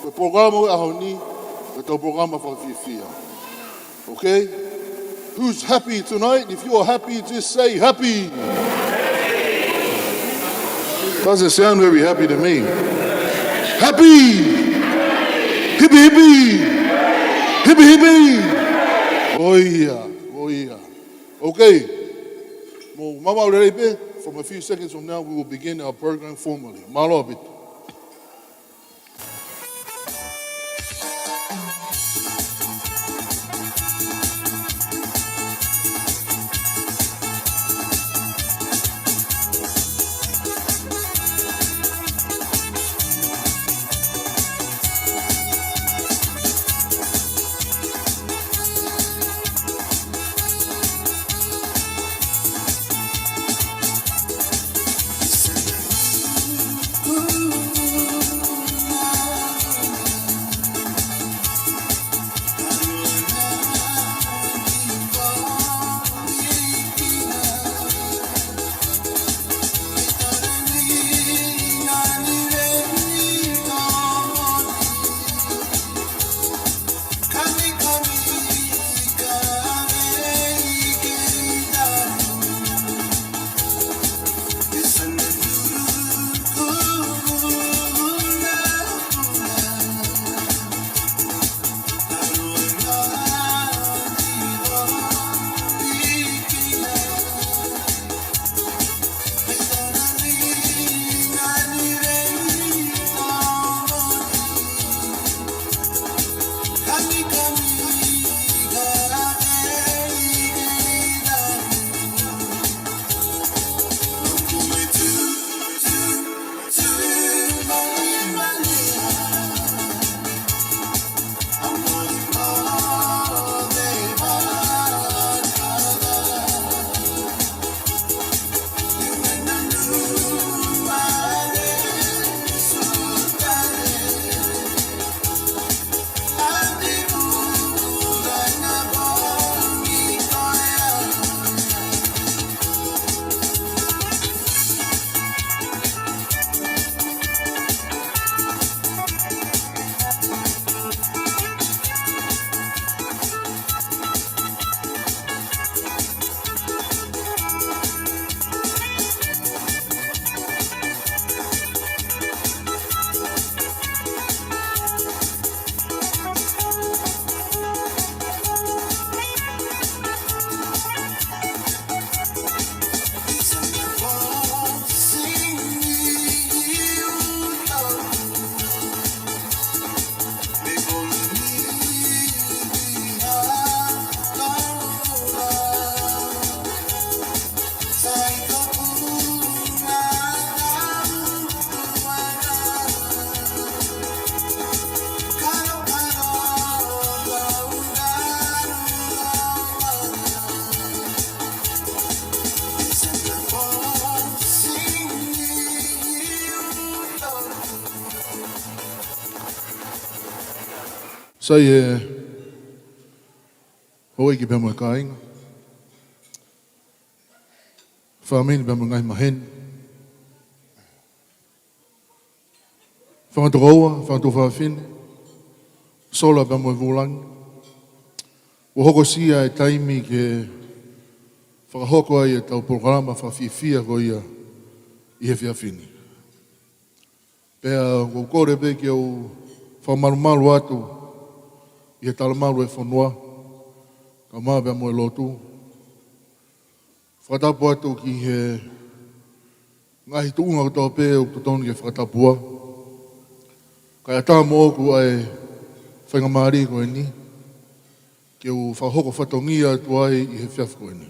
the program ahoni, the program of Fifia. Okay? Who's happy tonight? If you are happy, just say happy. Doesn't sound very happy to me. Happy! Hippie, hippie! Hippie, hippie! Oh yeah, oh yeah. Okay. Mama Repe, from a few seconds from now, we will begin our program formally. Malobit. Say, hoi ki pēmua kāinga. Whamini pēmua ngai mahen. Whangatoroa, whangatowhawhine. Sola pēmua vulang. Wahoko sia e taimi ke whakahoko ai e tau programa whawhiwhia ko ia I he whiawhini. Pea kore pe ki au whamarumaru atu I he talamaru e whanua, ka māpea mo e lotu. Whakatapu atu ki he ngahi tuunga katoa pē o totoni ke whakatapua. Ka ia tā mo oku ai whaingamari ko e ni, ki au whahoko whatongia atu ai I he whiawhi ko e ni.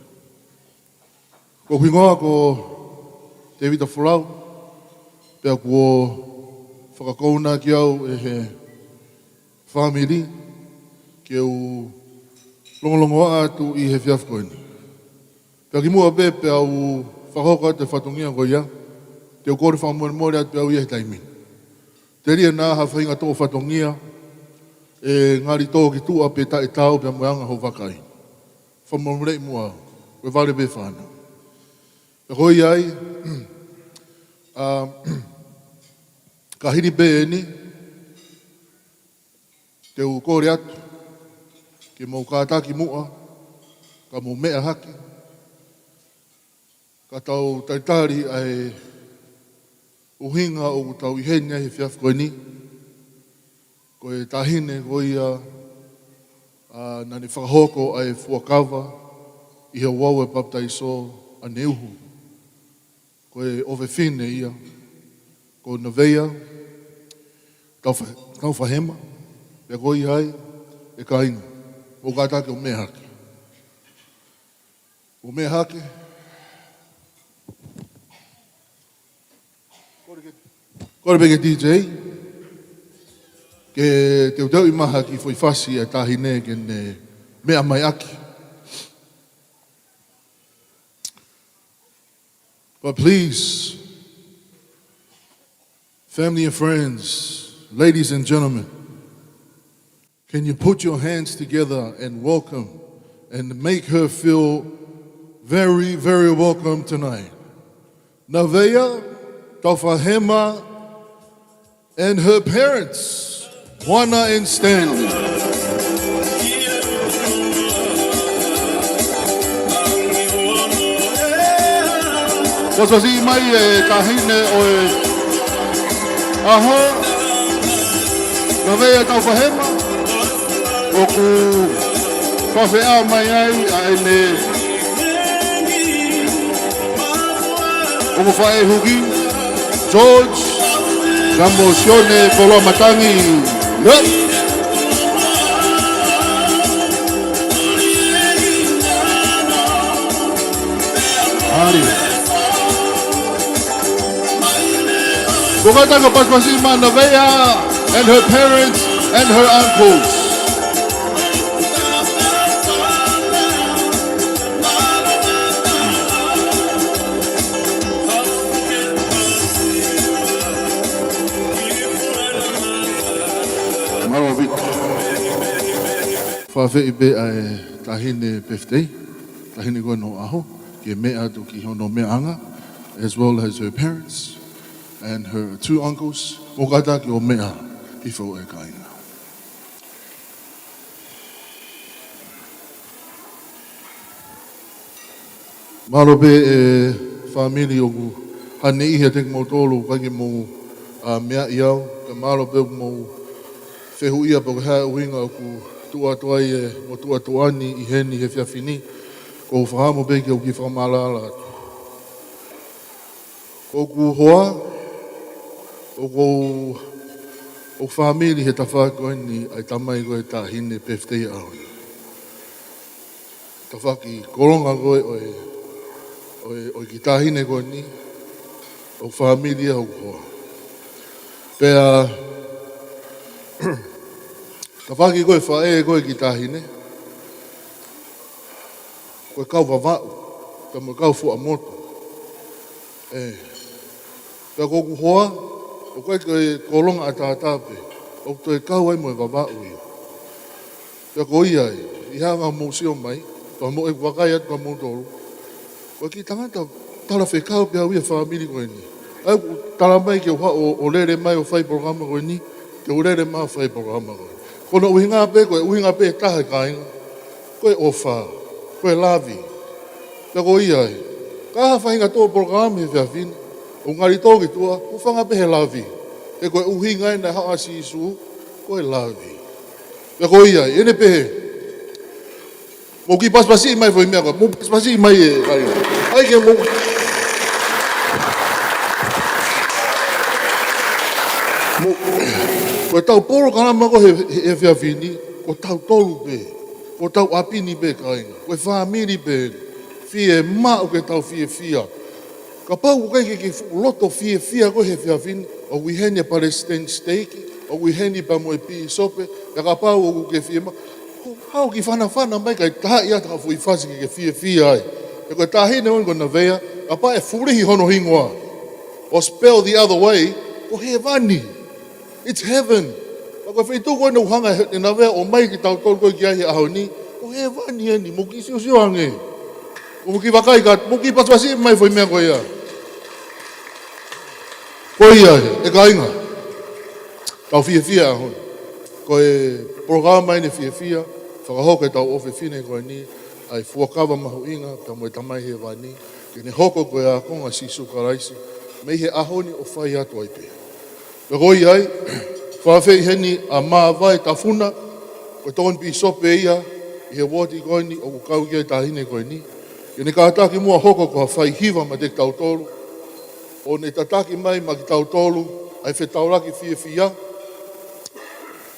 Ko huingoa ko te vita whulau, pea ko whakakouna ki au e he whamiri, ki au longolongo atu I he whiawhi ko e ni. Pea ki mua pē pea au whahoko atu e whatongia ko ia, te au kore whamore atu au I he taimini. Te ria nā hawhainga tō whatongia, e ngāri tō ki tū ape ta e tāu pia moanga ho wakai. Whamamurei mua, koe wale pē whāna. E hoi ai, ka hiri pē e ni, te u kore atu, ke mau kātaki mua, ka mau mea haki, ka tau taitari ai uhinga o tau ihenia he whiaf koe ni, koe tahine koe ia nani whakahoko ai fuakawa, i he wau e paptai so a neuhu, koe owe whine ia, ko Nevaeh Taufahema, e koe hai, e ka inga, o kātake o mea haki. O mea haki, kore peke DJ, ke te utau i maha ki foi fasi e tahine ke ne mea mai aki. But please, family and friends, ladies and gentlemen, can you put your hands together and welcome and make her feel very, very welcome tonight. Nevaeh Taufahema and her parents, Juana and Stanley. Wasasi mai e tahine o e aho Nevaeh Taufahema o ku whawhea mai ai a ene o ku whae huki George Ramosione Polo Matangi. Hari. Bukata ka paspasima Nevaeh and her parents and her uncles. Whawhei be ai tahine peftei, tahine koe no aho, ke mea tu ki hono mea anga, as well as her parents and her two uncles, o kata ki o mea ki whau e kainga. Malo be e whamili o ku hane iha teki mo tolu, kake mo mea iau, ka malo be mo whehu ia pa ka uinga o ku tuatuai e mo tuatuani i heni he whiawhini, ko whahamo beke o ki whamalala. Ko ku hoa, o whamili he tawhako ni ai tamai koe tahine peftei au. Tawhaki koronga koe o ki tahine koe ni, o whamili au hoa. Pea, ka whaki koe whae koe ki tahine, koe kau wawau, ka mo kau fua moto. Ka koku hoa, o koe kolonga a tātāpe, o toi kau ai moe wawau ia. Ka koe iai, i hanga mo sio mai, ka mo e wakai atu ka mo toru. Koe ki tangata, tala whe kau pia uia whamili koe ni. Ai tala mai ke o lere mai o whai programa koe ni, ke o lere mai o whai programa koe. Kono uhinga pe, koe uhinga pe taha kainga, koe ofa, koe lavi. Ka koe iai, kaha whahinga tō programa he whiawhine, o ngari tōki tua, o whanga pe he lavi. E koe uhinga e nei haa si isu, koe lavi. Ka koe iai, ene pe he, mo ki paspasi mai fo mea koe, mo paspasi mai e kainga. Ai ke mo... Ko tau poro kanama ko he whiawhini, ko tau tolu pe, ko tau apini pe kainga, ko whamiri pe, fie mao ke tau fia. Ka pau ko ke loto fia ko he whiawhini, o wiheni Palestine steak, o wiheni pa mo e pi sope, ka pau o ke fie mao. Hau ki whana mai kai taha ia taka fui whasi ke fia ai. E ko tahine on ko Nevaeh, ka pa e furihi hono hingoa. O spell the other way, ko he vani. It's heaven. Ako whai tū koe nau hanga e Nevaeh o mai ki tau tōru koe ki ahi aho ni, o he vani ani, mo ki sio ange. O mo ki wakai ka, mo ki paswasi mai whai mea koe ia. Koe ia, e ka inga. Tau fia aho. Koe programa ine fia, whakahoko e tau ofe fine koe ni, ai fuakawa mahu inga, ka moe tamai he wani, ke ne hoko koe a konga sisu karaisi, mei he ahoni o whai atu ai pēr. Pe roi ai, whawhei heni a maa vai tafuna, koe tōn pi sope ia, i he woti koe ni, o kukau kia tahine koe ni, ke ne kātaki mua hoko koe whai hiwa ma te tautolu, o ne tataki mai ma ki tautolu, ai whetauraki fia,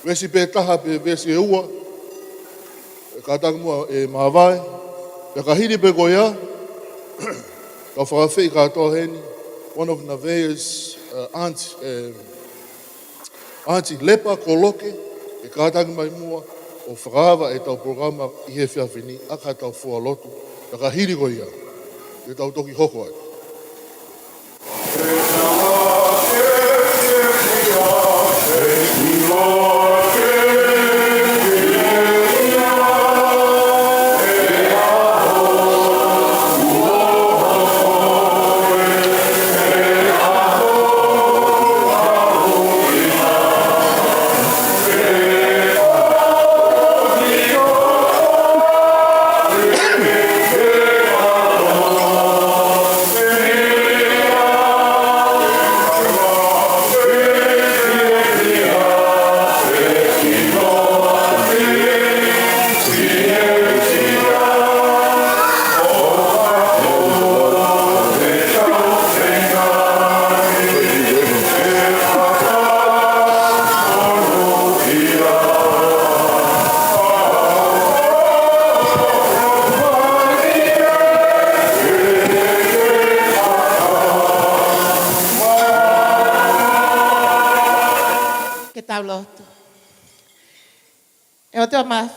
wesi pē taha pē wesi e ua, kātaki mua e maa vai, pe ka hiri pe koe ia, ka whawhei kātoa heni, one of Nevaeh's Auntie Lepa Koloke, e kātaki mai mua, o whakawa e tau programa i he whiawhini, aka tau fua lotu, pe ka hiri koe ia, e tau toki hoko ai.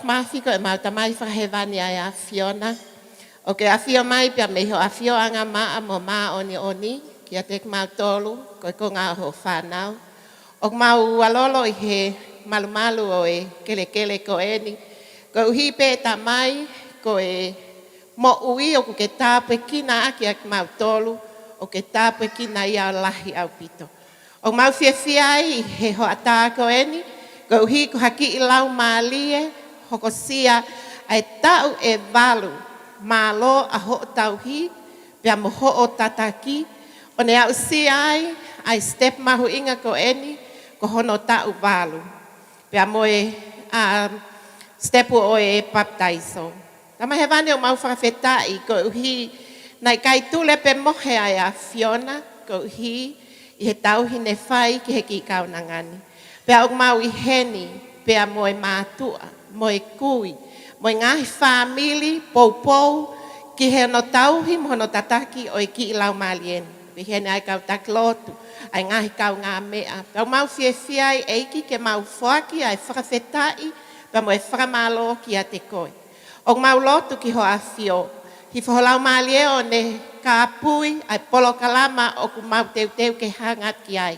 Mafiko e mau tamai whakahewani ai a Fiona. O ke a Fio mai pia meho a Fio anga maa mo maa oni kia te mau tolu koe ko ngā ho whanau. O mau alolo i he malu o e kele ko eni. Ko uhi pē tamai ko e mo ui o ke tāpe kina aki ak mau tolu o ke tāpe kina ia lahi au pito. O mau fia ai he ho ata ko eni. Ko uhi ko haki i lau maalie, hoko sia, ai tau e walu, malo a ho tauhi, pia mo ho o tataki, o ne au sia ai step mahu inga ko eni, ko hono tau walu. Pia mo e stepu o e baptaiso. Tama he vane o mau whakawhetai, ko uhi, nai kai tule pe mohe ai a Fiona, ko uhi, i he tauhi ne whai ki he ki kaunangani. Pea o mau i heni, pea moe mātua, moe kui, moe ngahi whamili, pou, ki he no tauhi, mo no tataki o i ki i lau malien. Pe hene ai kau taklotu, ai ngahi kau ngā mea. Pea o mau fiai eiki ke mau whaki, ai whakawhetai, pea moe whakamalo ki a te koe. O mau lotu ki ho a Fio, hi whaholau malie o ne kāpui, ai polo kalama o ku mau teu ke hangat ki ai.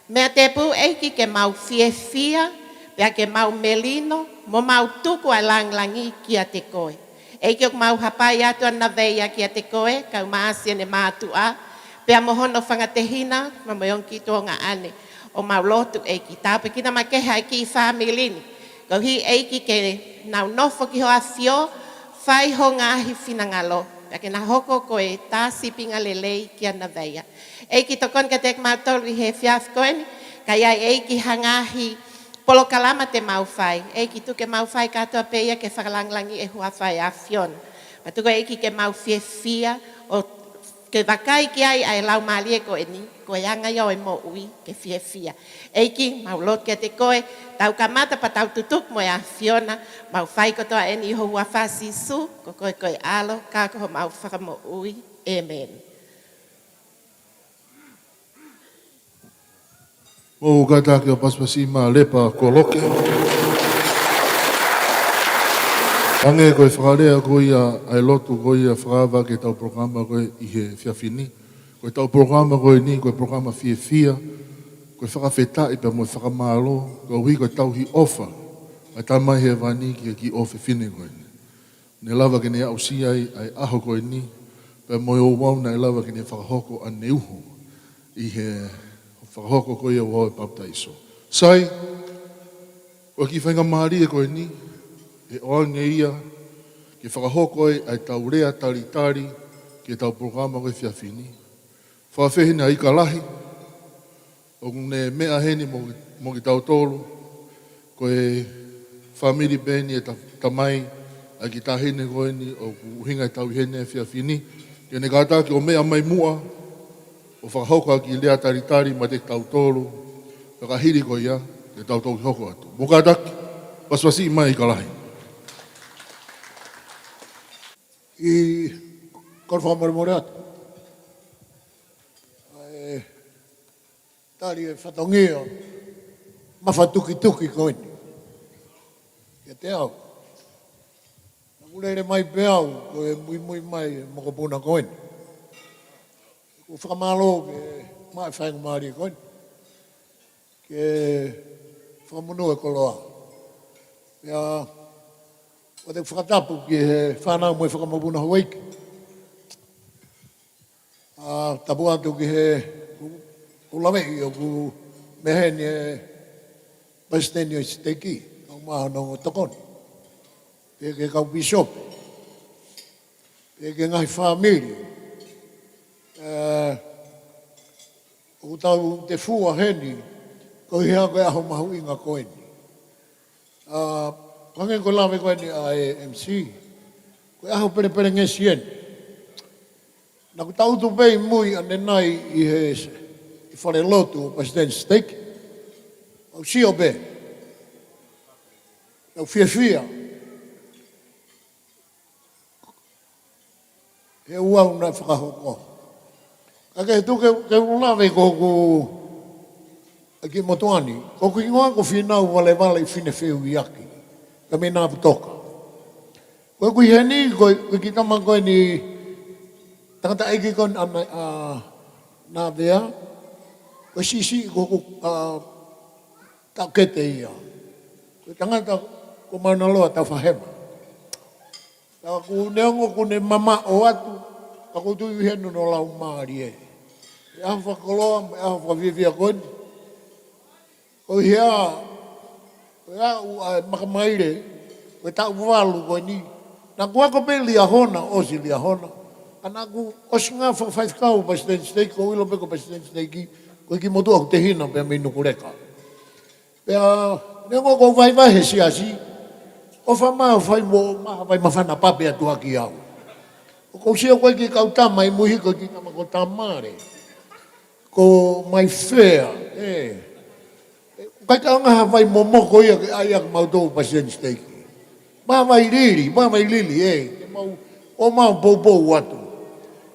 Mea te pu eiki ke mau fia, pea ke mau melino, mo mau tuku ai langlangi ki a te koe. Eiki o mau hapai atu ana veia ki a te koe, kau maasia ne mātua, pea mo hono whangatehina, ma mo yonki tōnga ane, o mau lotu eiki. Tāpe kina ma keha ki i whamilini. Kau hi eiki ke nau nofo ki hoa Fio, whai ho ngahi whinangalo. Pea ke na hoko koe tā sipinga lelei ki ana veia. Eiki tokon ka tek mau tolu i he whiaf koeni, ka iai eiki hangahi polo kalama te mau whai. Eiki tu ke mau whai katoa peia ke whakalanglangi e hua whai a Fiona. Patuko eiki ke mau fia, o ke wakai ki ai lau malie koeni, koe anga iau e mo ui ke fia. Eiki mau lot ke te koe, tau kamata pa tau tutuk mo e a Fiona, mau whai kotoa eni i hua whasi su, ko koe alo, ka koho mau whakamo ui. Amen. O kataki o paspasima Lepa Koloke. Ange koe whakarea koe ia ai lotu koe ia whakawa ke tau programa koe i he whiawhini. Koe tau programa koe ni, koe programa fia, koe whakawhetai pe moe whakamalo, koe hui koe tau hi ofa, ai tamai he wani ki ofe whine koe ni. Ne lava ke ne au si ai aho koe ni, pe moe o wauna e lava ke ne whakahoko a neuho i he whakahoko koe au hoi baptaiso. Sai, O ki whainga maari e koe ni, e oange ia, ki whakahoko e ai tau rea tari ki tau programa koe whiawhini. Whawhewhine a ika lahi, o kune mea heni mo ki tau tolu, koe whamiri beni e tamai, a ki tahine koe ni o kuhinga tau hene e whiawhini, ki ne kātā ki o mea mai mua, o whakahoko ki lea tari ma te tau tolu, whakahiri koe ia, ke tau tau ki hoko atu. Mokataki, paswasi mai i ka lahi. I korwha more atu. Tari e whatongia, mawhatuki koini. Ia te au. Ulere mai pe au, ko e mui mai mokopuna koini. Ko whakamalo ke mai whainga maari koini. Ke whakamunu e koloa. Ia, o te whakatapu ki he whanau mo e whakamapuna hawaiki. Tapu atu ki he ulawehi o ku meheni e Paisteni o Steki, au maha no tokoni. Peke kau bisope. Peke ngai whamiri. O tau te fua heni, ko hea koe aho mahu inga koeni. Kangen ko lawe koeni a MC, koe aho pere ngesi eni. Nā ku tau tu pei mui ane nai i he i whare lotu o Paisteni Steki. Au sio be. Au fia. He uau na whakahoko. Kake tu ke ulawe ko ki motuani. Ko ku ingoa ko whinau wale i whine whiu i aki. Ka me nā putoka. Ko ku heni ko ki tama koe ni tangata eiki kon nā vea. Ko sisi ko tau kete ia. Ko tangata ko mauna loa Taufahema. Ku neongo ku ne mama o atu, ako tu henu no lau maari e. E aho whakoloa, e aho whawhiawhia koni. Ko hea, makamaire, ko tau walu ko ni. Nā ku ako pe lia hona, osi lia hona. Ana ku osi ngā whawhaifkau Paisteni Steki, ko ilo peko Paisteni Steki, ko ki motu aku te hina pia minu kureka. Pea, neongo ko vaivahe siasi, o whamau whai mo maha wai mawhana pape atu aki au. O kou sia koe ki kau tama i muhi koe ki tama ko tamare. Ko mai whea, Kai ka ngaha wai momoko ia ke ai ak mautou Paisteni Steki. Maha wai lili, O mau poupou atu.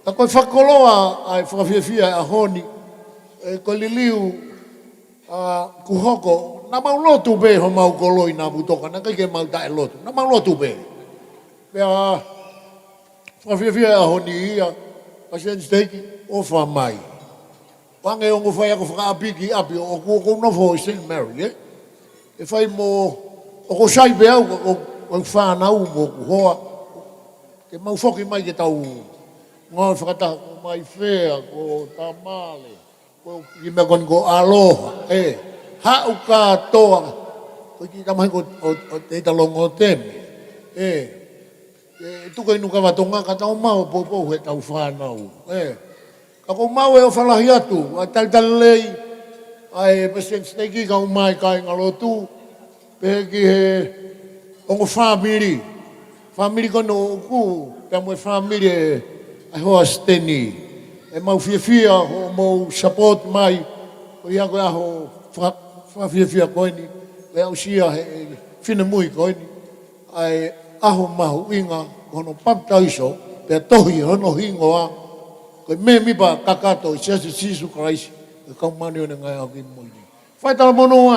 Ka koe whakoloa ai whakawhiawhia a honi, ko liliu ku hoko, nā mau lotu be ho mau koloi nā putoka, nā kai ke mau tae lotu. Nā mau lotu be. Pea, whawhiawhia a honi ia, Paisteni Steki, o whamai. Wange ongo whai ako whakaapiki api, o kou nofo i St. Mary, E whai mo, o ko sai be au, o whanau mo ku hoa. Ke mau whoki mai ke tau, ngā whakataha, ko mai whea, ko tamale, ko ki mea koni ko aloha, Hau katoa, ko ki tamahi ko te talongo teme. Tuka inu ka watonga, ka tau mau popo he tau whanau. Ka ko mau e o whalahi atu, a taltalei, ai Paisteni Steki ka umai kai ngalotu, pehe ki he ongo whamiri. Whamiri kono ku, pia mo e whamiri ai hoa steni. E mau whiawhia, ho mau support mai, ko ia koe aho whawhiawhia koini, e au sia he whina mui koini, ai aho mahu inga, hono baptaiso, pia tohi hono hingoa, koe me mipa kakato i siasi sisu karaisi, e kau mani one ngai au ki mui. Whai tala mono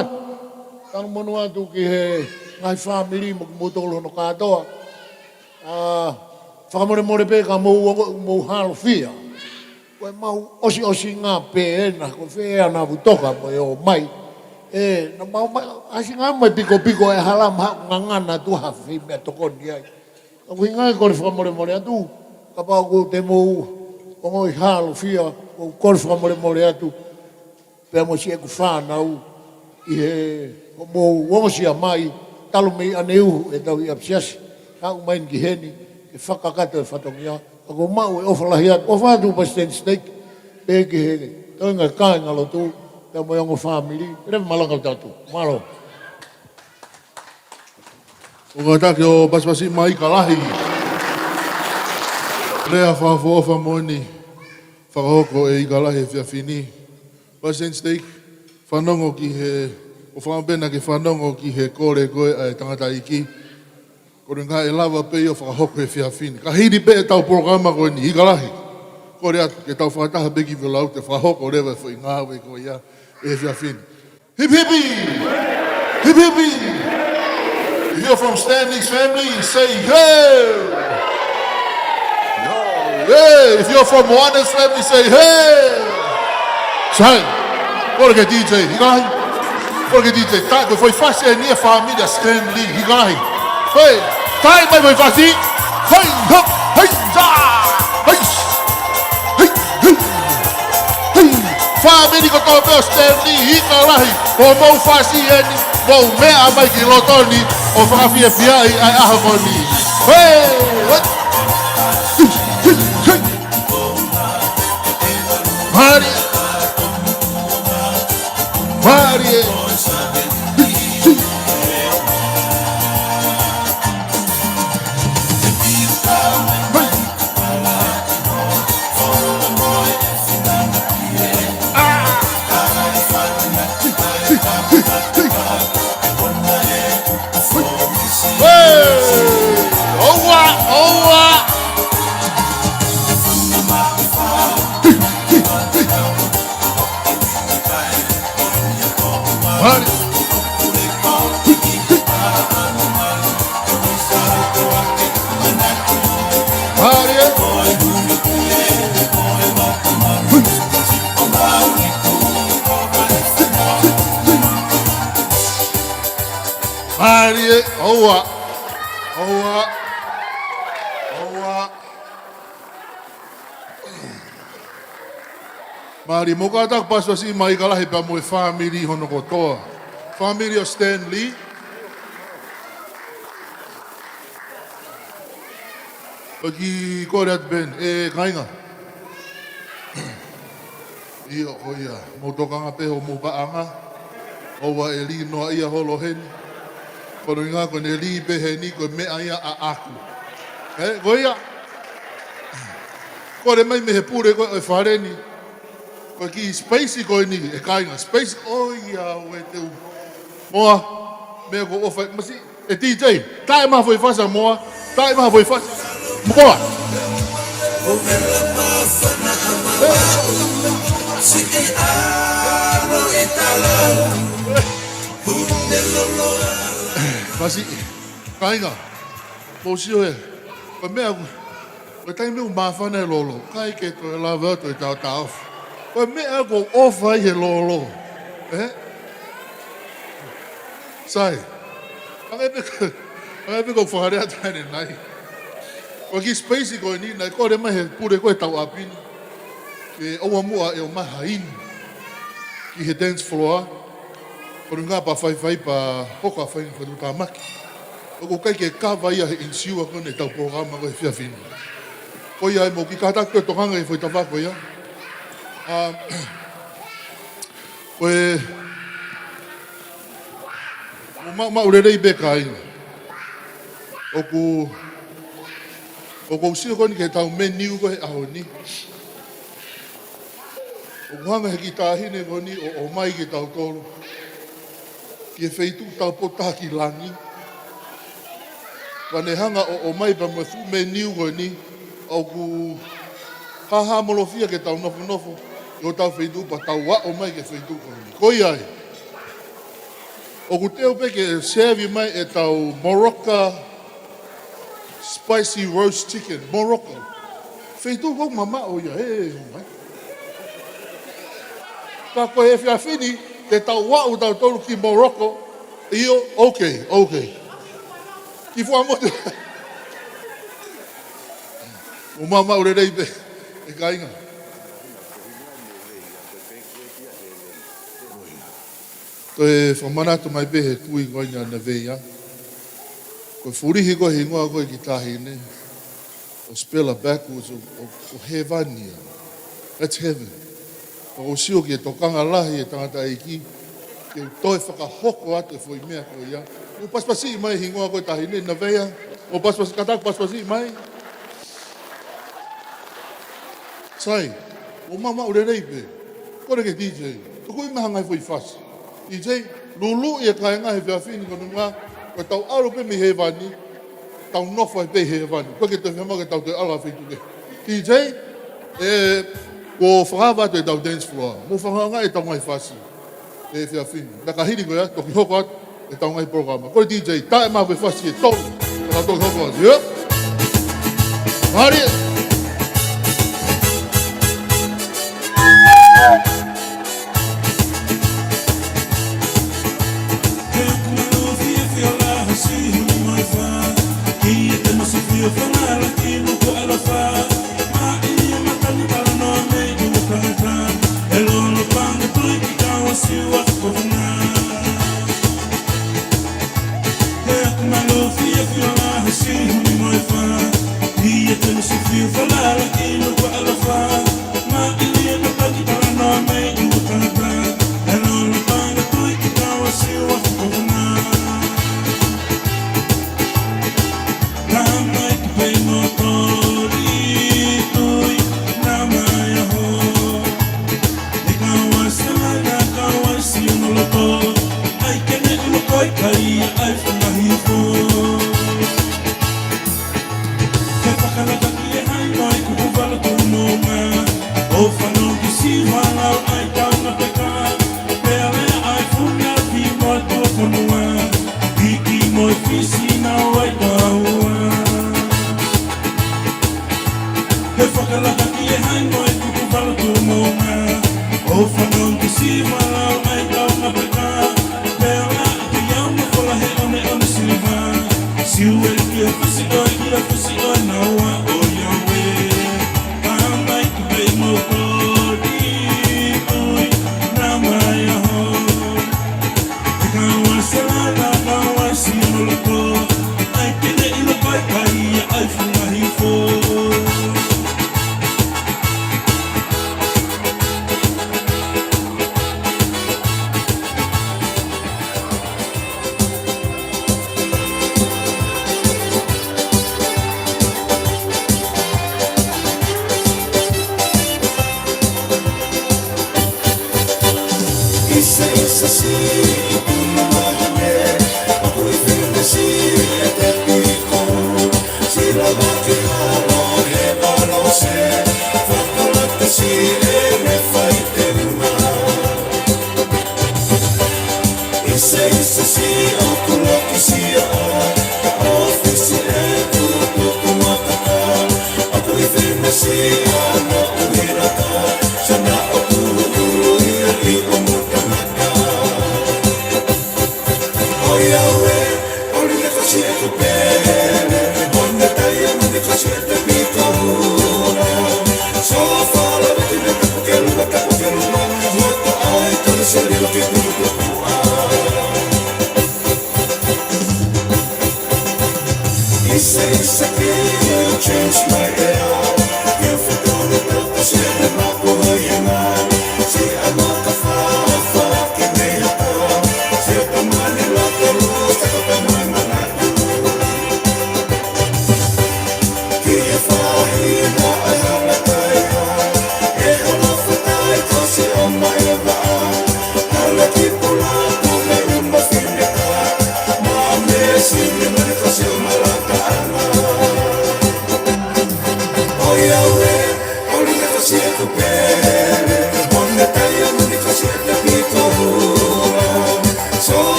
atu ki he ngai whamiri mo ki mutolo hono katoa, whakamore pe ka mou halo whia, koe mau osi ngā pēna, koe whea nā putoka mo e o mai, na mau asi ngā mai piko e halam hau ngangana tu hawhi mea tokoni ai. Ka kui ngai kore whakamore atu, ka pao ko te mou ongo i halo whia, ko kore whakamore atu, pēa mo si e ku whanau i he mo wongosia mai, talo mei aneu e tau i apsiasi, ka umain ki heni, ke whakakato e whatongia, ako mau e ofalahiat, o whātu pa stand stake, pe ki hene, toinga kai ngalo tu, tau mo yongo family, rewa malanga tatu, malo. O ngā take o pasipasi mai ka lahi. Rea whawhofa moni, whakahoko e i ka lahi whia whini. Pasen steak, whanongo ki he, o whamapena ki whanongo ki he kore koe ai tangata iki. Kore ngā e lawa pei o whakahoko e whia whini. Ka hiri pe e tau programa koe ni i ka lahi. Kore atu ke tau whakataha peki whilau te whakahoko rewa whi ngā we koe ia e whia whini. Hip hippie! Hip hippie! If you're from Stanley's family, say hey! Hey! If you're from Moana's family, say hey! Sai! Bora que DJ, higai! Bora que DJ, tá? Que foi fácil a minha família Stanley, higai! Hey! Tá? Mas foi fácil? Hey! Hup! Hey! Já! Hey! Hey! Hey! Hey! Família que eu tô vendo Stanley, higai! Como fácil é? Bom, mea mai ki lotoni o whakawhiawhia i ai aha koni. Hei! Marie! Marie! Marie, oa, oa, oa. Marie, mo ka tak paso si mai ka lahi pa mo e family hono kotoa. Family o Stanley. Pagi kore at ben, e kainga. Ia, o ia, mo toka nga peho mo kaanga. Owa e li noa ia holo heni. Kono inga ko ne li pehe ni ko mea ia a aku. Ko ia. Kore mai me he pure ko e whare ni. Ko ki spacey ko ni e kainga. Spacey, o ia we te u. Moa, mea ko ofa, masi, e DJ, tae maha foi fasa moa, tae maha foi fasa. Moa. Masi, kainga, mo sio e, ko mea, ko tai meu mawhana e lolo, kai ke to e lawa to e tau tau. Ko mea ko ofa i e lolo, Sai, angai ko whaharea taine nai. Ko ki spacey ko ni, nai kore mai he pure koe tau apini. Ke oua mua e o maha ini. Ki he dance floor. Koru ngā pa whai pa hoka whai ni whatu tā maki. O ko kai ke kawa ia he insiua kone tau programa koe whia whini. Ko ia e mo ki kātak koe tokanga e whai tawako ia. Koe... Ma urerei beka inga. O ko sio koni ke tau meniu koe aho ni. O kuhanga he ki tāhine koni o mai ke tau tolu. Ki e wheitu tau pota ki langi. Wane hanga o mai pa me fu meniu koe ni. O ku haha molofia ke tau nofo nofo. O tau wheitu pa tau wa o mai ke wheitu koni. Koi ai. O ku teo peke serve mai e tau Morocco spicy roast chicken, Morocco. Wheitu kong mama o ia, mai. Ka koe e whia whini, te tau wau tau tolu ki Morocco, io, okay. Ki fua motu. O mama o rerei pe, e kainga. Ko e whamanatu mai behe kui ngoi ngā Nevaeh. Ko e furihi ko he ngoa koe ki tahine. O spell backwards o hevania. That's heaven. Ko o sio ki e tokanga lahi e tangata eiki. Ke toi whakahoko atu e fwoi mea koe ia. O paspasi mai hi ngoa koe tahine Nevaeh. O paspasi katak paspasi mai. Sai, o mama ure reipe. Kore ke DJ. Ko i maha ngai fwoi fasi. DJ, lulu i e kai ngā he whiawhini kono ngā. Koe tau aro pe mi he vani. Tau nofa he pe he vani. Koe ke te whiamaka tau te ala whitu ke. DJ, ko whakawa te tau dance floor. Mo whakanga e tau ngai whasi. E whiawhini. Naka hiri koe toki hoko atu e tau ngai programa. Koe DJ, tae maa we whasi e tolu. Naka toki hoko atu. Yep. Maria.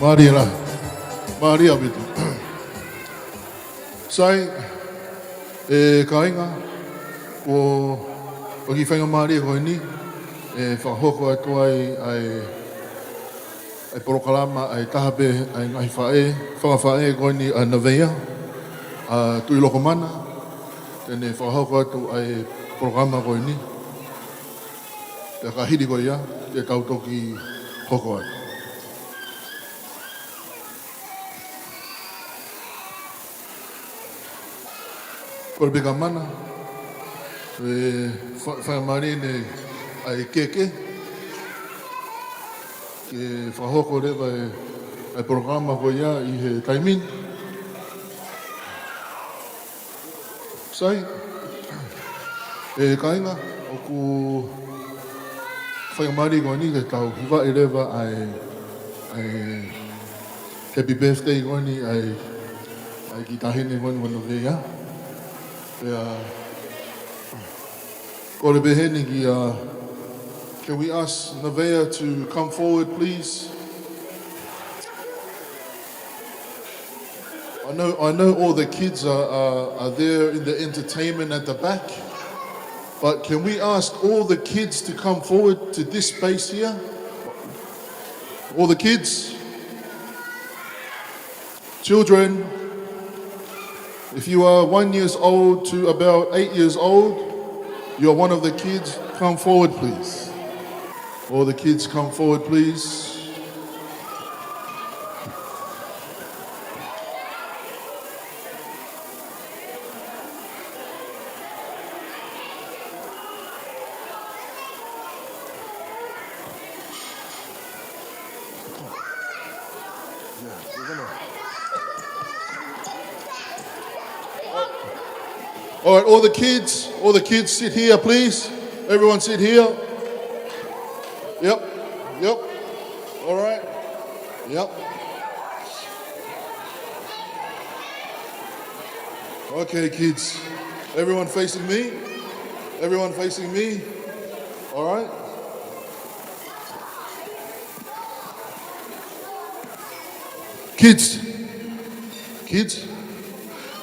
Maria, Maria bitu. Sai, kainga, o ki whainga Maria koe ni, whahoko atu ai porokalama ai tahape ai ngai whangawhae koe ni a Nevaeh, a tui loko mana, tēne whahauka atu ai porokalama koe ni. Te kahiri koe ia, te tautoki hoko atu. Kore pika mana, e whaimari ne ai keke, ke whahoko rewa ai programa ko ia i he taimin. Sai, e kainga, o ku whaimari ko ni te tau hiwa e rewa ai happy birthday ko ni ai ki tahine ko ni wanoke ia. Can we ask Nevaeh to come forward, please? I know all the kids are there in the entertainment at the back, but can we ask all the kids to come forward to this space here? All the kids? Children? If you are 1 year old to about 8 years old, you're one of the kids, come forward, please. All the kids come forward, please. All right, all the kids sit here, please. Everyone sit here. Yep. All right. Yep. Okay, kids. Everyone facing me? Everyone facing me? All right. Kids.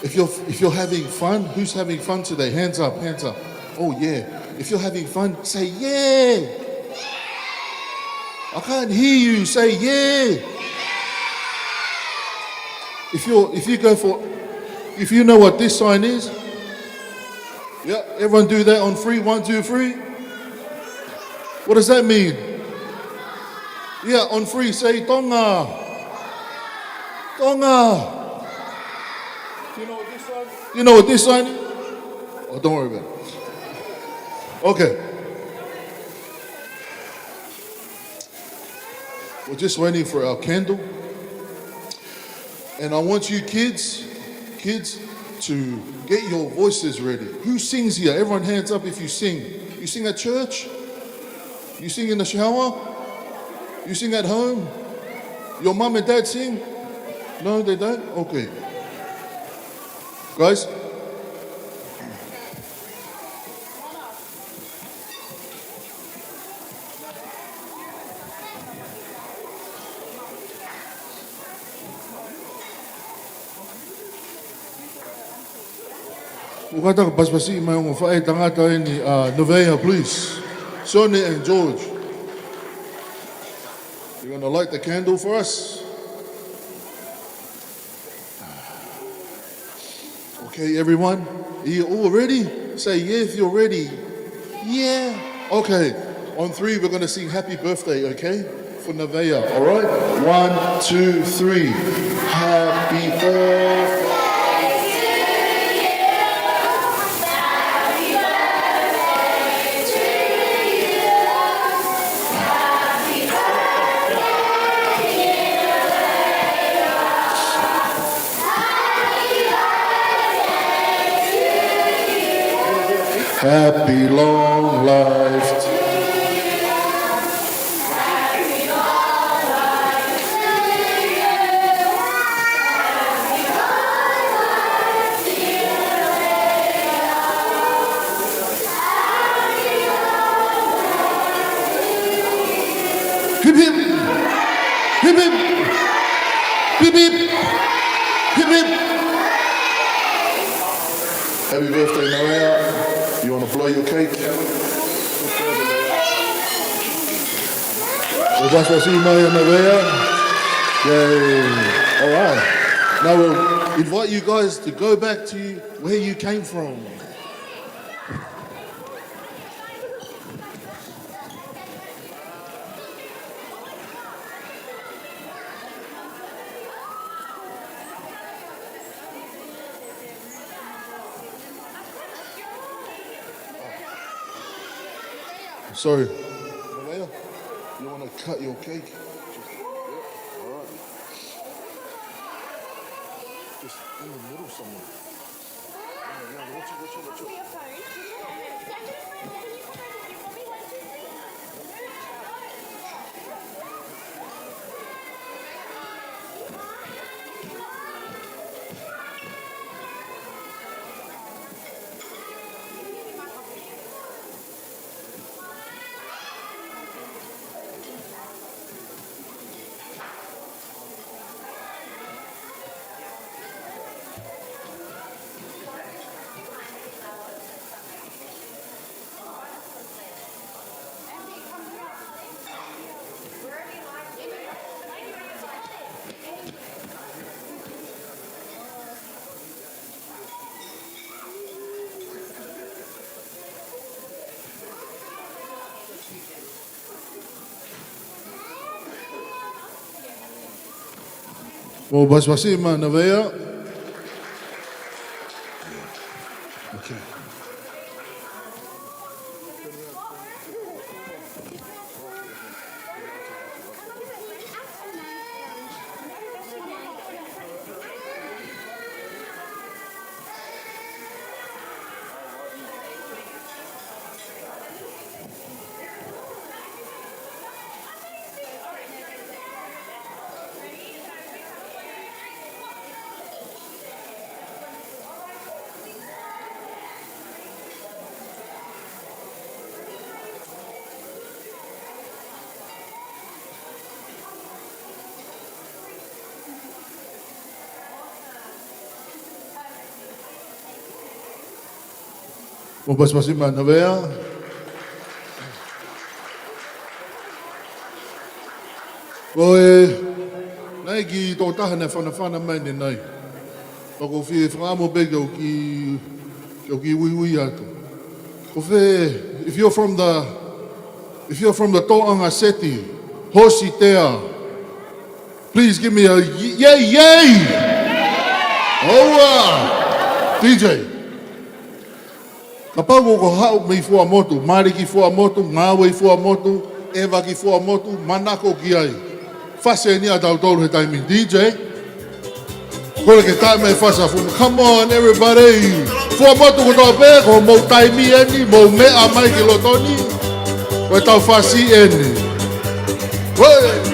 If you're having fun, who's having fun today? Hands up. Oh yeah. If you're having fun, say yeah. I can't hear you. Say yeah. If you know what this sign is, yeah. Everyone do that on 3. 1, 2, 3. What does that mean? Yeah, on 3, say tonga. You know what this sign is? Oh, don't worry about it. Okay. We're just waiting for our candle. And I want you kids to get your voices ready. Who sings here? Everyone hands up if you sing. You sing at church? You sing in the shower? You sing at home? Your mom and dad sing? No, they don't? Okay. Guys? Ukata ka paspasi mai o whae tangata e ni Nevaeh, please. Sonny and George. You're going to light the candle for us? Okay, everyone? Are you all ready? Say yeah if you're ready. Yeah. Okay. On 3, we're going to sing happy birthday, okay? For Nevaeh, all right? 1, 2, 3. Happy birthday. Happy long life to you. Happy long life to you. Happy long life, dear Nevaeh. Happy long life to you. Hip hip, hip hip, hip hip, hip hip. Happy birthday, Nevaeh. You want to blow your cake? Vamos para cima, Nevaeh. Yay. All right. Now we'll invite you guys to go back to where you came from. Sorry. Nevaeh, you want to cut your cake? All right. Just in the middle somewhere. Watch it. Well, basbasi ma Nevaeh. Okay. Well, basbasi ma Nevaeh. Well, nai ki tō tahana whanawhana mai ne nai. Pako whie whangamo bega o ki ui atu. Ko whe, if you're from the Toanga Seti, Hosi Tea, please give me a yay, yay! Oh, DJ. Ka pau ko hau mei fua motu, Mari ki fua motu, Ngāwei fua motu, Eva ki fua motu, Manako ki ai. Whase ni a tau tolu he taimi. DJ, kore ke taime e whasa funu. Come on everybody. Fua motu ko tau pē, ko mou taimi eni, mou mea mai ki lotoni. Ko e tau whasi eni. Wei!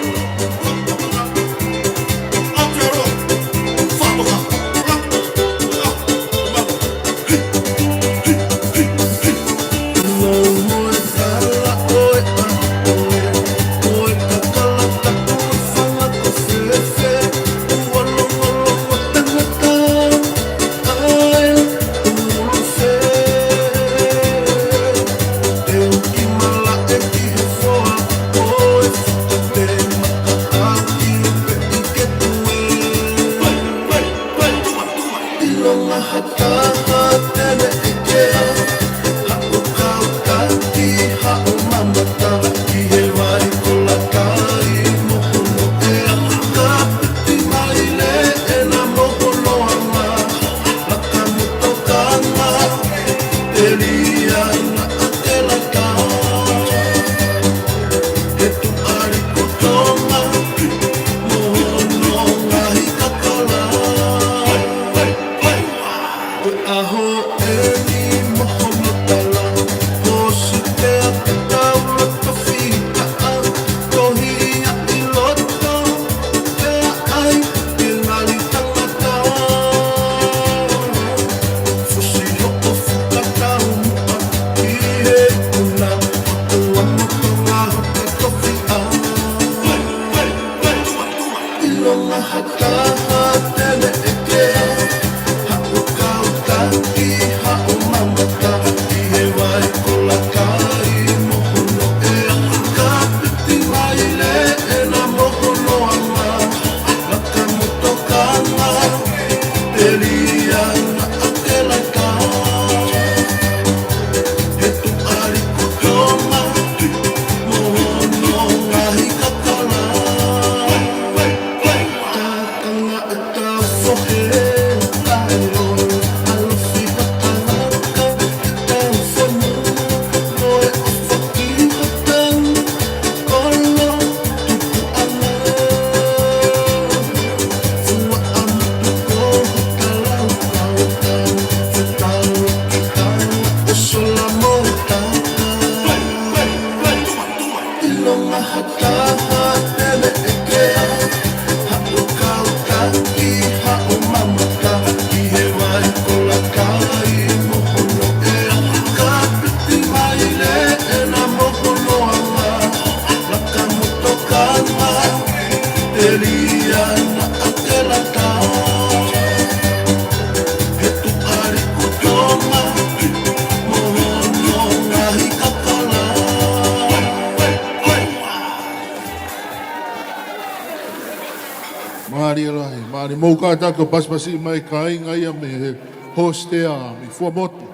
Mari alahi, mari mou kātako paspasi mai ka inga ia me he hostea mi fuamotu.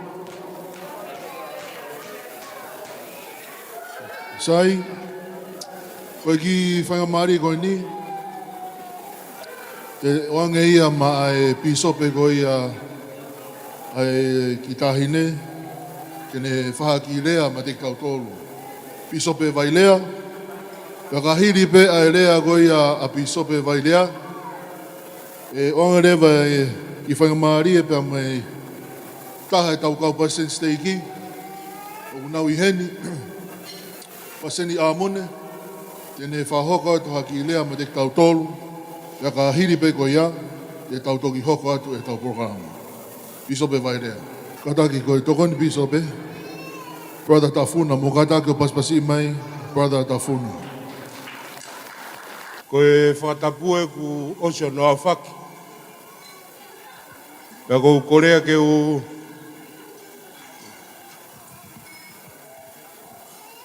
Sai, koe ki whangamari koe ni, te oange ia ma ai pisope koe ia ai ki tahine, kene whaha ki lea ma te kautolu. Pisope vai lea, wakahiri pe ai lea koe ia a pisope vai lea, e oanga rewa i whangamari e pe mai taha e tau kau pasen steiki, o nau i heni, paseni āmone, tēne whahoka atu haki lea ma te tau tolu, ia ka hiri pe ko ia, te tau toki hoko atu e tau programa. Pisope vai rea. Kataki koe tokoni pisope, Brother Tafuna, mo kataki o paspasi mai, Brother Tafuna. Koe whakatapue ku osio noa whaki. Pea kou korea ke u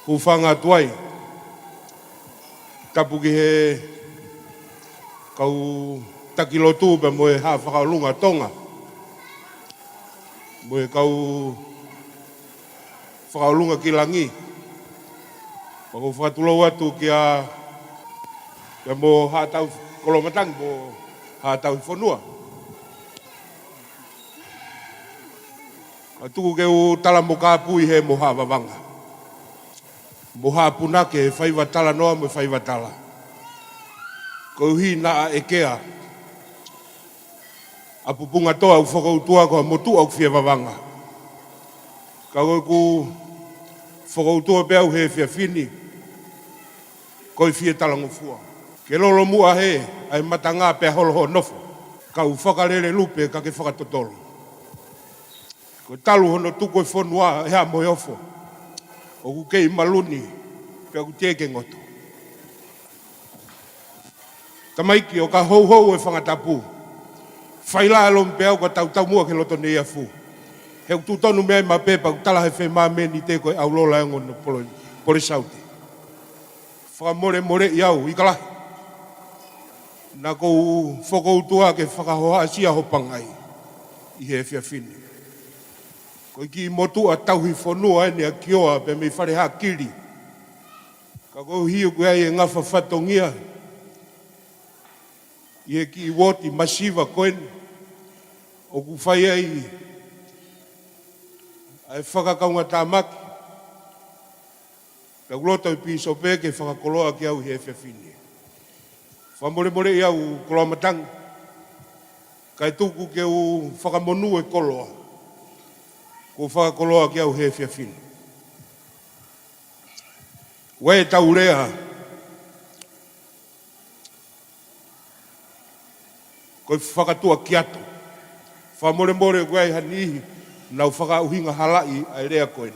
whanga tuai. Tapu ki he kau takilotu pe moe ha whakaulunga tonga. Moe kau whakaulunga ki langi. Pako whakatulo atu ki a mo ha tau kolomatang mo ha tau whanua. Tuku ke u tala mo ka pui he mo ha wawanga. Mo ha punake e whaiwa tala noa mo whaiwa tala. Ko hi na a ekea. A pupunga toa u whakautua ko mo tu au whia wawanga. Ka koe ku whakautua pe au he whia whini. Ko i whia tala ngofua. Ke lolo mua he ai matanga pe holoho nofo. Ka u whakarere lupe ka ke whakatotolo. Ko talu hono tuko e whanua hea moe ofo. O ku kei maluni, pia ku teke ngoto. Tamaiki o ka hou e whangatapu. Whaila alom pia o ka tau mua ke loto nei afu. He ku tutonu mea i ma pepa ku tala he whema meni te koe au lola engono pole sauti. Whakamore more i au, ikalahi. Na kou whakoutua ke whakahoa sia hopangai. I he whia whini. Ko ki motu a tauhi whanua ene a kioa pe me whare ha kiri. Ka kou hiu kua e ngafa whatongia. I e ki woti masiva koen. O ku whai ai. Ai whakakaunga tāmaki. Ka kuloto i piso pe ke whakakoloa ki au he whiawhine. Whamore i au koloa matang. Kai tuku ke u whakamonu e koloa. Ko whakakoloa ki au he whiawhine. Wai tau rea. Ko whakatua ki ato. Whamore wai hanihi. Nau whakauhinga halai ai rea koen.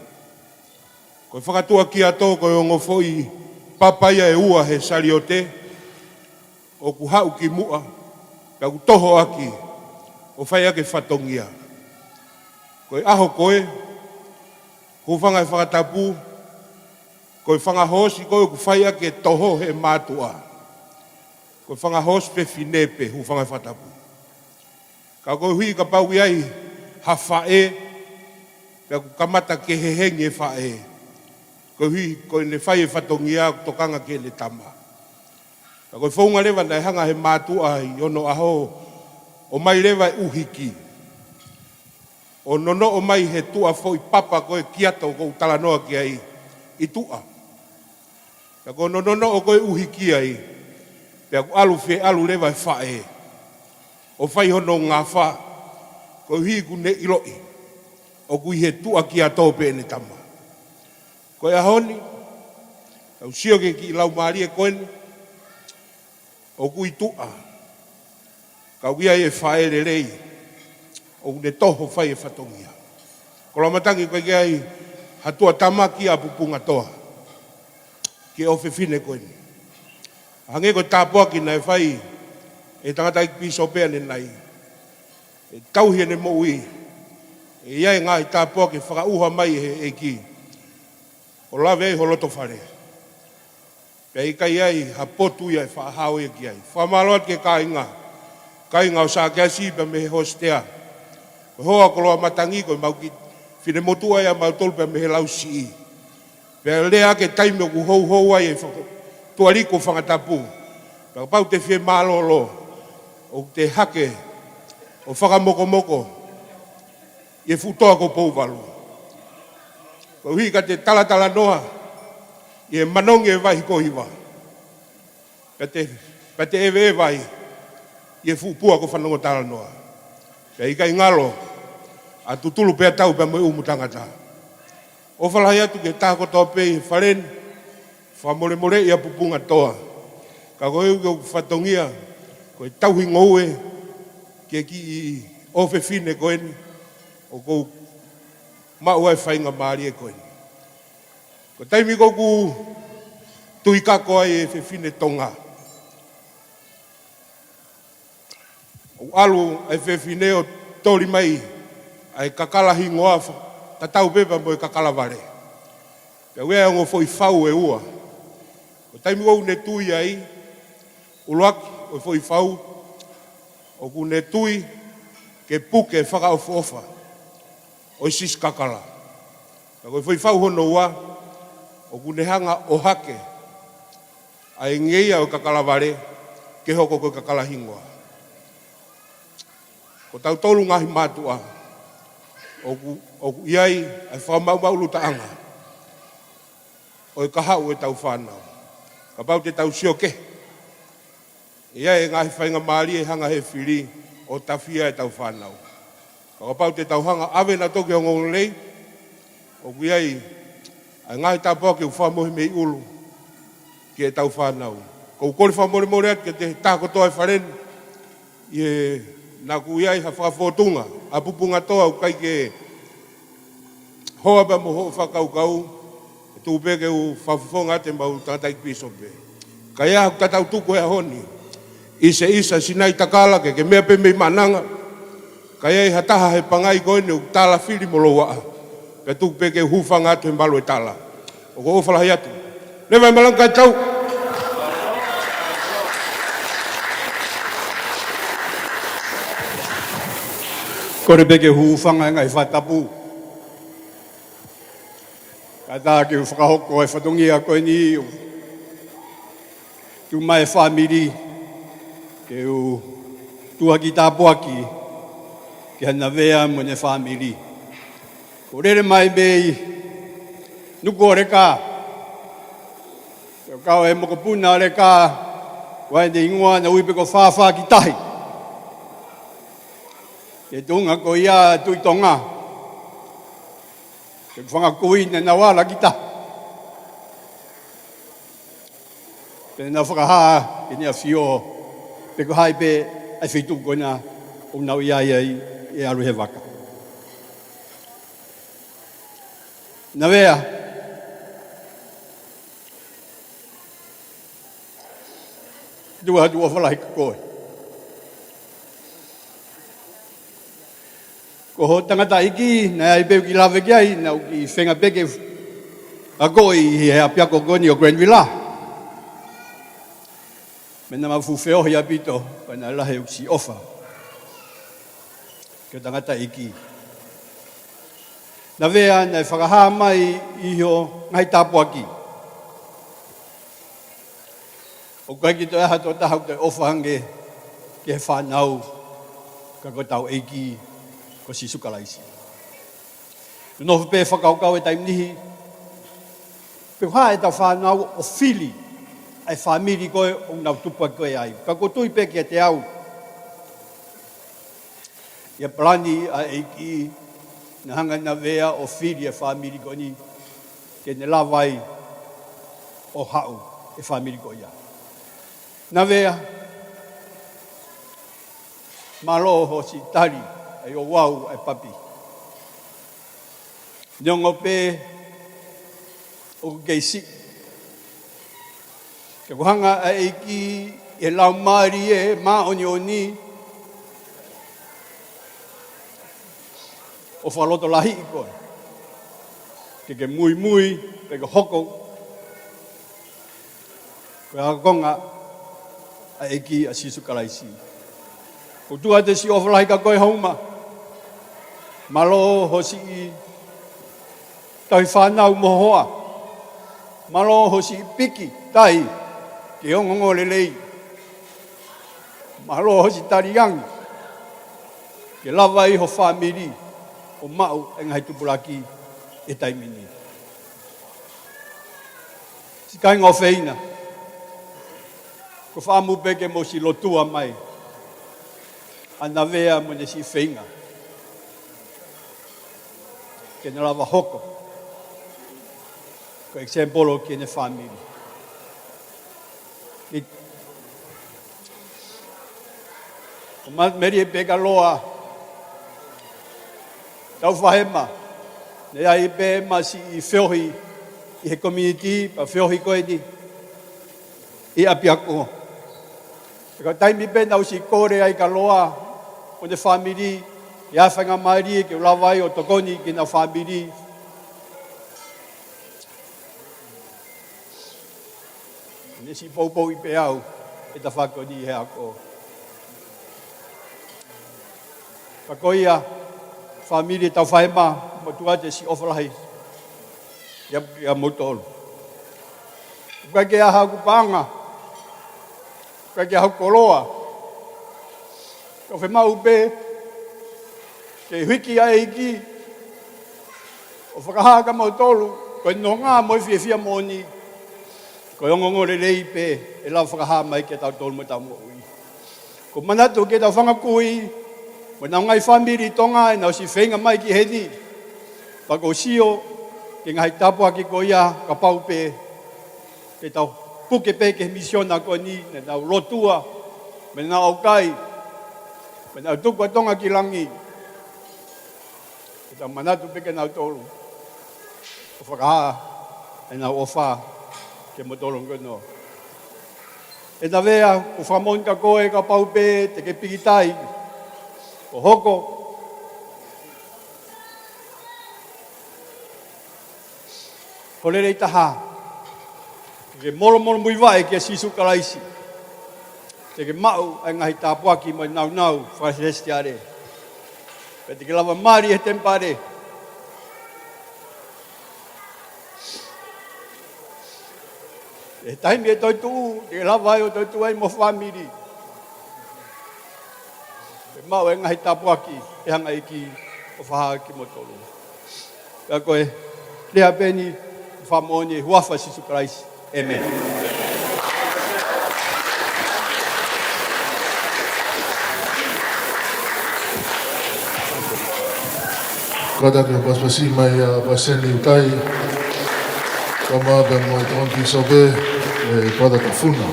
Ko whakatua ki ato ko o ngofoi papaia e ua he sariote. O ku hau ki mua. Ka ku toho aki. O whai ake whatongia. Koe aho koe, ko whanga e whakatapu, koe whanga hosi koe ku whaia ke toho he mātua. Koe whanga hosi pe whinepe hu whanga e whakatapu. Ka koe hui ka pau iai ha whae, pia ku kamata ke he hengi e whae. Koe hui koe ne whai e whatongia tokanga ke ne tama. Ka koe whaunga rewa nei hanga he mātua i ono aho, o mai rewa e uhiki. O nono o mai he tua fo i papa koe kiata o kou tala noa ki ai i tua. Pea ko nono o koe uhi ki ai. Pea ko alu fe alu lewa e whae. O whai hono ngā wha. Ko hi ku ne iloi. O kui he tua ki a tōpe ne tama. Koe ahoni. Tau sio ke ki lau maari e koen, o kui tua. Kau ia e whae le rei, o ne toho whai e whatongia. Kola matangi koe ke ai, hatua tamaki a pupunga toa. Ke ofe fine koen. Hange ko tāpua ki nai whai, e tangata ik piso pēa ne nai. E tauhia ne moui, e iai ngā i tāpua ki whakauha mai e ki. O lawe ei holoto whare. Pea i kai ai, ha potu ia e whaahau e ki ai. Whamaloat ke kāinga. Kāinga o sā kia sipa me he hostea. Ko hoa koloa matangi ko mau ki whine motua ia mau tolu pea me he lau si. Pea lea ke taime o ku hou hou ai e tuariko whangatapu. Pea pau te whie mālolo. O te hake. O whakamoko moko. I e futoa ko pouwalu. Ko hui ka te talatala noa. I e manongi e wahi ko hiwa. Pea te ewe e wahi. I e fupua ko whanongo tala noa. Pea i kai ngalo. A tutulu pea tau pea moe umutangata. O whalai atu ke tāko toa pei wharen. Whamore more i a pupunga toa. Ka koe uke o whatongia. Koe tauhi ngoue. Ke ki i ofe fine koeni. O kou maua e whainga maari e koeni. Ko taimi koku tui kako ai e fine tonga. O alu e fine o tori mai ai kakala hingoa tatau pepa mo e kakala vare. Pea wea ngo foi fau e ua. Ko taimi koku ne tui ai uluaki o foi fau o ku ne tui ke puke e whakaofofa o sis kakala. Ko foi fau hono ua o ku ne hanga o hake ai ngeia o kakala vare ke hoko ko kakala hingoa. Ko tau tolu ngahi matua o ku iai ai whamau maulu taanga o e kahau e tau whanau. Ka pau te tau sioke. Ia e ngahi whainga maari e hanga he whiri o tawhia e tau whanau. Ka pau te tau hanga awe na toke o ngolei o ku iai ai ngahi tāpua ke uwhamohi mei ulu ki e tau whanau. Ko ukori whamore more atu ke te tāko toa e wharen i e nā ku iai ha whakafotunga a pupunga toa u kai ke hoa pa mo ho whakaukau e tūpe ke u whawhifonga te mau tātai pisope. Ka ia hau tatau tuku e honi isa sinai takala ke mea pe mei mananga ka ia i hataha he pangai koene u tala whiri molo waa pe tūpe ke hufanga atu he mbalo e tala. O ko ofalahi atu. Nevaeh malangkai tau. Kore peke hufanga ngai whatapu. Kata ke whakahoko e whatongia koe ni tu mai whamiri ke u tuaki tāpuaki ke hana vea mo ne whamiri. Ko rere mai bei nuku o reka. Ke kau e moko puna o reka wai ne ingua na uipe ko whawha ki tahi. Ke tunga ko ia tui tonga. Ke whangakui ne na wala ki tahi. Pena whakahaa ke nea whio pe ko hai pe ai whitu koina o nau iai ai e aru he waka. Nevaeh, dua whalai ka koe. Ko ho tangata iki, na ai peu ki lawe ki ai, na ki whenga peke a koe i he apiako koni o Grenville. Mena mawhuwheo hi apito, pana lahe uksi ofa. Ke tangata iki. Nevaeh na whakahaa mai iho ngai tāpuaki. O kai ki to eha to tahau te ofa hange ke he whanau ka ko tau eiki ko si sukalaisi. Noho pe whakaukau e taimnihi pe hoa e tau whanau o whili ai whamiri koe o nau tupa koe ai. Ka ko tui pe kia te au. Ia plani a eiki na hanga Nevaeh o whiri e whamiri koe ni ke ne lawai o hau e whamiri ko ia. Nevaeh, malo ho si tari ai o wau ai papi. Niongo pe o keisi. Ke kuhanga ai ki e lau mari e maoni oni o whaloto lahi i koe. Ke mui mui, ke hoko. Koe hakakonga a eki a sisu kalaisi. Ko tua te si ofalahi ka koe hauma. Malo hosi i tai whanau mohoa. Malo hosi i piki, tai, ke ongongo lelei. Malo hosi tariangi. Ke lawa i ho whamiri o mau e ngai tupulaki e taimini. Si kai ngō wheina. Ko whaamu peke mo si lotua mai. A Nevaeh mo ne si wheinga. Ke ne lawa hoko. Ko eksempolo ke ne whamiri. O meri e peka loa. Taufahema. Ne ai pe ma si i whiohi i he community, pa whiohi koe ni. I apiako. Ka taimi pe nau si kore ai ka loa o ne whamiri, i a whanga maari ke ulawai o tokoni ki na whamiri. Ne si poupou i pe au, e ta whakoni he ako. Ka koia, whamiri Taufahema, matua te si ofalahi. Ia motolu. Kai ke aha kupanga. Kai ke aha koloa. Ka whemau pe. Ke hiki a eiki. O whakahaka motolu. Koe no ngā moi fia moni. Koe ongongo lelei pe. E lau whakaha mai ke tau tolu mo tau mo ui. Ko manatu ke tau whangakui. Mo nau ngai whamiri tonga e nau si whenga mai ki heni. Pako sio. Ke ngai tapua ki ko ia ka pau pe. Ke tau puke pe ke misiona ko ni. Ne nau lotua. Me nau aukai. Me nau tukua tonga ki langi. Ke tau manatu pe ke nau tolu. O whakaha. E nau ofa. Ke mo tolu ngono. E Nevaeh, o whamon ka koe ka pau pe. Te ke pikitai. O hoko. Horerei taha. Ke molo mui wae ke sisu kalaisi. Te ke mau ai ngahi tāpuaki mai nau whakasestiare. Pe te ke lawa mari e tempare. E taimi e toi tuu, te ke lawa ai o toi tuu ai mo whamiri. Pe mau ai ngahi tāpuaki e hanga iki o whaha ki mo tolu. Ka koe, lea peni, whamoni e huafa sisu kalaisi. Amen. Kata ke paspasi mai a paseni utai. Kama be mo tonki sobe e kata ka funa.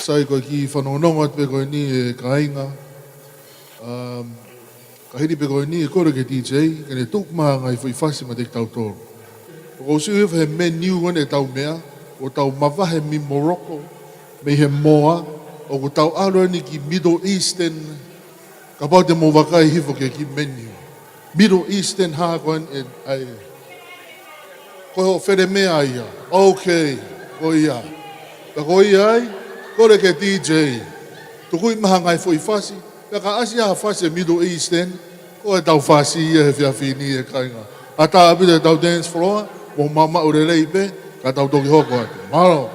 Sai ko ki whanononga te ko ni e kainga. Ka hiri pe ko ni e kore ke DJ, ke ne tukma ngai fui fasi ma te tau toro. Ko si he menu ane tau mea, o tau mawahe mi Morocco, me he moa, o ko tau alo ni ki Middle Eastern, ka pau te mo wakai hifo ke ki menu. Middle Eastern hakoan e ai. Ko ho where mea ia. Okay, ko ia. Ka ko ia ai, kore ke DJ. Tukui maha ngai fui fasi, ka asi ha fasi Middle Eastern, ko e tau fasi ia he whiawhini e kainga. Ata apite tau dance floor, mo mama urelei pe, ka tau toki hoko ate. Malo.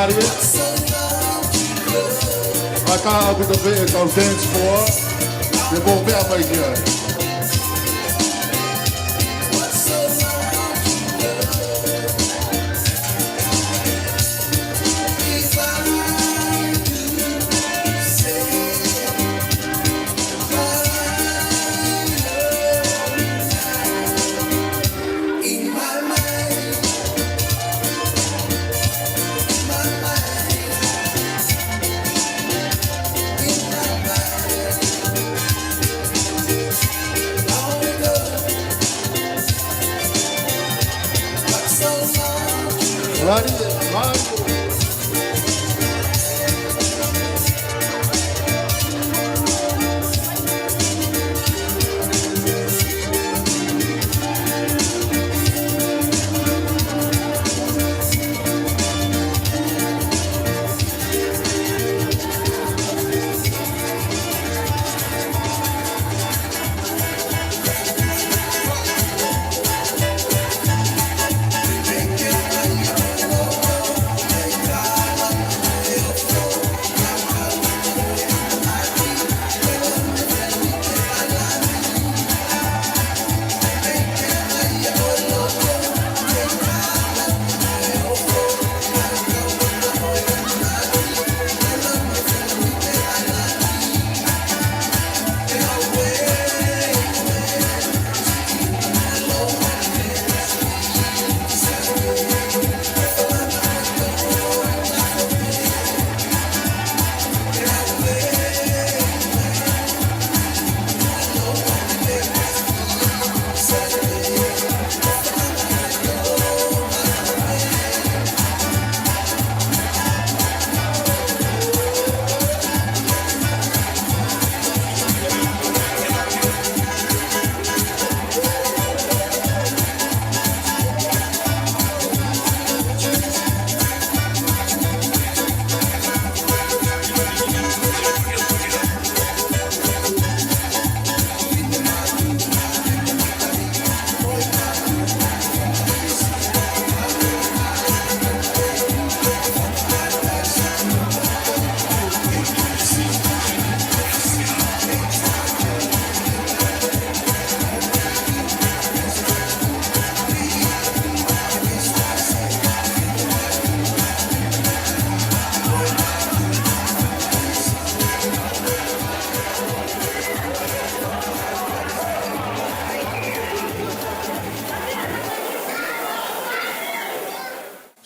Maria. Ata aku te pe tau dance floor. Te mo mea mai kia.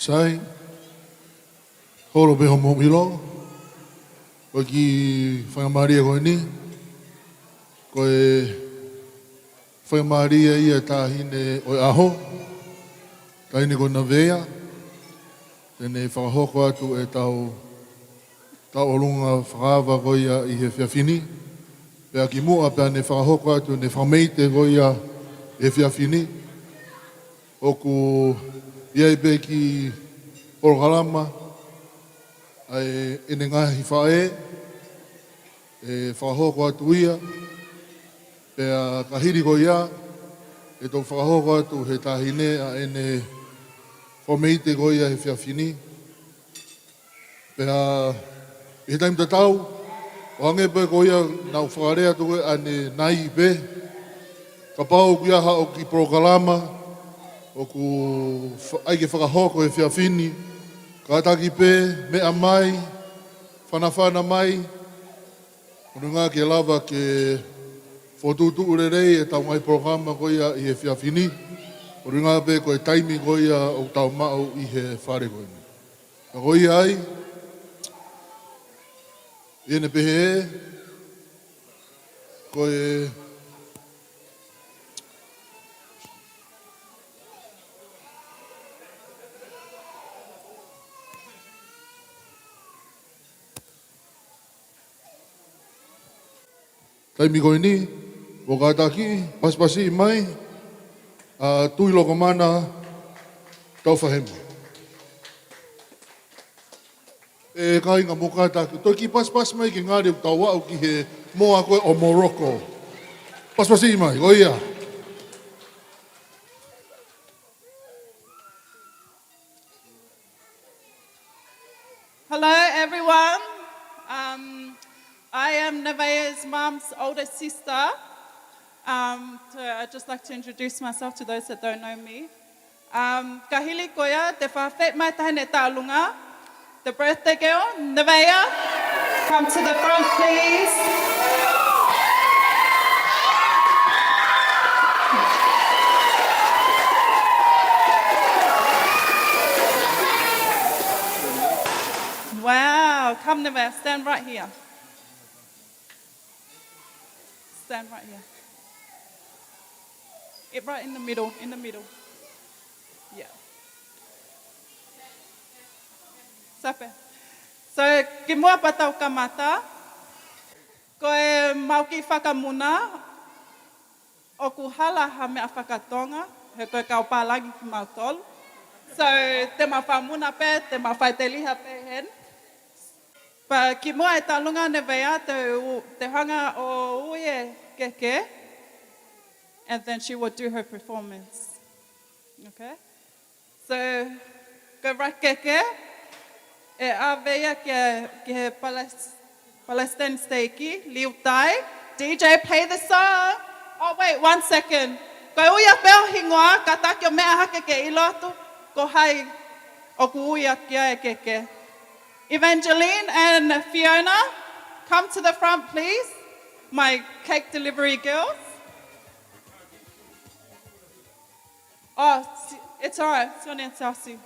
Sai, horo beho momilo, ko ki whangamaria koe ni, koe whangamaria ia tāhine oi aho, tāhine ko Nevaeh, tēnei whakahoko atu e tau olunga whakawa koe ia i he whiawhini, pēa ki mua pēa ne whakahoko atu ne whameite koe ia i he whiawhini, oku ia i pe ki Orokalama, ai ene ngahi whae, e whakahoko atu ia, pēa kahiri ko ia, e tau whakahoko atu he tāhine a ene whameite ko ia he whiawhini. Pēa he taim tatau, o hange pe ko ia nau whakarea tu ane nai pe, ka pau ku ia hao ki Orokalama, o ku aike whakahoko e whiawhini, ka ataki pē, mea mai, whanawhana mai, unu ngā ke lava ke whotutu urerei e tau ngai Orokalama ko ia i he whiawhini, unu ngā pē ko e taimi ko ia o tau mao i he whare ko ia. Ka ko ia ai, iene pehe e, ko e taimi koe ni, o kātaki, paspasi i mai, tui loko mana, Taufahema. E kai ngā mō kātaki, toi ki paspas mai ki ngāre u tau wau ki he moa koe o Morocco. Paspasi i mai, o ia. Nevaeh's mom's older sister. I'd just like to introduce myself to those that don't know me. Kahili koia, te whawhet mai tahine tālunga. The birthday girl, Nevaeh, come to the front, please. Wow, come Nevaeh, stand right here. Stand right here. Right in the middle, Yeah. Sape. So, ki mua patau kamata, ko e mauki whakamuna, o ku hala ha mea whakatonga, he koe kau pālangi ki mautolu. So, te mawhamuna pe, te mawhai te liha pe hen. Pa ki mua e talunga Nevaeh te hanga o uie keke, and then she will do her performance. Okay? So, go right keke, e aveia ki he Palestine steaki, liu tai. DJ, play the song. Oh, wait, 1 second. Ko uia peo hingoa, ka taki o mea hake ke ilotu, ko hai o ku uia kia e keke. Evangeline and Fiona, come to the front, please. My cake delivery girls. Oh, it's all right. It's on Sasi.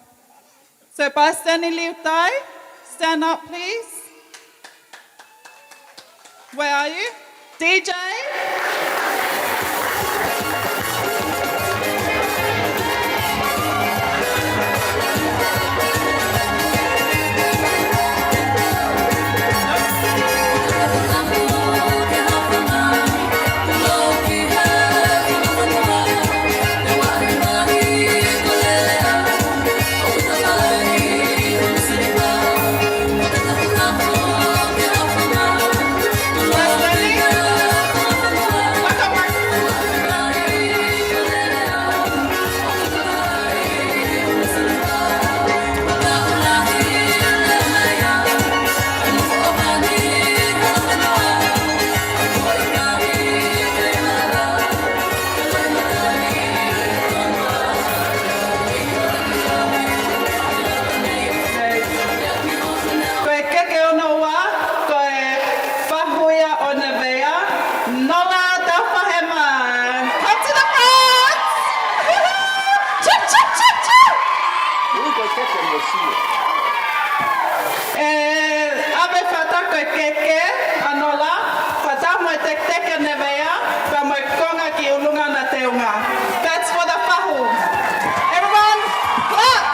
So, by standing liu tai, stand up, please. Where are you? DJ? That's for the fahu. Everyone, clap!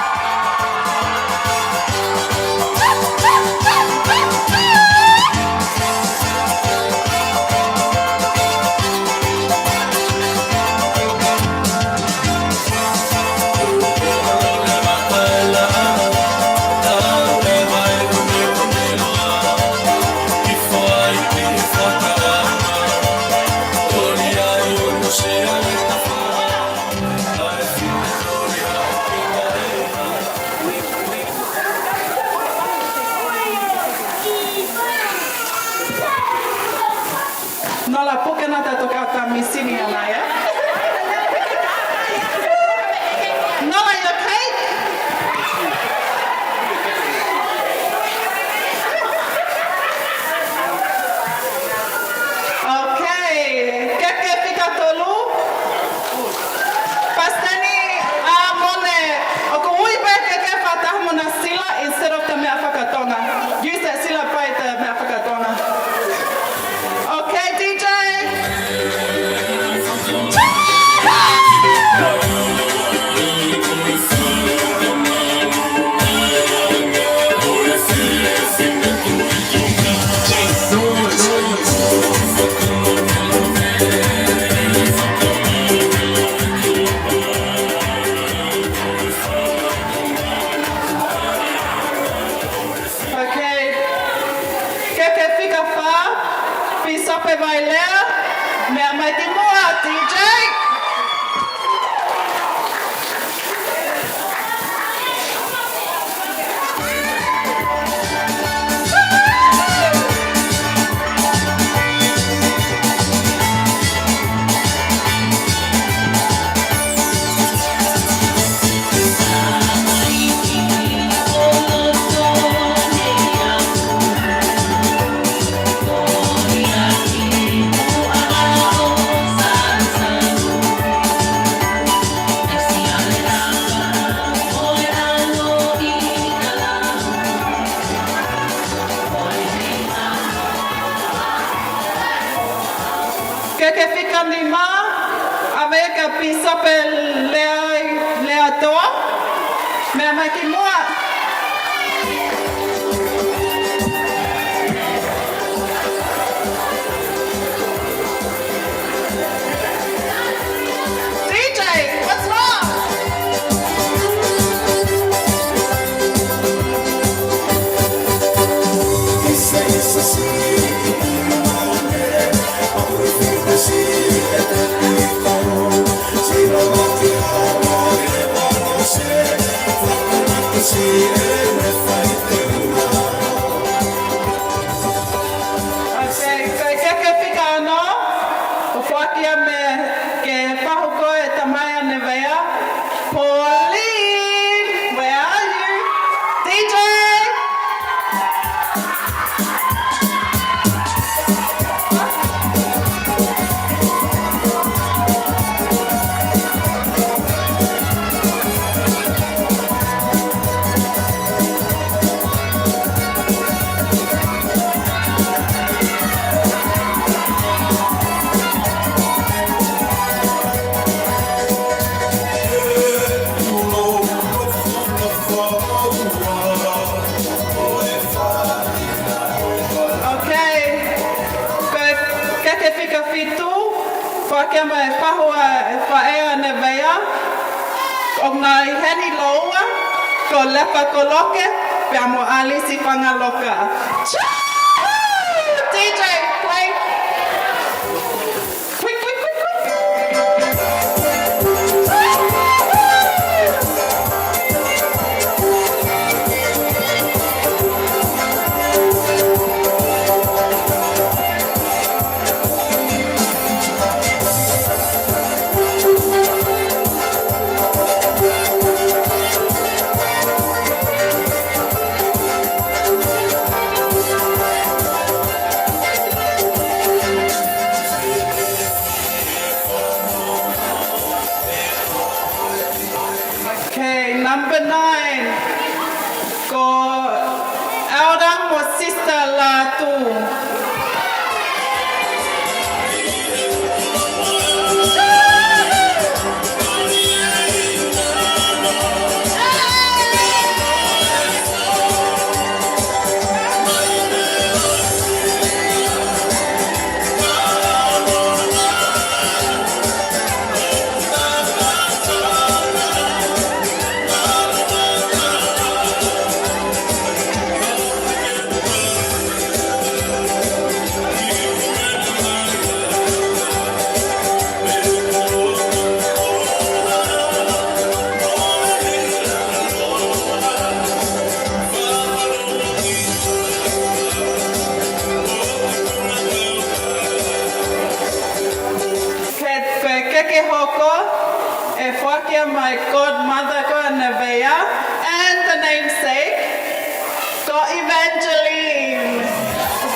Nola pukena tato kata misini alaya. Nola your cake. Okay, keke fika tolu. Pastani mone. Oku ui pe keke fatah mona sila instead of the mea whakatonga. Use that sila pai te mea whakatonga. Okay, DJ. Okay. Keke fica fa. Pisope bailar. Mea mai timua, DJ. fika nima, a me ka pisope lea toa, me mai ki mua. DJ, what's wrong? Okay, ke fika ano, ufuatia me ke pahuko e tamaya Nevaeh. Pauline, where are you? DJ! Okay, ke fika fitu, whake mai whahua e whaea Nevaeh, o ngā heni loua, ko lepa ko loke, pe amo alisi whangaloka. DJ, play. Quick, quick, quick, quick. Okay, number 9. Ko elder mo sister Latu. Keke hoko, e whakia my godmother ko Nevaeh, and the namesake, ko Evangeline.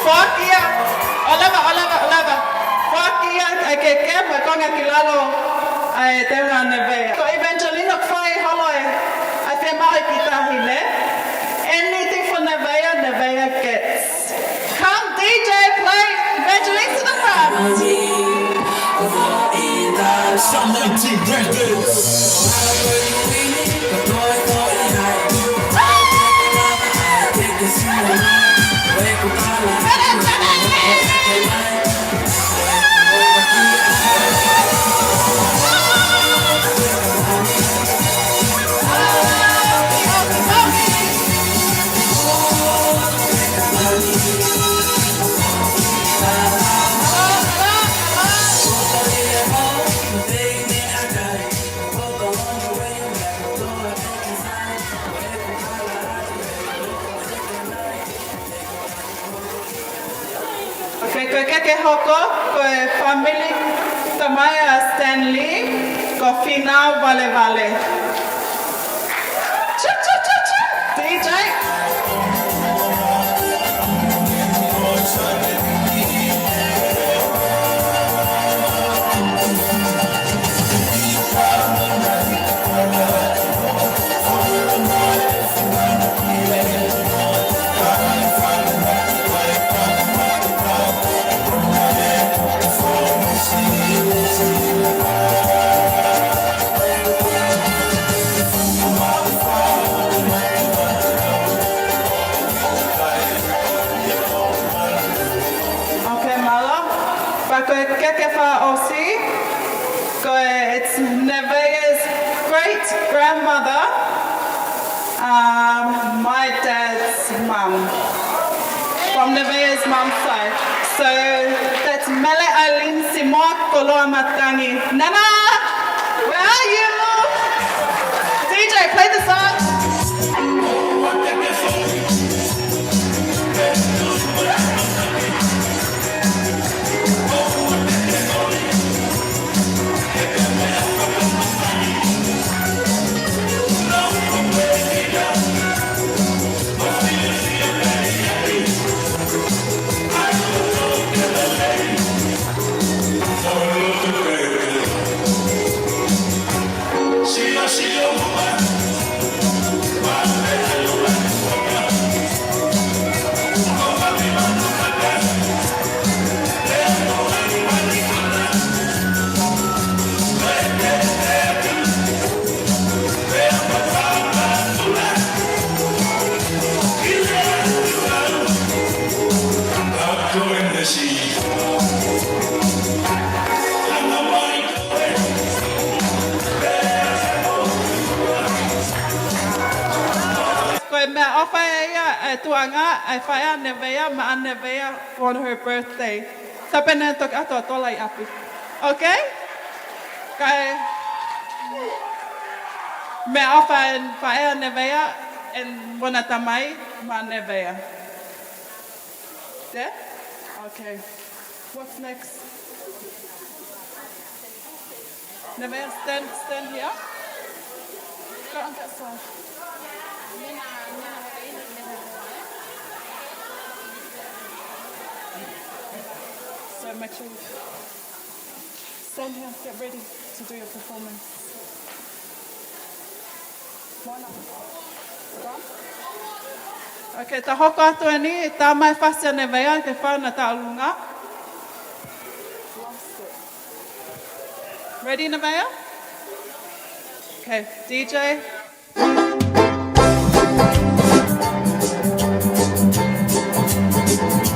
Whakia, olava. Whakia, e keke, me konga kilalo, e te una Nevaeh. Ko Evangeline, o whai holoi, a te mahi pitahine. Anything for Nevaeh gets. Come DJ, play Evangeline to the front. Some 19 records. Ko keke hoko, ko e family tamaya Stanley, ko finau vale. Cha. DJ. koe kekefa osi. It's Nevaeh's great-grandmother, my dad's mum, from Nevaeh's mum's side. So that's Nevaeh Evangeline Taufahema Matangi. Nana, where are you? DJ, play the song. Me offer tuanga I fire Nevaeh ma Nevaeh on her birthday. Tapena tok ato tolai api. Okay? Kai me offer fire Nevaeh and bona tamai ma Nevaeh. There? Okay. What's next? Nevaeh, stand here. Go on that side. So make sure you stand here, get ready to do your performance. Okay, ta hoko atu ni, ta mai whasia Nevaeh ke whauna ta alunga. Ready, Nevaeh? Okay, DJ. Nevaeh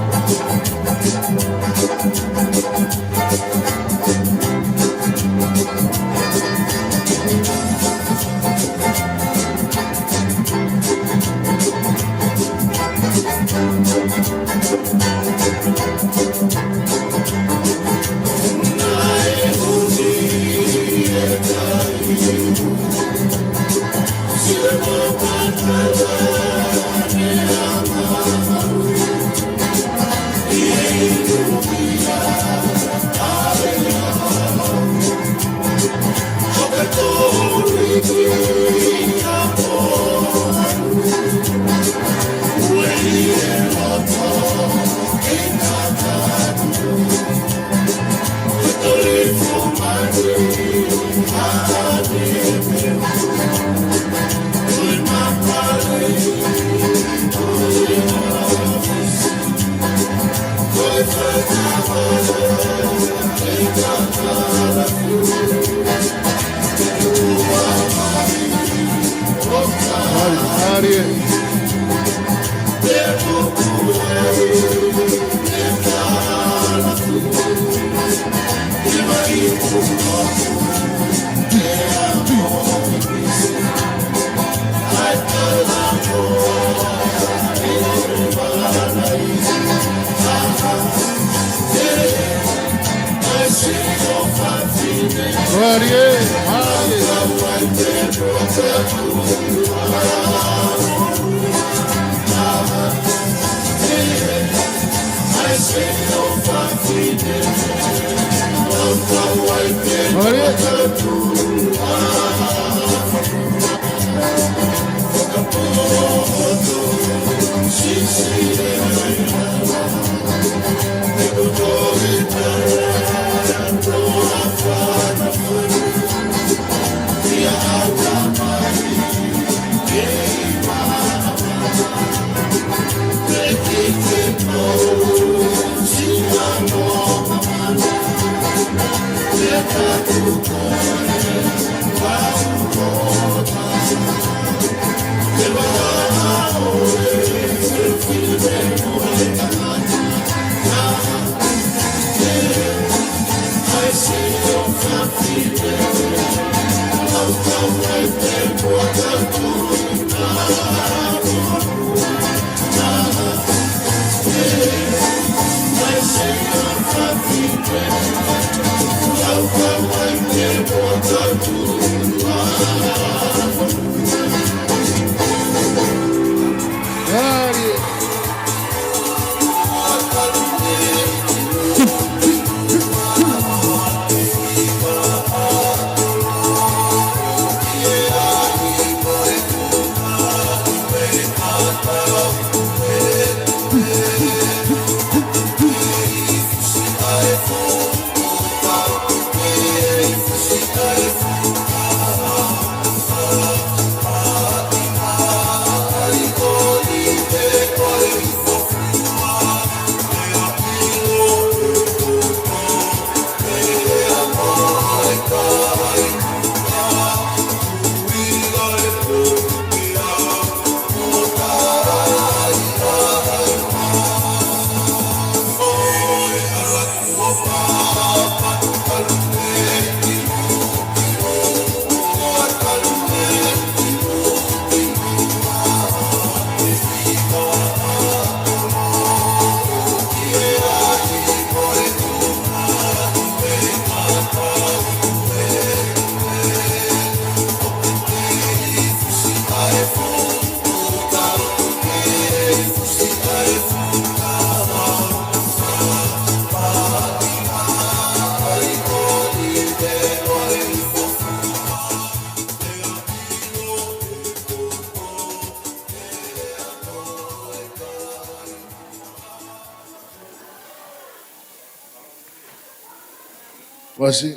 Wasi,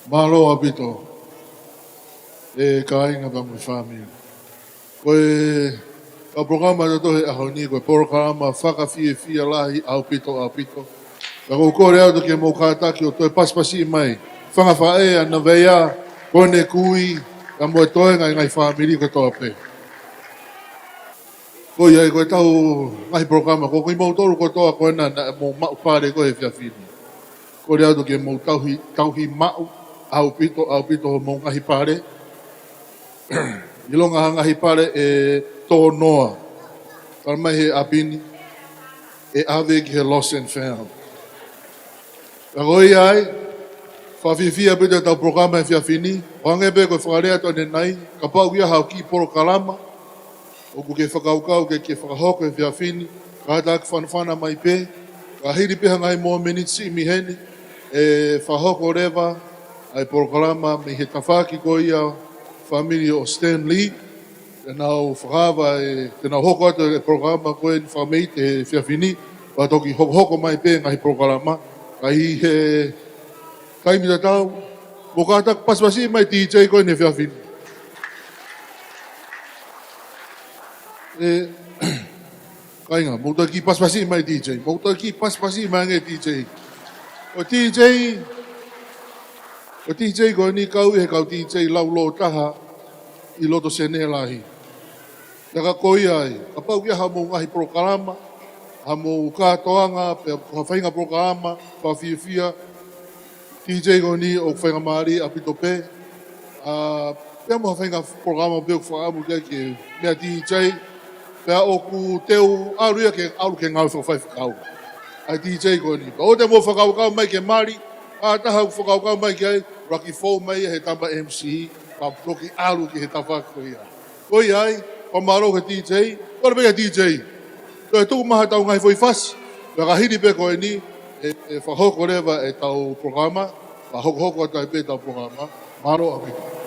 malo apito, kainga ba mo family. Koe, ka programa to he ahoni, koe programa whakawhia lahi au pito. Ka kore au to ke mo kātaki o toi paspasi mai, whangawhae a Nevaeh, kone kui, ka mo toi ngai family ko toa pe. Koe ai koe tau ngai programa, ko kui mau toru ko toa koe na mo mau pare koe whiawhini. Kore au to ke mo tauhi mau, au pito mo ngahi pare. Ilonga ngahi pare e tō noa. Kar mai he apini, e ave ki he lost and found. Ka goi ai, whawhiwhia pito tau programa e whiawhini, wangepe koe whakarea to ne nai, ka pau ia hau ki poro kalama, o ku ke whakaukau ke whakahoko e whiawhini, ka hatak whanwhana mai pe, ka hiri peha ngai mō minitsi mi heni, e whahoko rewa, ai poro kalama, me he tawhaki ko ia, family o Stanley, e nau whakawa te nau hoko ato e programa koe ni whamei te whiawhini, wa toki hoko mai pe ngahi programa, kai he kaimita tau, mo kātak paswasi mai DJ koe ni whiawhini. Kainga, mo taki paswasi mai DJ, mo taki paswasi mai nge DJ. O DJ koe ni kau he kau DJ laulo taha i loto sene lahi. Taka koi ai, ka pau ia ha mo ngahi programa, ha mo kātoanga, pe whainga programa, whawhiwhia, DJ koe ni o whainga maari apito pe, pea mo whainga programa pe o whaamu kia ki mea DJ, pea o ku teu aruia ke aru ke ngau whawhaiwhikau. Ai DJ koe ni, o te mo whakaukau mai ke maari, taha whakaukau mai ki ai, raki fō mai he tamba MC, pa toki aru ki he tawhako ia. Koi ai, pa maro ke DJ, kore pe ke DJ. Koe tuku maha tau ngai foi fas, pea ka hiri pe koe ni, e whahoko rewa e tau programa, pa hoko atai pe tau programa, maro apito.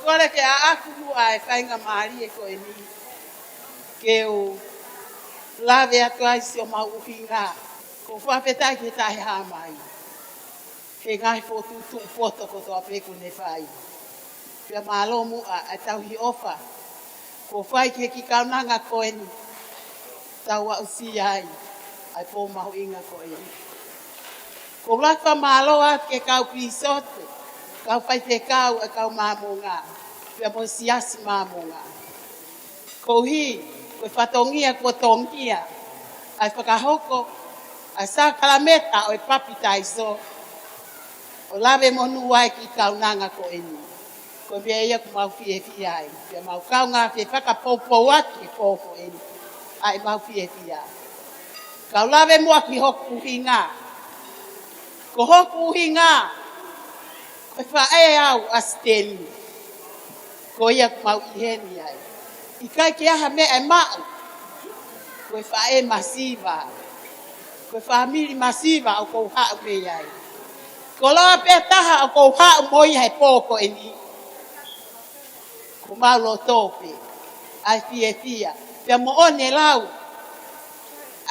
Kore ke a aku ai whainga maari e koe ni. Ke o lawe atuai si o mau uhi ngā. Ko whapetai ke tahi hāmai. Ke ngai fōtu tu poto ko toa peku ne whai. Pia mālo mu a tauhi ofa. Ko whai ke ki kaunanga koe ni. Tau a usi ai. Ai pō mahu inga koe ni. Ko laka mālo a ke kau pisote. Kau whai te kau e kau māmo ngā. Pia mo siasi māmo ngā. Ko hi, koe whatongia kua tongia. Ai whakahoko, A sa kalameta o e papita iso. O lawe monu wai ki kaunanga ko eni. Ko bia ia ku mau fie fie ai. Bia mau kaunga fie whakapopou atu ko eni. Ai mau fie fie ai. Kau lawe mua ki hoku hinga. Ko hoku hinga. Ko whae au asteni. Ko ia ku mau iheni ai. Ikai ki aha me e mau. Ko whae masiva. Ko famili masiva o ko hau me ai. Ko loa pe taha o ko hau moi hai poko eni. Ko mau lo tope. Ai fie fia. Pia mo one lau.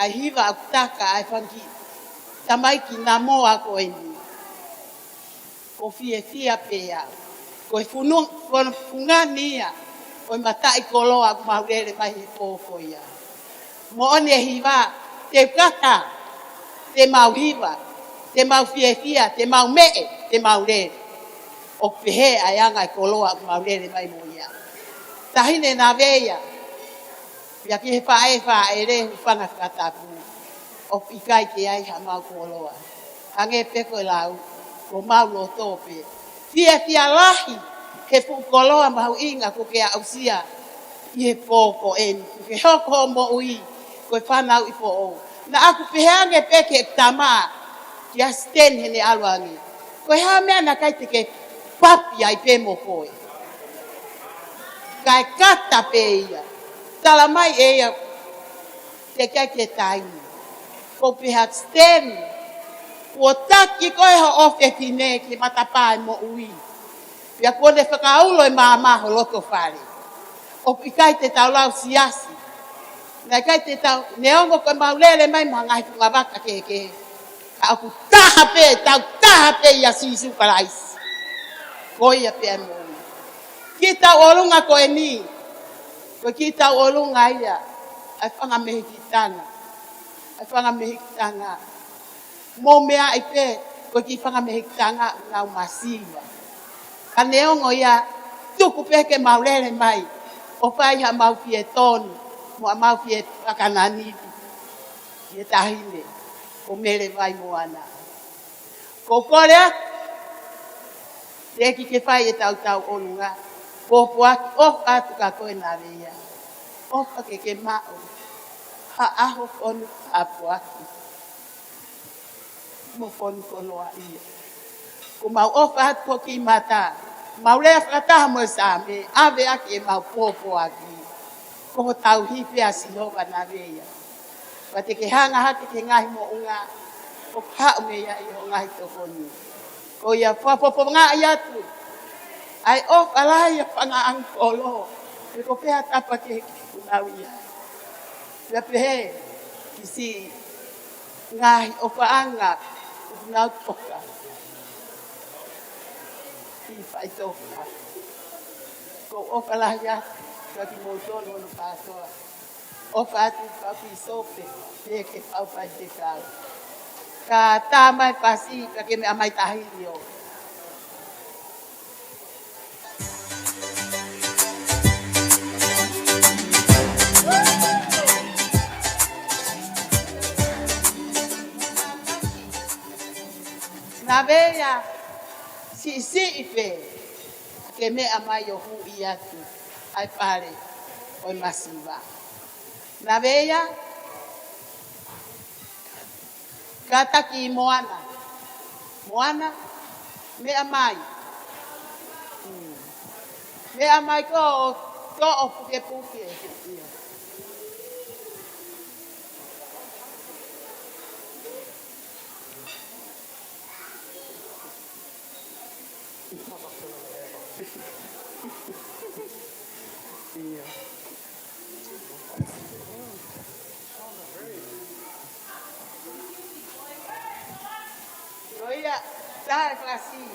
Ai hiva aku taka ai fangi. Tamai ki namoa ko eni. Ko fie fia pea. Ko fungania. O matai ko loa ku maurere mai he poko ia. Mo one hiva. Te kata. Te mau hiva, te mau fie fia, te mau mee, te mau rere. O pehe ai anga i koloa ku mau rere mai moia. Tahine na veia. Pia ki he whae rehu whanga whakatapu. O pikai te ai ha mau koloa. Ange peko lau, ko mau lo tope. Fia fia lahi, he fu koloa mau inga ko ke ausia. I he poko en, ke hoko mo ui, ko whanau i po o. Na aku pehange peke tama kia sten hene aluangi. Ko hea mea na kai te ke papi ai pe mo koe. Kai kata pe ia. Tala mai e ia te kai ke taini. Ko peha sten. Ko taki koe ho ofe tine ki matapai mo ui. Pia kone whakaulo e mama ho loto whare. O ikai te tau lau siasi. Nai kai te tau, neongo koe maulele mai mga ngai punga waka keke. Ka aku taha pe ia sisu karaisi. Koe ia pe amoi. Kita olunga koe ni. Koe kita olunga ia. Ai whanga mehi kitanga. Ai whanga mehi kitanga. Mō mea i pe, koe ki whanga mehi kitanga ngau masiwa. Ka neongo ia, tuku peke maulele mai. O whai ha mau fie tonu. Mo mau fie akanani ye tahine o mere vai moana ko kore te ki ke fai e tau onunga po o atu ka ko na veia o ke mao ha aho on apuaki mo kon konoa ia ko mau o atu ki mata mau le fata mo sa me ave aki mau po aki ko tau hipe asinoba na veia. Pate ke hanga hake ke ngahi mo unga. O ka me ia i o ngahi to koni. Ko ia popo nga ia tu. Ai of alai ia panga angkolo. E ko pea tapa ke kunau ia. Ia pehe kisi ngahi o paanga kunau toka. I fai toka. Ko of alai ia Kaki motono no pasoa. O fatu papi sope. Peke pau pai te kau. Ka tamai pasi kake me amai tahilio. Na veia si ipe. Ke me amai o hu iatu. Ai pare o masiva. Na veia kata ki moana. Moana me amai. Me amai ko o puke. Oia, tá assim.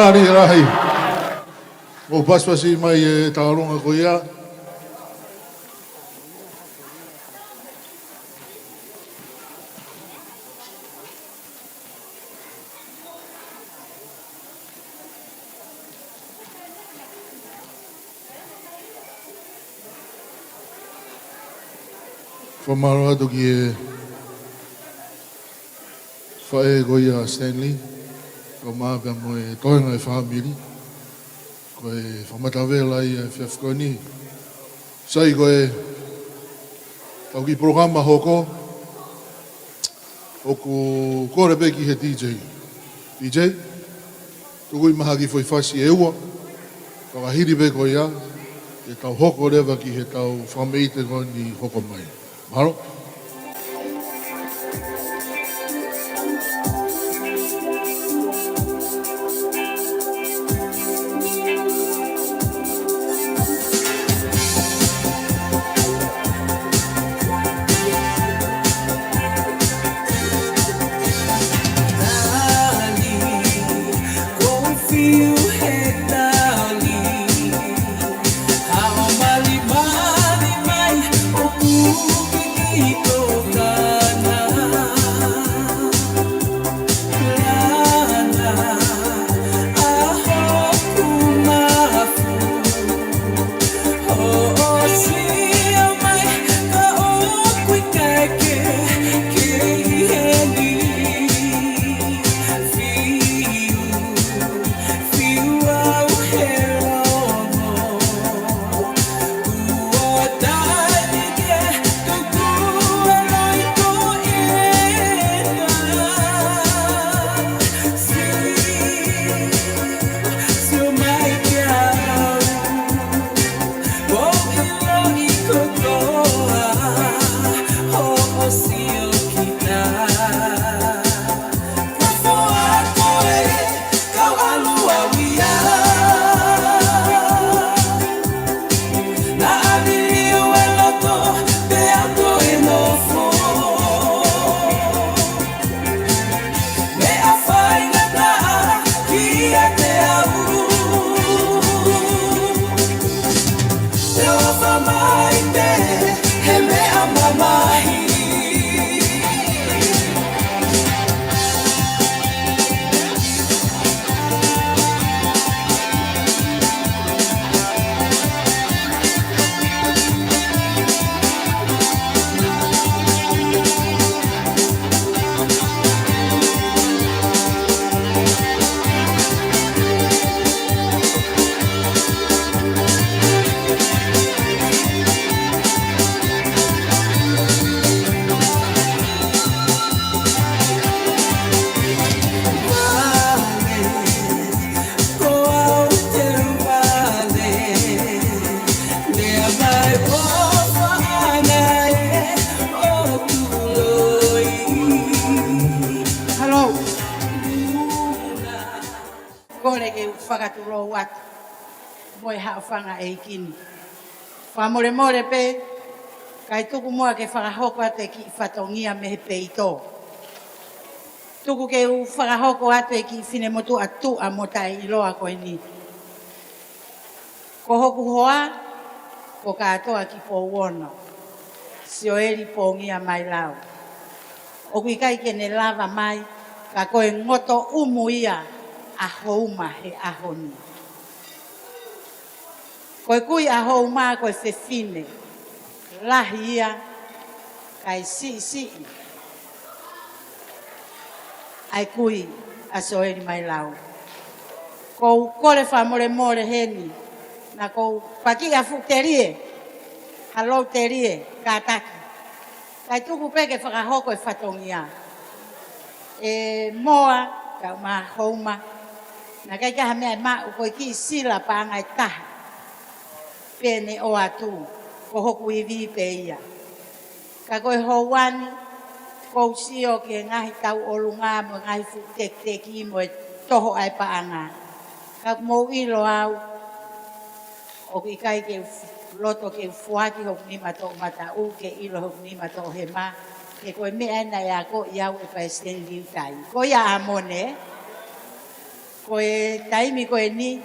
Ngāri rahi. O paspasi mai e tāronga ko ia. Whamaro atu ki e whae ko ia Stanley. Ko māpea mo e toenga e whamiri. Ko e whamatawela i e whiawhkoni. Sai ko e tau ki programa hoko. Oku kore peki he DJ. DJ? Tuku i maha ki foi whasi e ua. Whakahiri pe ko ia. E tau hoko rewa ki he tau whameite ko ni hoko mai. Mahalo? whakaturo watu. Moi hao whanga e kini. Whamore more pe, kai tuku mua ke whakahoko ate ki whatongia me he peito. Tuku ke u whakahoko ate ki whine motu atu a motai iloa koe ni. Ko hoku hoa, ko katoa ki po wono. Sio eri po ngia mai lau. O kui kai ke ne lava mai, ka koe ngoto umu ia a houma he ahoni. Koe kui a houma koe whewhine, lahi ia, kai si. ai kui a soeri mai lau. Kou kore wha more more heni, na kou paki a fuk te rie, halou te rie, ka taki. Kai tuku peke whakahoko e whatongia. E moa, kau maa houma, na kai kaha mea maa ukoi ki sila pa angai taha. Pene o atu, ko hoku I vi pe ia. Ka koe houani, kou sio ke ngahi tau olunga mo ngahi fuk tek I mo e toho ai pa anga. Ka mou ilo au, o ki kai ke loto ke fuaki hok ni mato mata u ke ilo hok ni mato hema. Ke koe mea na ya ko iau e pa esten liu tai. Ko ia amone, koe taimi koe ni,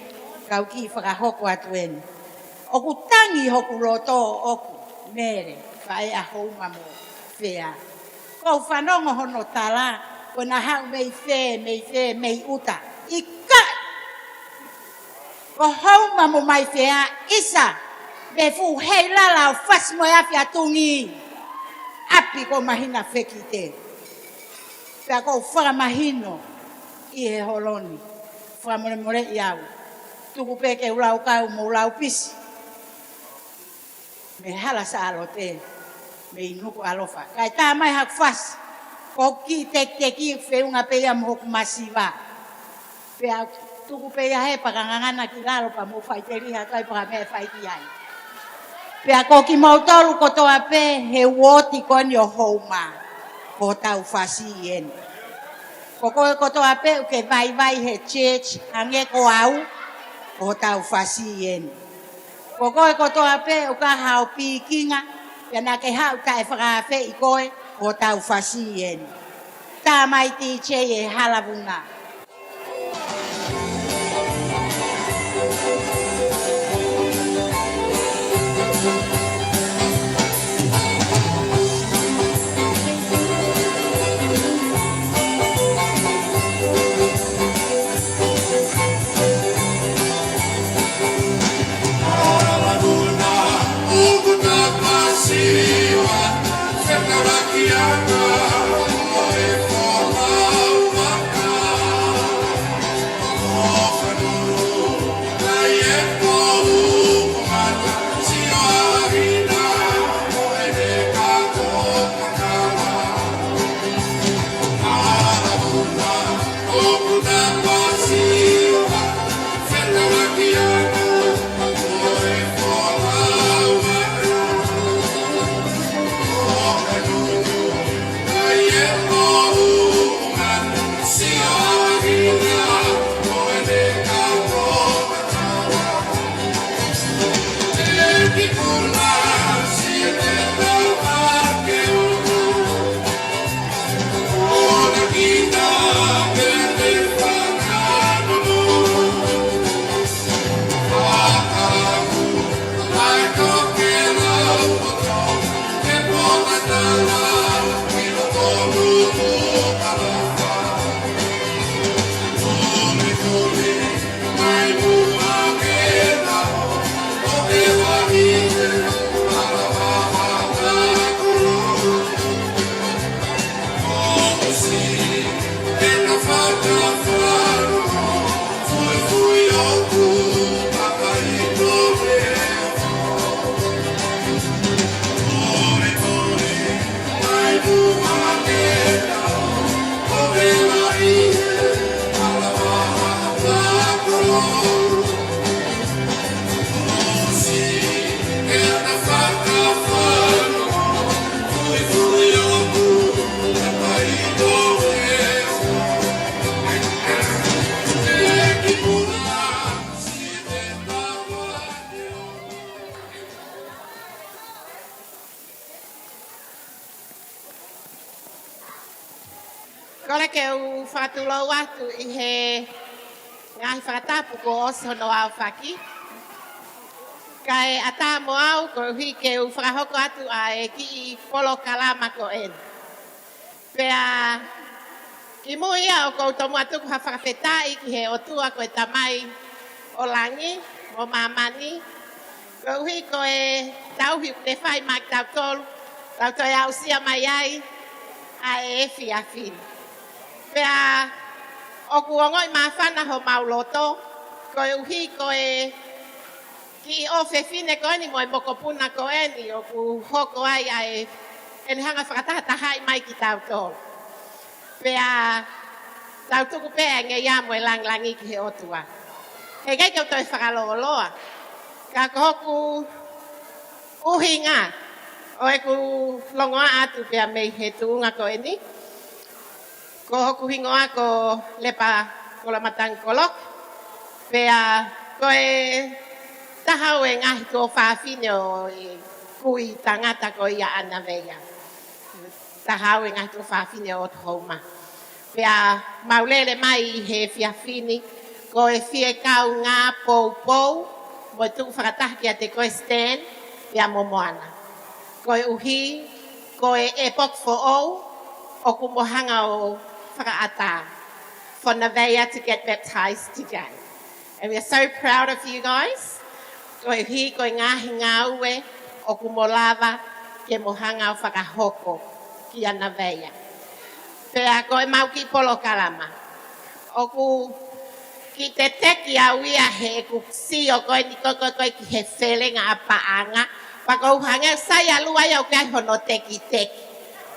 kau ki whakahoko atu eni. Oku tangi hoku loto oku, mere, whae a houma mo whea. Kou whanongo hono tala, koe na hau mei whē, mei uta. Ika! Ko houma mo mai whea, isa, me fu hei lala o whas mo afi atungi. Api ko mahina wheki te. Pea kou whakamahino I he holoni. Whakamore iau. Tuku peke ulau kau mo ulau pisi. Me hala sa alo te. Me inuku alofa. Kai tā mai hak whas. Ko ki te ki whiunga pea mo hoku masiwa. Pea tuku pea he pakangangana ki lalo pa mo whaiteriha kai paka mea whaiti ai. Pea ko ki mautolu ko toa pe he woti koni o houma. Ko tau whasi eni. Ko koe ko toa pe uke vai he church hange ko au. Ko tau whasi eni. Ko koe ko toa pe uka hao pikinga. Pea na ke hao tae whakawhe I koe. Ko tau whasi eni. Tā mai ti che e halavunga. Kore ke u whatulau atu I he ngahi whakatapu ko oso no au whaki. Kai ata mo au ko hui ke u whakahoko atu a e ki I polo kalama ko en. Pea ki mu ia o kou tomu atu ku hawhakawhetai ki he otua ko e tamai o langi, o mamani. Ko hui ko e tauhi te whai mak tau tolu, tau toi au sia mai ai a e efi a whini. Pea O kuongoi mawhana ho mauloto, koe uhi koe ki o fefine koe ni moe moko puna koe ni o ku hoko ai ai eni hanga whakatahataha i mai ki tau tō. Pea tau tuku pēa nge ia moe langlangi ki he otua. He kei kau toi whakaloloa. Ka kohoku uhinga o e ku longoa atu pea mei he tuunga koe ni. Kohoku hingoa ko lepa kolamatang kolok. Pea koe tahau e ngahi ko whawhine o kui tangata ko ia ana veia. Tahau e ngahi ko whawhine o tōma. Pea maulele mai he whiawhini ko e whie kau ngā pou pou mo tuku whakataha kia te koe stand pea momoana. Ko e uhi, ko e epok fo ou o kumohanga o whakaata for Nevaeh to get baptized today. And we are so proud of you guys. Ko e uhi, ko e ngahi ngā ue o kumolava ke mohanga o whakahoko ki a Nevaeh. Pea ko e mau ki polo kalama. O ku ki te teki a uia he ku si o koe ni koko koe ki he whelenga a paanga. Pako uhanga sai alua ia o kai hono teki teki.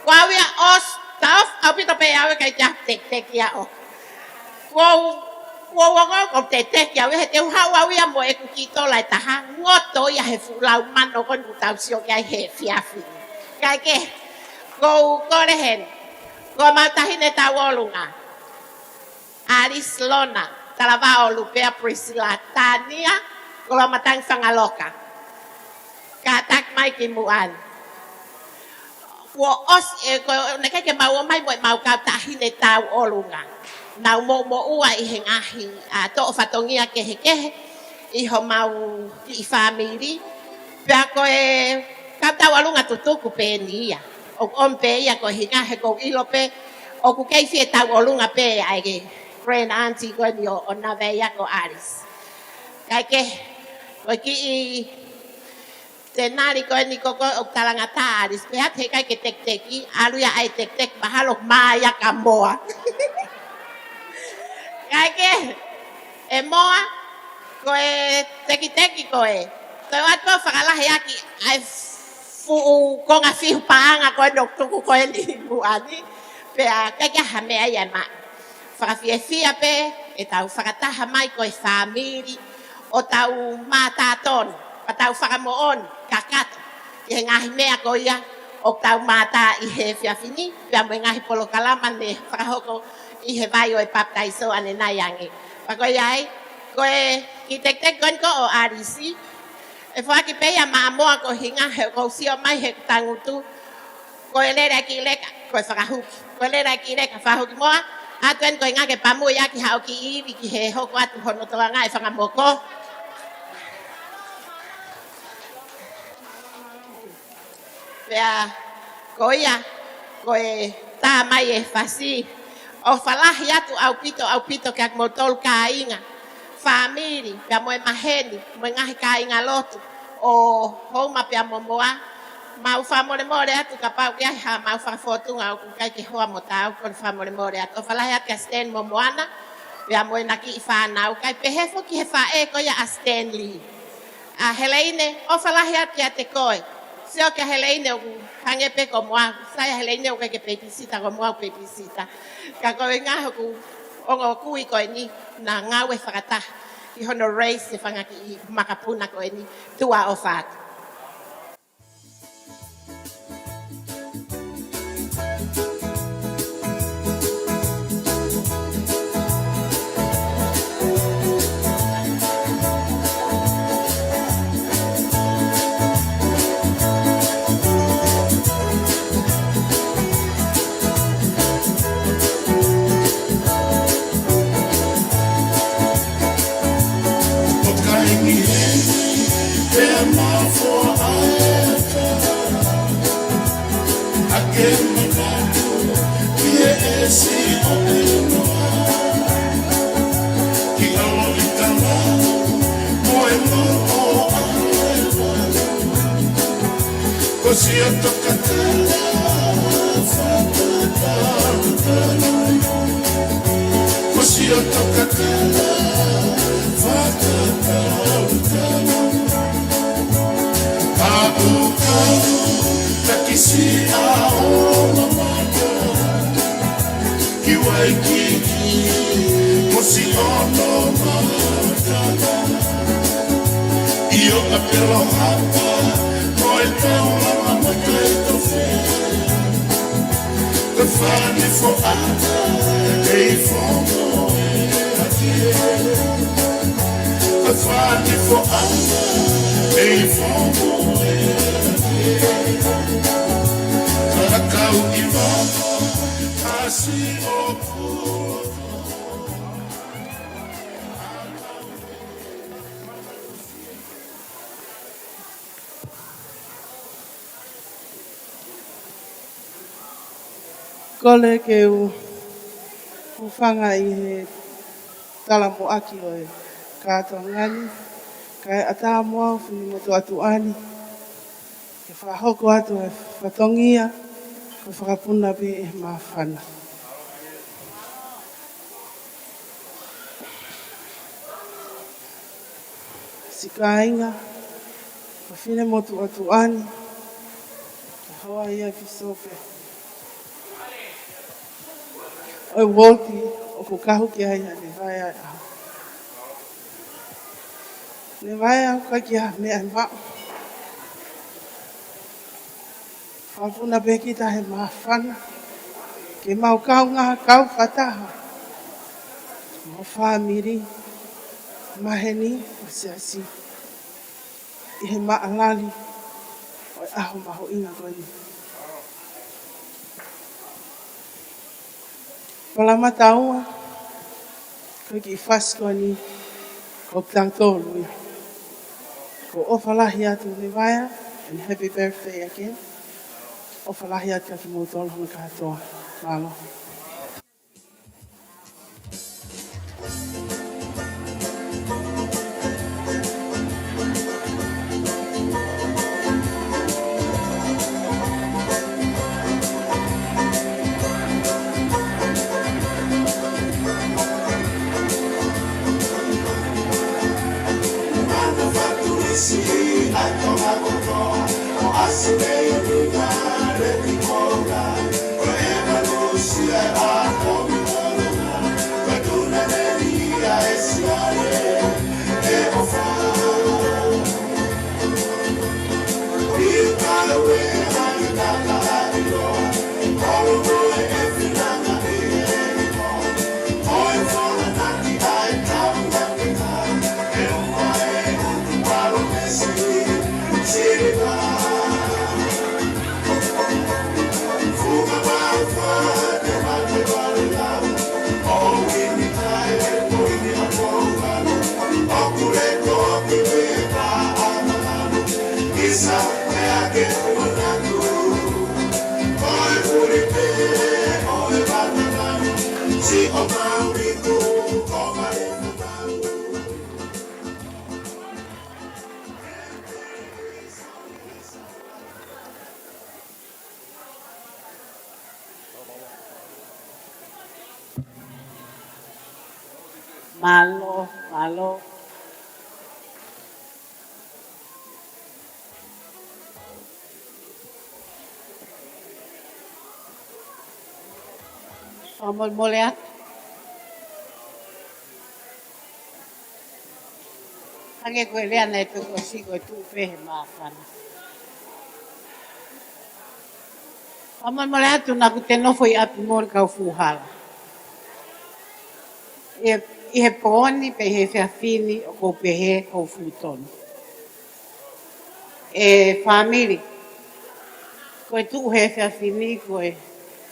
Ko a uia os tau au pito pe awe kai tia teki teki a o. Ko wango ko te teki a uia he te uhau a uia mo e ku ki tola e taha. Ngoto ia he fulau mano kon utau sio kia he fiafi. Kai ke ko korehen. Ko mautahine tau olunga. Aris Lona, Talavao Lupea Priscilla Tania, ko matang whangaloka. Katak mai ki muan. Ko os ko neka ke mau mai mau ka tahine tau olunga. Nau mo ua I he ngahi a to fatongia ke he I ho mau I family. Pea ko e ka tau olunga tutuku pe nia. O ompe ia ko hinga he ko ilo pe o ku kei fie tau olunga pe ai ke grand auntie ko ni o Nevaeh ko Aris. Kai ke ko ki te nari ko ni ko o talangata Aris pe hat he kai ke tek teki alu ya ai tek tek mahalo maya ka moa. Kai ke e moa ko e teki teki ko e. Ko at po fakala he aki ai fu ko nga fiu paanga ko no tuku ko ni buani pe a ka ha me ai ma fa fia pe e tau whakataha mai ko e family o tau mataton pa tau whakamoon kakato I ngahi mea ko ia o tau mata I he whiawhini pe a mo ngahi polo kalama ne whakahoko I he vai o e baptaiso ane nai ange pa ko iai ko e ki tek tek ko o arisi e whaki peia maamoa ko hinga he ko sio mai he tangutu ko e lera ki leka ko e whakahuki ko e lera ki leka whahuki moa atuen ko inga ke pamu ia ki hao ki iwi ki he hoko atu hono toa ngai whakamoko pea ko ia ko e tā mai e whasi o whalahi atu au pito ke ak motol ka inga family pia mo maheni mo ngahi ka inga lotu o homa pia momoa mau famole more atu ka pau kia ha mau fa fotu nga ku kai ke hoa mo tau kon famole more atu fala ya ka sten momoana pia mo na ki fa na kai pe hefo ki fa e ko ya Stanley a Helene o fala ya kia te koi sio ke Helene o hange pe ko mo sa Helene o ke pepisita ko mo pepisita ka ko nga ku ongo kui ko ni na ngawe whakata I hono race e whangaki I makapuna ko ni tua o whātu. Kole ke ufanga i he tala mo aki o e kātua ngani, kai ata moa funi mo tu atu ani, ke whahoko atu e whatongia, ko whakapuna pe e mawhana. Sika inga, ko whine mo tu atu ani, ke hoa ia ki sope. Oi woti o ko kahu ki ai ne vai ai. Nevaeh ka ki me ai ma. Fafuna pe ki ta he mawhana. Ke mau kau ngā kau whataha. Mo whamiri. Maheni o seasi. I he maalali. O aho maho inga koe ni. Palama taua, koe ki whasko ni o tangtolu. Ko ofalahi atu Nevaeh, and happy birthday again. Ofalahi atu ki mōtolo hana katoa. Māloha. Malo, malo. Amol moleat. Hange koe lea nei pe ko siko tu pehe mawhana. Amol moleat tu naku te nofo I api mori kau fuhala. I he pooni pe he whiawhini o ko pehe o futoni. E whamiri. Koe tu he whiawhini koe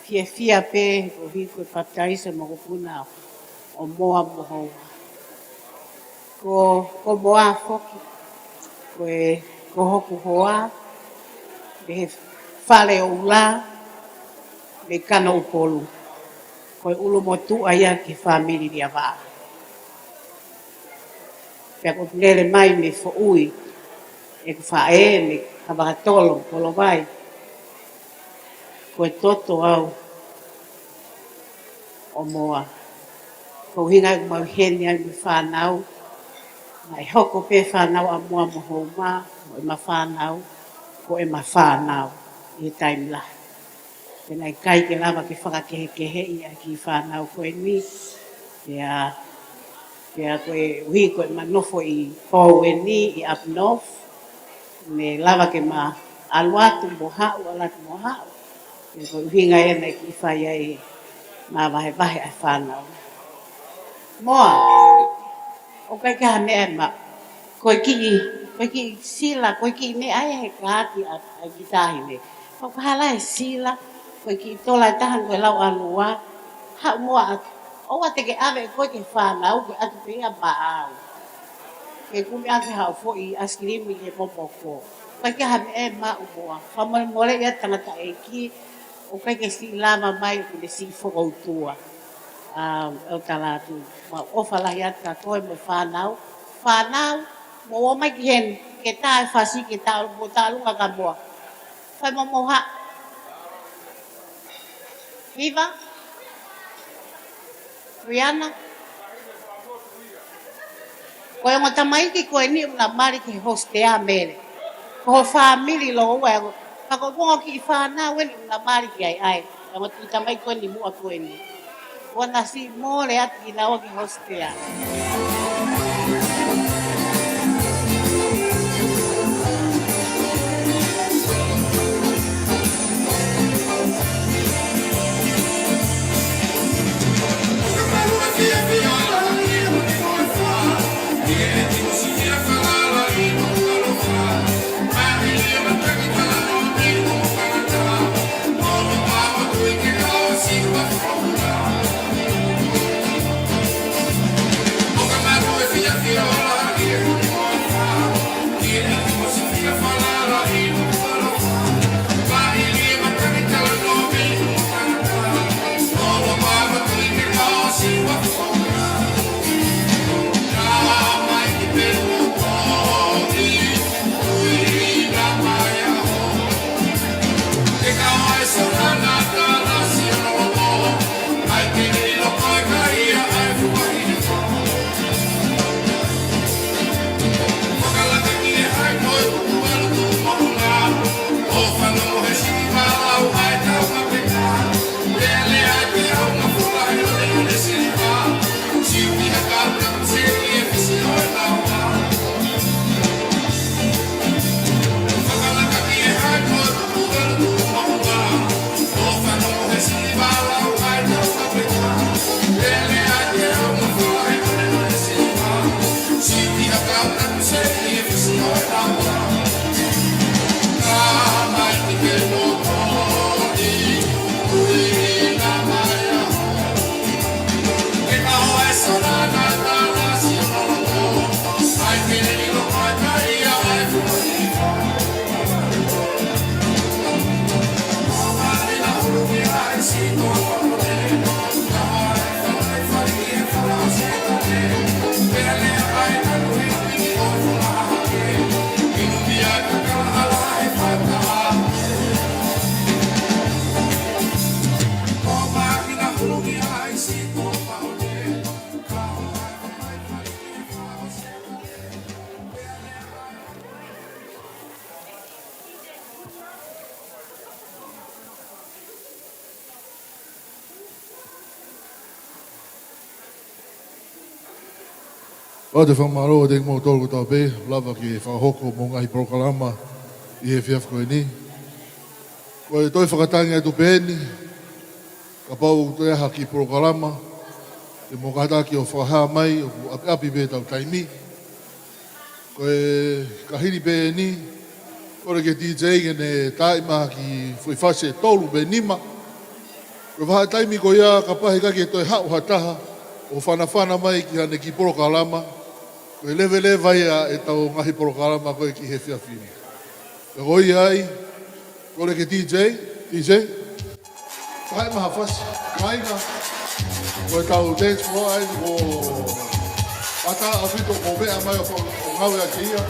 fia pe ko hi koe pataisa mo ko puna o moa moho. Ko moa foki. Ko hoku hoa. Me he whale o ula. Me kana upolu. Koe ulo mo tu aia ki whamiri ria waa. Pea ko lele mai me fo ui. E ku whae me kabakatolo polo vai. Koe toto au o moa. Ko hinga mo heni ai me whanau. Mai hoko pe whanau a mua mohoma. Ko e ma whanau. Ko e ma whanau. I taim la. Pena i kai ke lava ke whakakehe i a ki whanau ko e ni. Pea koe hui koe manofo i pō e ni i up north. Me lava ke ma aluatu mo hau, alatu mo hau. Pea koe uhinga e nei ki whai ai ma vahe ai whanau. Moa, o kai ka hane e ma, koe ki sila, koe ki ne ai he kāti a ki tahi ne. Koe hala he sila, koe ki tola e tahan koe lau alua. Hau moa atu. O te ke ave koe ke whanau, koe atu pia maau. Ke kumi ake hau fo i askirimi ke popoko. Koe ke hane e ma umoa. Whamole mole ia tangata e ki, o kai ke si lama mai o le si whakautua. O talatu. Ma ofa lahi ata koe me whanau. Whanau, mo o mai ki hen, ke tae whasi, ke tae mo tālunga ka moa. Whai mo moha. Viva? Rihanna? Koe mo tamaiki koe ni una mari ki hostea mere. Ko family lo wa. Kako mo ki whanau e ni una mari ki ai ai. Mo tamaiki koe ni mua koe ni. Wana si more ati na o ki hostea. O te whamaro te mo tōru tau pē, lava ki whahoko mō ngahi prokalama i he whiaf koe ni. Koe toi whakatangi atu pēni, ka pau toi aha ki prokalama, te mō kataki o whaha mai, o api api pē tau taimi. Koe ka hiri pēni, kore ke DJ ngene taima ki whaiwhase tolu pē nima. Koe waha taimi ko ia ka pahe kake toi hau hataha, o whanawhana mai ki hane ki prokalama, koe lewe vai e tau ngahi prokalama koe ki he whiawhini. E hoi ai, kore ke DJ, kai maha whasi, kainga, koe tau dance floor ai, o ata a whito o mea mai o ngawe a ki ia,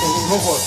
o noko.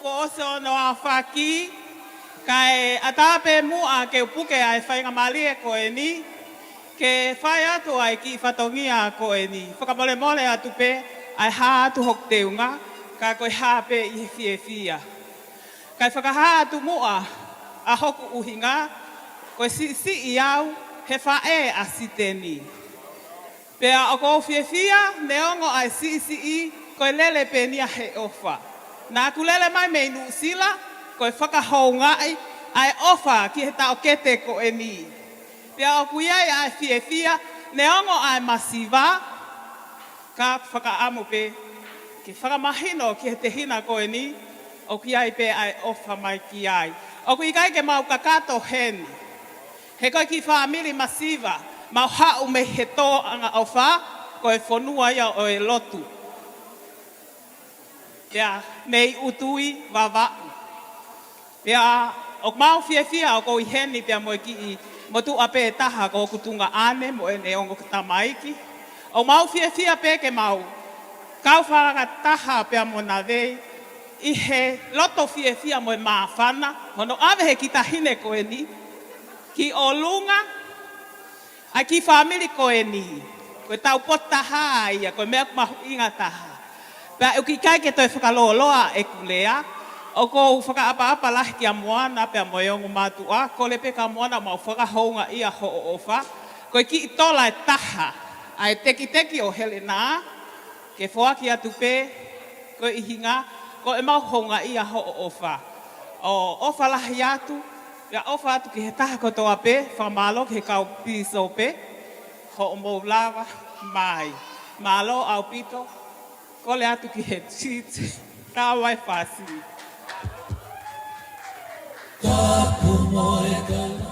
ko oso no a whaki, kai atape mua ke upuke ai whainga malie ko e ni, ke whai atu ai ki whatongia ko e ni. Whakamole mole atu pe, ai hā atu hok teunga, ka koe hā pe i he fia. Kai whakaha atu mua, a hoku uhinga, koe si i au, he whae a siteni. Pea o kou fia, neongo ai si, koe lele pe nia he ofa. Nā kulele mai me inu sila, koe whakahou ngai, ai ofa ki he tau kete ko e ni. Pea o kuiai ai fia, neongo ai masiva, ka whakaamu pe, ki whakamahino ki he te hina ko e ni, o kuiai pe ai ofa mai ki ai. O kuiai ke mau kakato heni. He koe ki whaamiri masiva, mau hau me he tō anga ofa, koe whonua ia o e lotu. Pea, nei utui wawa. Pea, o mau fia o kou i heni pea mo ki i motu ape e taha ko kutunga ane mo e neongo katamaiki. O mau fia pe ke mau, kau wharaka taha pea mo na vei, i he loto fia mo e maafana, hono ave he ki tahine ko e ni, ki o lunga, ai ki whamiri ko e ni, koe tau potaha ia, koe mea kumahu inga taha. Pea uki kai ke toi whakaloloa e kulea, o kou whakaapa lahi ki a moana, pea moiongu mātua, ko le pe ka moana mau whakahounga ia ho o ofa, koe ki i tola e taha, ai teki o Helena, ke whoaki atu pe, koe i hinga, ko e mau hounga ia ho o ofa. O ofa lahi atu, pea ofa atu ki he taha kotoa pe, whamalo ki he kau piso pe, ho o mou lava mai. Malo au pito, ko le atu ki he titi, tā wai whasi. Thank you.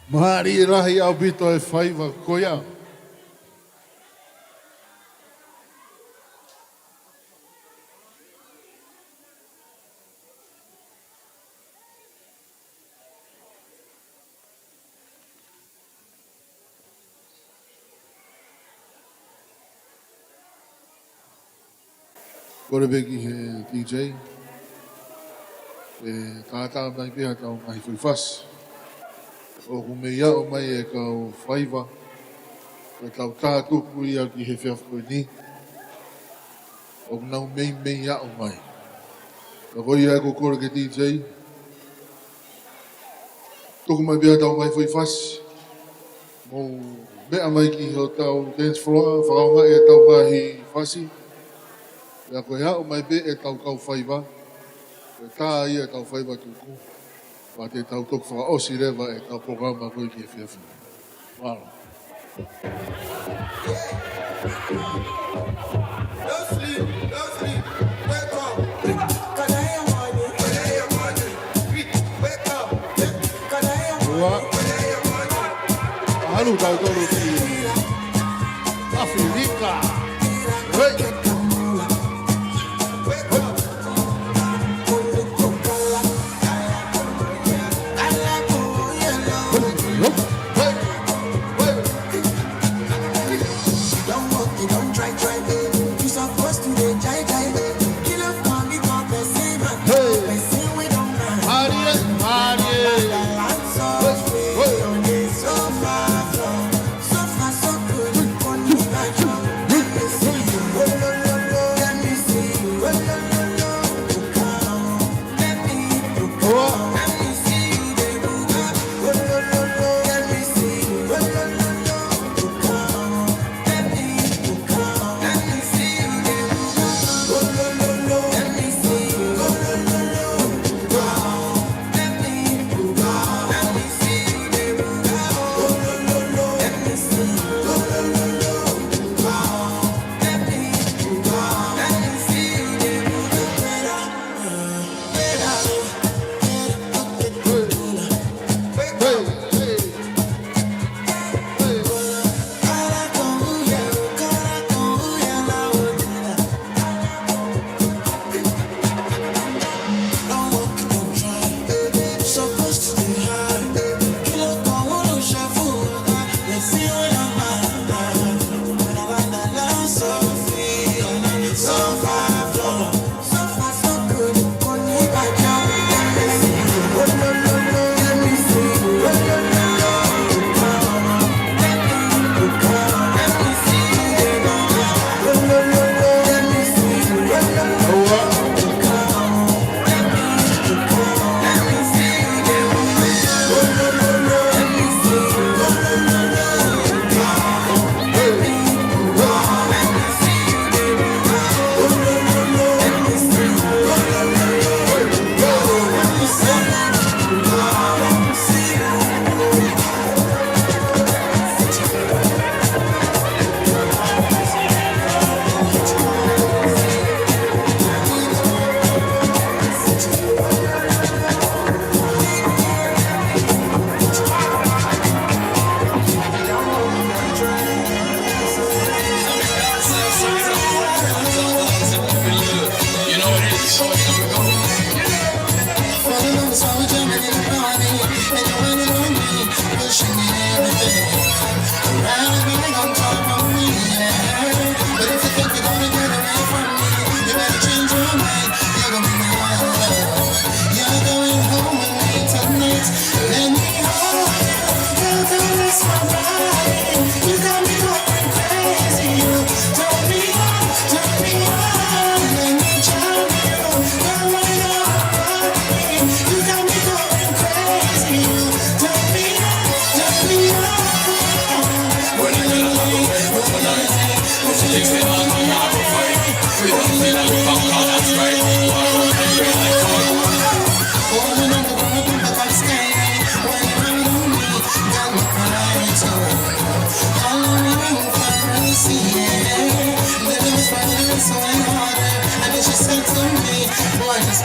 Mahari rahi au bito e whaiva koia. Kore beki he DJ. E tātā mai pia tau mai whiwhas. O kumea o mai e kau whaiva. E tau tātuku ia ki he whiawhoi ni. O nau mei ia o mai. Ka koi ia ko kore ke DJ. Tuku mai pia tau mai whiwhas. Mo mea mai ki ho tau dance floor. Whakaunga e tau mahi whasi. Ia koe hao mai be e tau kau whaiva. E tā ia e tau whaiva tuku. Wa te tau toku whakaosi rewa e tau programa koe ki e whiawhi. Wala. Don't sleep, wake up. Ua. Halu tau tolu ki. Afrika. Hey. So far, so good. Rather be on top of me, yeah. But if you think you're gonna get away from me, you better change your mind. You're gonna be my love. You're going home with me tonight. Let me hold you. Don't miss my body. You got me going crazy. You turn me on, turn me on. Let me charm you. Don't let it all me. You got me going crazy. You turn me on, turn me on.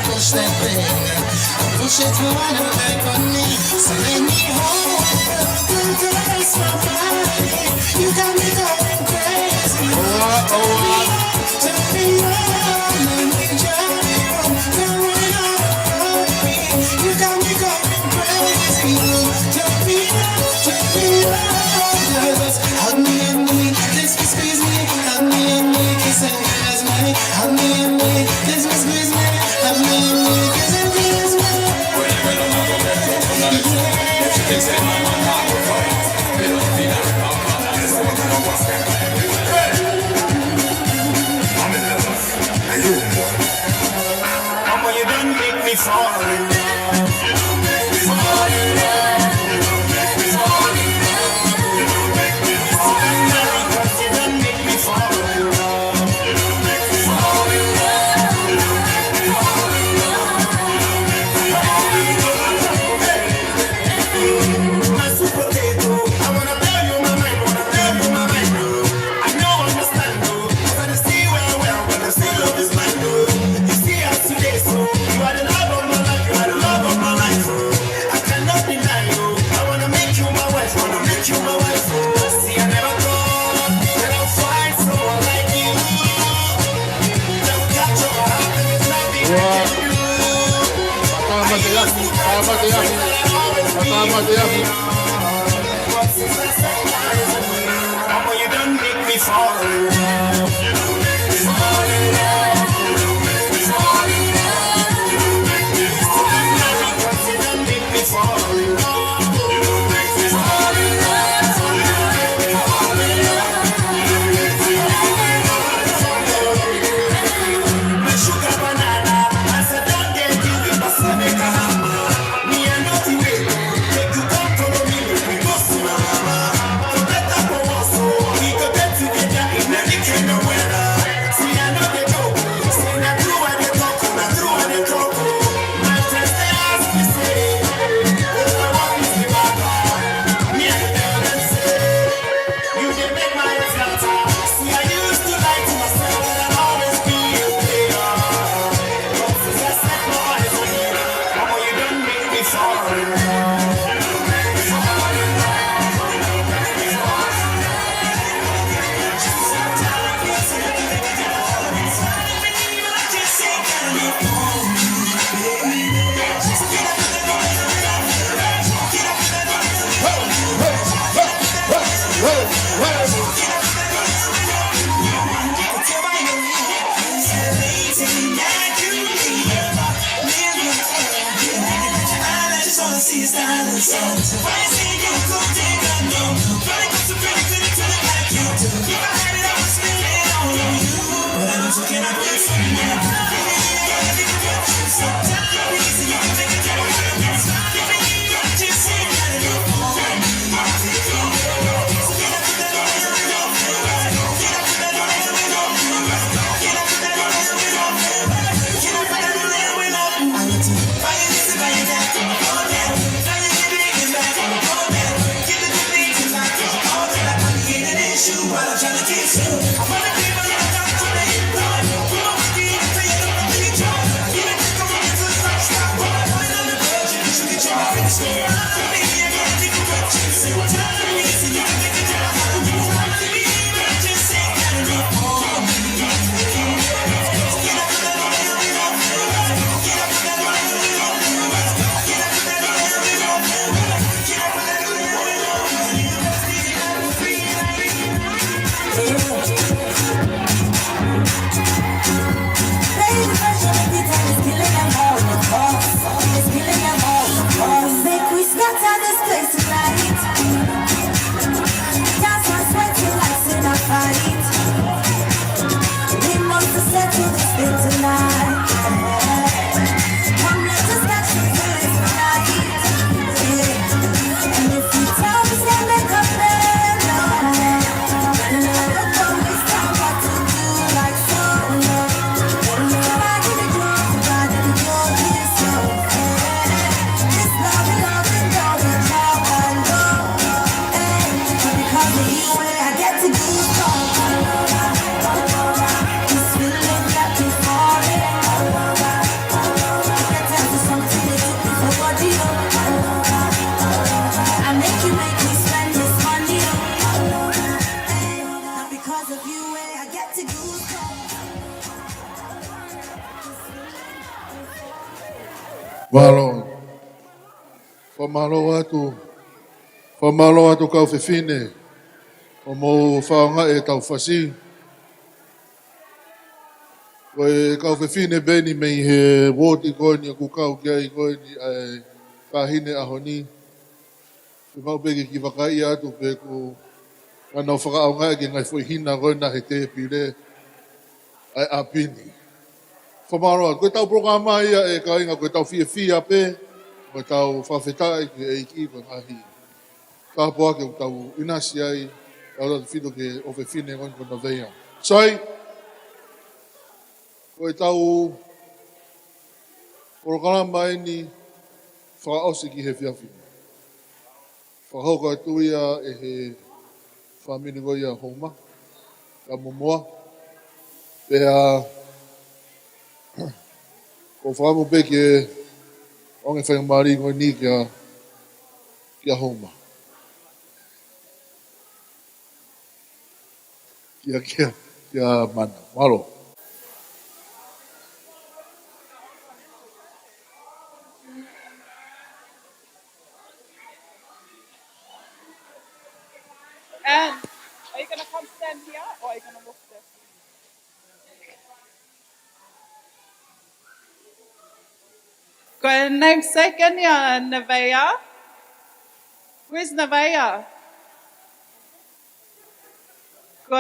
Push that thing, push it harder back on me. So let me hold you, don't miss my body. You got me going crazy. Turn me on, let me jump you. Don't run out of me. You got me going crazy. Turn me on, just hug me, kiss me, squeeze me. Hug me, kiss and kiss me. Hug me, kiss me, squeeze me. Hug me, kiss and kiss me. Mama, you done make me fall in love. You don't make me fall in love. You don't make me fall in love. You don't make me fall in love. You done make me fall in love. You don't make me fall in love. You don't make me fall in love. You don't make me fall in love. My sweet potato, I wanna blow you my mind, wanna blow you my mind, bro. I know, understand, bro. But I see well, but I still love this man, bro. You see us today, so you are the love of my life, you are the love of my life, bro. I cannot deny you. I wanna make you my wife, wanna make you my wife, bro. See, I never thought that I'll find someone like you. That would catch your heart and it's nothing I can do. I used to like you, but I'll always be with you. But since I said mama, you done make me fall in love. You don't make me fall in love. You don't make me fall in love. You don't make me fall in love. You done make me fall in love. You don't make me fall in love. You don't make me fall in love. You don't make me fall in love. My sugar banana, I said don't get you with my Seneca hammer. Me and nothing wait, make you come follow me, make we go see my mama. For better for us, so we could get together in any kind of weather. See, I know they joke, say na true and they talk, na true and they talk. My friends they ask me say, oh, what is the matter? Me I tell them say, you they make my head scatter. See, I used to lie to myself and I'll always be a player. But since I set my eyes on you, mama, you done make me fall in love. You don't make me fall in love. You don't make me fall in love. Sometimes you say Malo. Famalo atu kau fefine. O mo whaonga e tau whasi. Koe kau fefine beni mei he woti koe ni a kukau kia i koe ni ai kahine aho ni. Pe mau peke ki wakai atu pe ku anau whakaonga e ke ngai fwoi hina koe na he te pire ai apini. Whamaroa, koe tau programa ia e ka inga koe tau fia pe, koe tau whawhetai ke e iki koe ngahi. Ka poa ke tau inasi ai, tau rata whito ke ofe fine koe koe Nevaeh. Sai, koe tau programa ai ni whakaosi ki he whiawhine. Whakahoko atu ia e he whamini koe ia homa, ka momoa. Pea, ko whakamu pe ke onge whakamari koe ni kia homa. Kia mana. Malo. And are you going to come stand here or are you going to walk there? Got a namesake in here, Nevaeh. Where's Nevaeh? Ko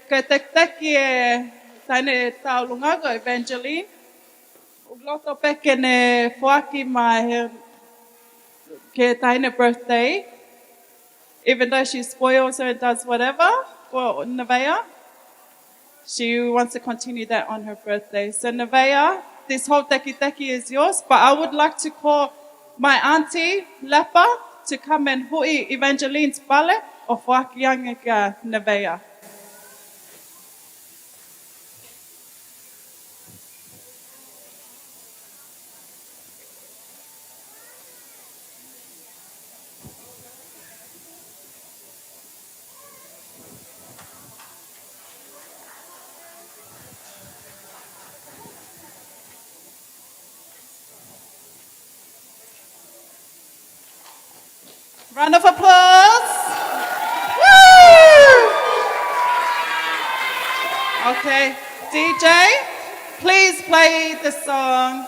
te e taine taulunga ko Evangeline. Uloto peke ne whaki mai ke taine birthday. Even though she spoils her and does whatever for Nevaeh, she wants to continue that on her birthday. So Nevaeh, this whole teki is yours, but I would like to call my auntie, Lepa, to come and hui Evangeline's bale of Wakianga Nevaeh. Round of applause. Woo! Okay, DJ, please play the song.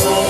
Oh,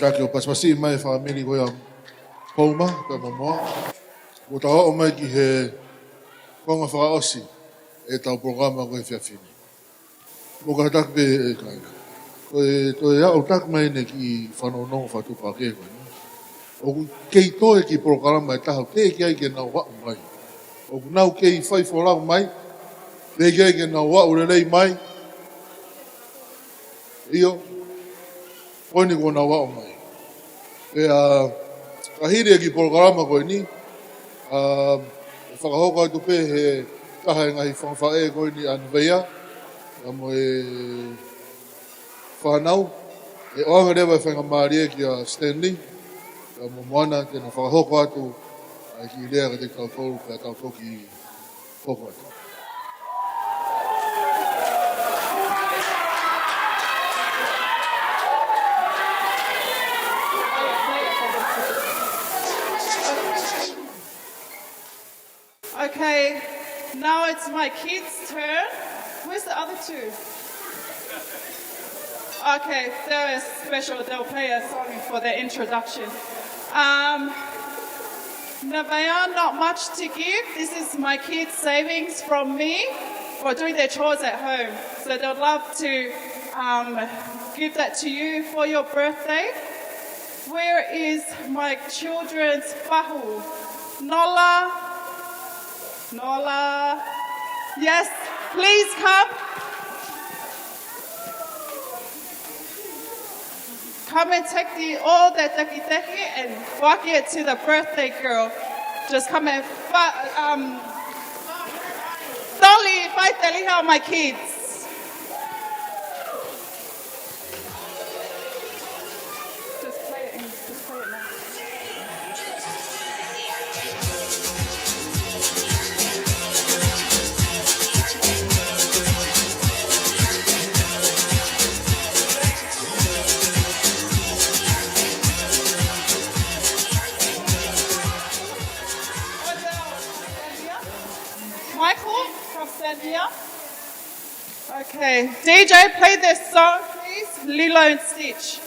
take o pasipasi mai whaamiri koe am pauma, koe mamoa. O ta o mai ki he konga whakaosi e tau programa koe whiawhine. Mo ka tak pe e kai. Koe au tak mai ne ki whanonong whatupa ke koe. O kei toe ki programa e tahau, te ki ai ke nau wau mai. O nau kei whai wholau mai, te ki ai ke nau wau rerei mai. Iyo, koe ni ko nau wau mai. E ka hiri ki programa koe ni, whakahoka tu pe he taha e ngahi whangwhae koe ni Nevaeh, amo e whanau, e oanga rewa whenga maarie ki a Stanley, mo moana tēnā whakahoko atu ki lea ka te tautoro ka tautoki hoko atu. Okay, now it's my kids' turn. Where's the other two? Okay, they're special. They'll play a song for their introduction. Nevaeh, not much to give. This is my kids' savings from me for doing their chores at home. So they'd love to give that to you for your birthday. Where is my children's pahu? Nola? Nola? Yes, please come. Come and take all the teki and walk it to the birthday girl. Just come and Dolly, fight the my kids. Just play it now. Michael, come stand here. Okay, DJ, play this song, please. Lilo and Stitch.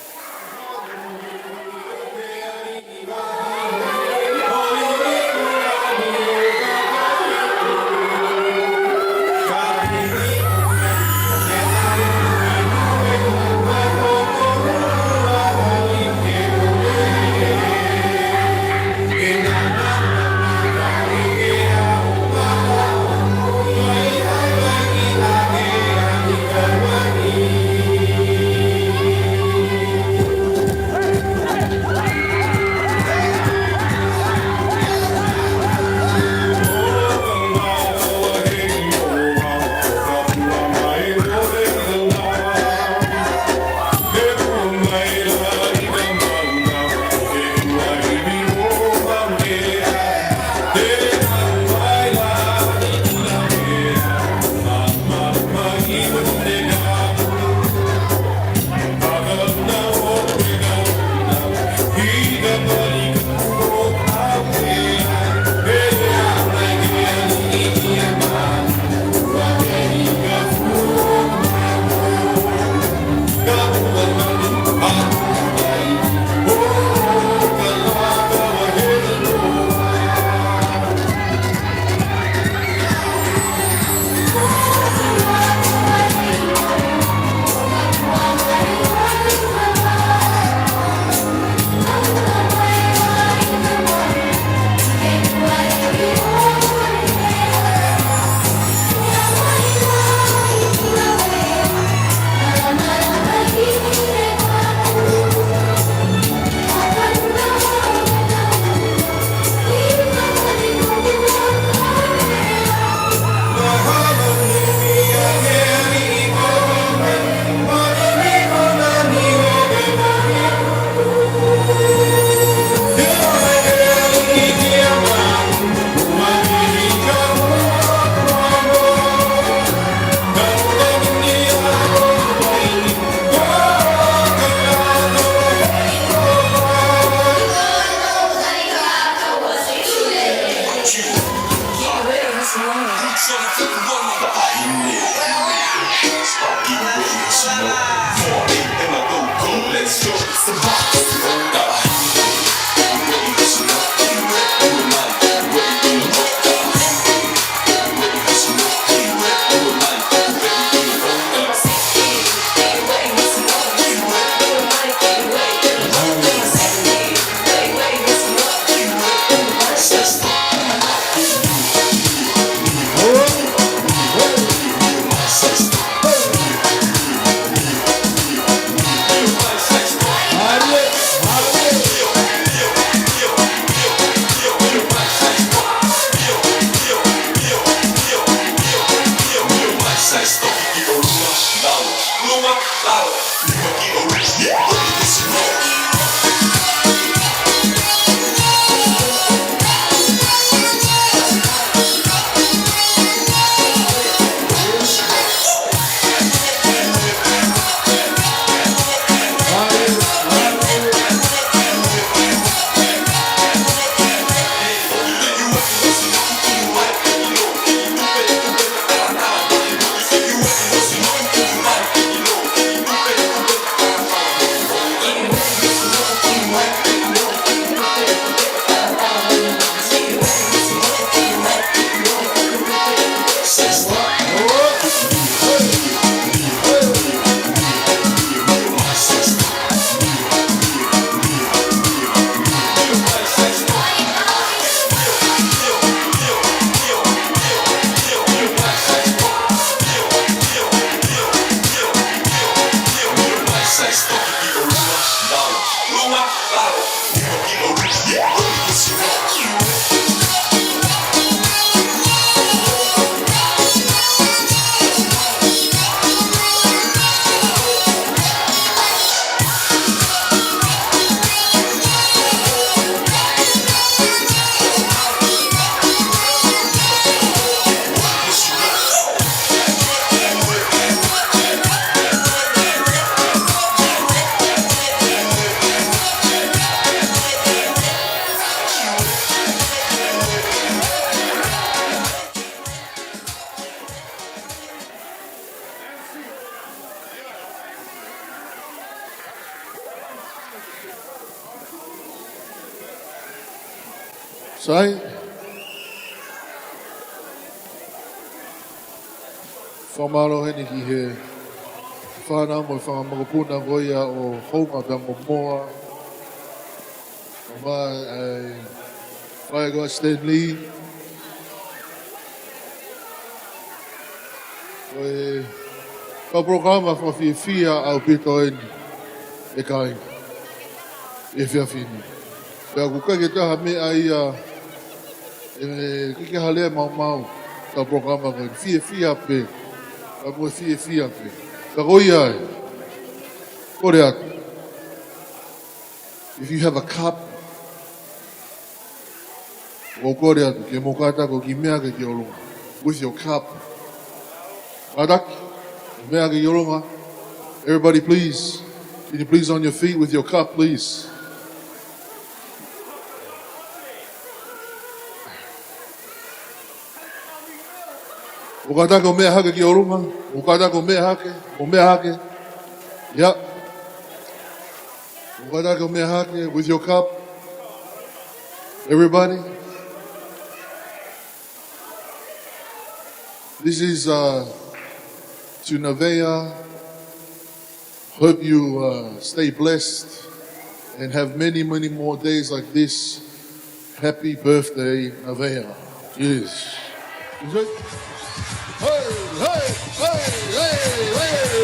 Let's go. Sai? Whamaro hene ki he whānau mo whangamagapuna goia o honga pia mo moa. O mai ai whae goa Stan Lee. O e ka programa whawhiwhia au pito eni e kai e whiawhini. Pea kukake taha mea ia e kike halea mau ka programa koe whiawhia pe. Ka moe whiawhia pe. Ka goia e. Kore atu. If you have a cup, o kore atu ke mokata ko ki mea ke ki olunga. With your cup. Adaki, mea ke ki olunga. Everybody please. Can you please on your feet with your cup, please? O kata ko mea hake ki orunga, o kata ko mea hake, o mea hake. Yeah. O kata ko mea hake with your cup. Everybody. This is to Nevaeh. Hope you stay blessed and have many, many more days like this. Happy birthday, Nevaeh. Yes. Is it? Hey, hey, hey, hey, hey,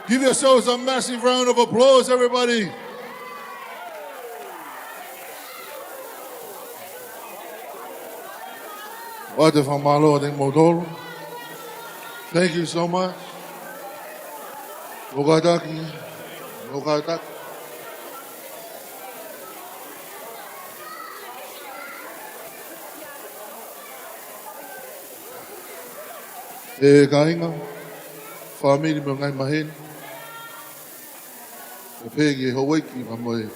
Give yourselves a massive round of applause, everybody. Wate whamalo te modoro. Thank you so much. Nokataki. Nokataki. E kainga. Whamiri me ngai maheni. E pēki e Hawaiki, ma moe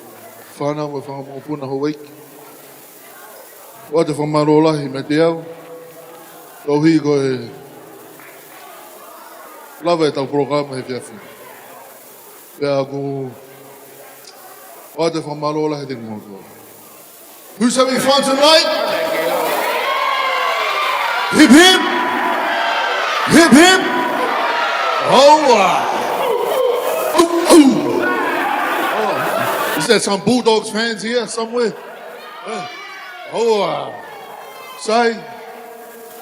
whanau e whangamopuna Hawaiki. Wate whamaro lahi me te au. Tau hi koe lava e tau programa he whiawhi. Pea ko wate whamaro lahi te ngōtua. Who's having fun tonight? Hip hip! Hip hip! Oh, ooh, ooh. Oh. Is there some Bulldogs fans here somewhere? Oh, say,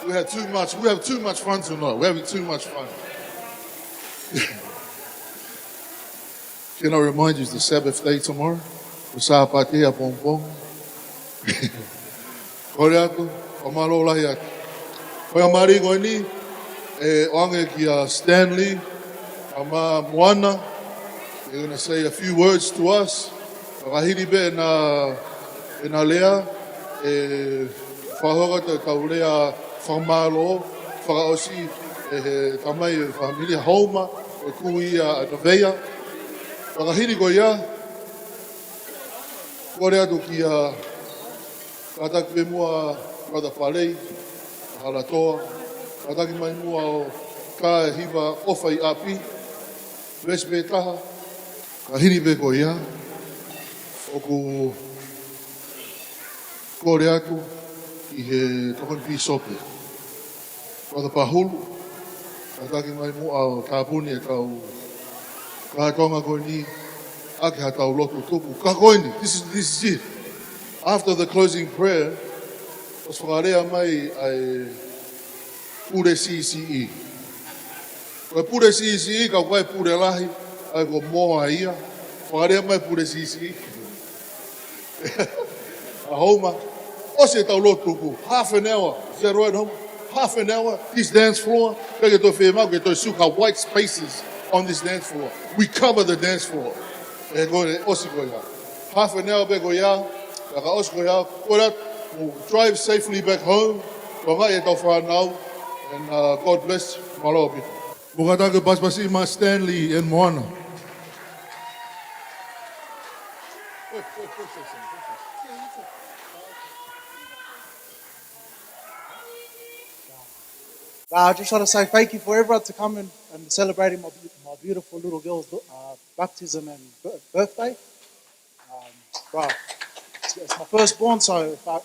we have too much fun tonight. We're having too much fun. Can I remind you, it's the Sabbath day tomorrow? Usapate a pompong. Kore atu, whamaro lahi atu. Koe a mari koe ni, e oange ki a Stanley, ama Moana. They're going to say a few words to us. Whakahiri be na lea, e whahoka te tau lea whamaro, whakaosi e tamai e whamilia hauma, e kui a Nevaeh. Whakahiri ko ia, kore atu ki a kataki pe mua kata whalei, halatoa, kataki mai mua o ka e hiwa ofa I api, vespe taha, kahiri pe ko ia, oku kore atu I he tokon pi sope. Kata pahulu, kataki mai mua o tāpuni e tau kātonga koe ni, ake ha tau lotu tupu. Ka koe ni, this is it. After the closing prayer, os whakarea mai ai pure CCE. Koe pure CCE, ka koe pure lahi, ai ko moa ia. Whakarea mai pure CCE. A homa. Ose tau lotu tupu. Half an hour. Is that right, home? Half an hour. This dance floor. Peke to whemau, ke to suka white spaces on this dance floor. We cover the dance floor. E koe osi koe ia. Half an hour pe koe ia. Ka osi koe ia. Koe rat, we'll drive safely back home. Ko ngai e tau whanau. And God bless. Malo pita. Mukatake paspasi ma Stanley and Moana. I just want to say thank you for everyone to come and celebrating my beautiful little girl's baptism and birthday. Wow, it's my firstborn, so you can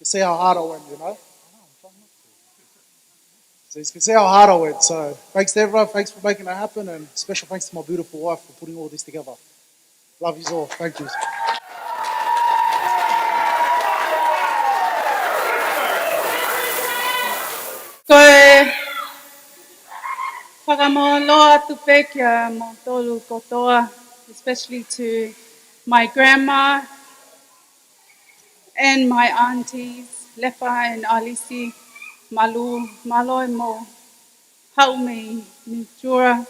see how hard I went, you know. So you can see how hard I went. So thanks to everyone, thanks for making that happen, and special thanks to my beautiful wife for putting all this together. Love you all. Thank you. Koe whakamoloa atu pe kia mo tolu kotoa, especially to my grandma and my aunties, Lepa and Alisi, Malu, Maloi mo Haume, Nijura.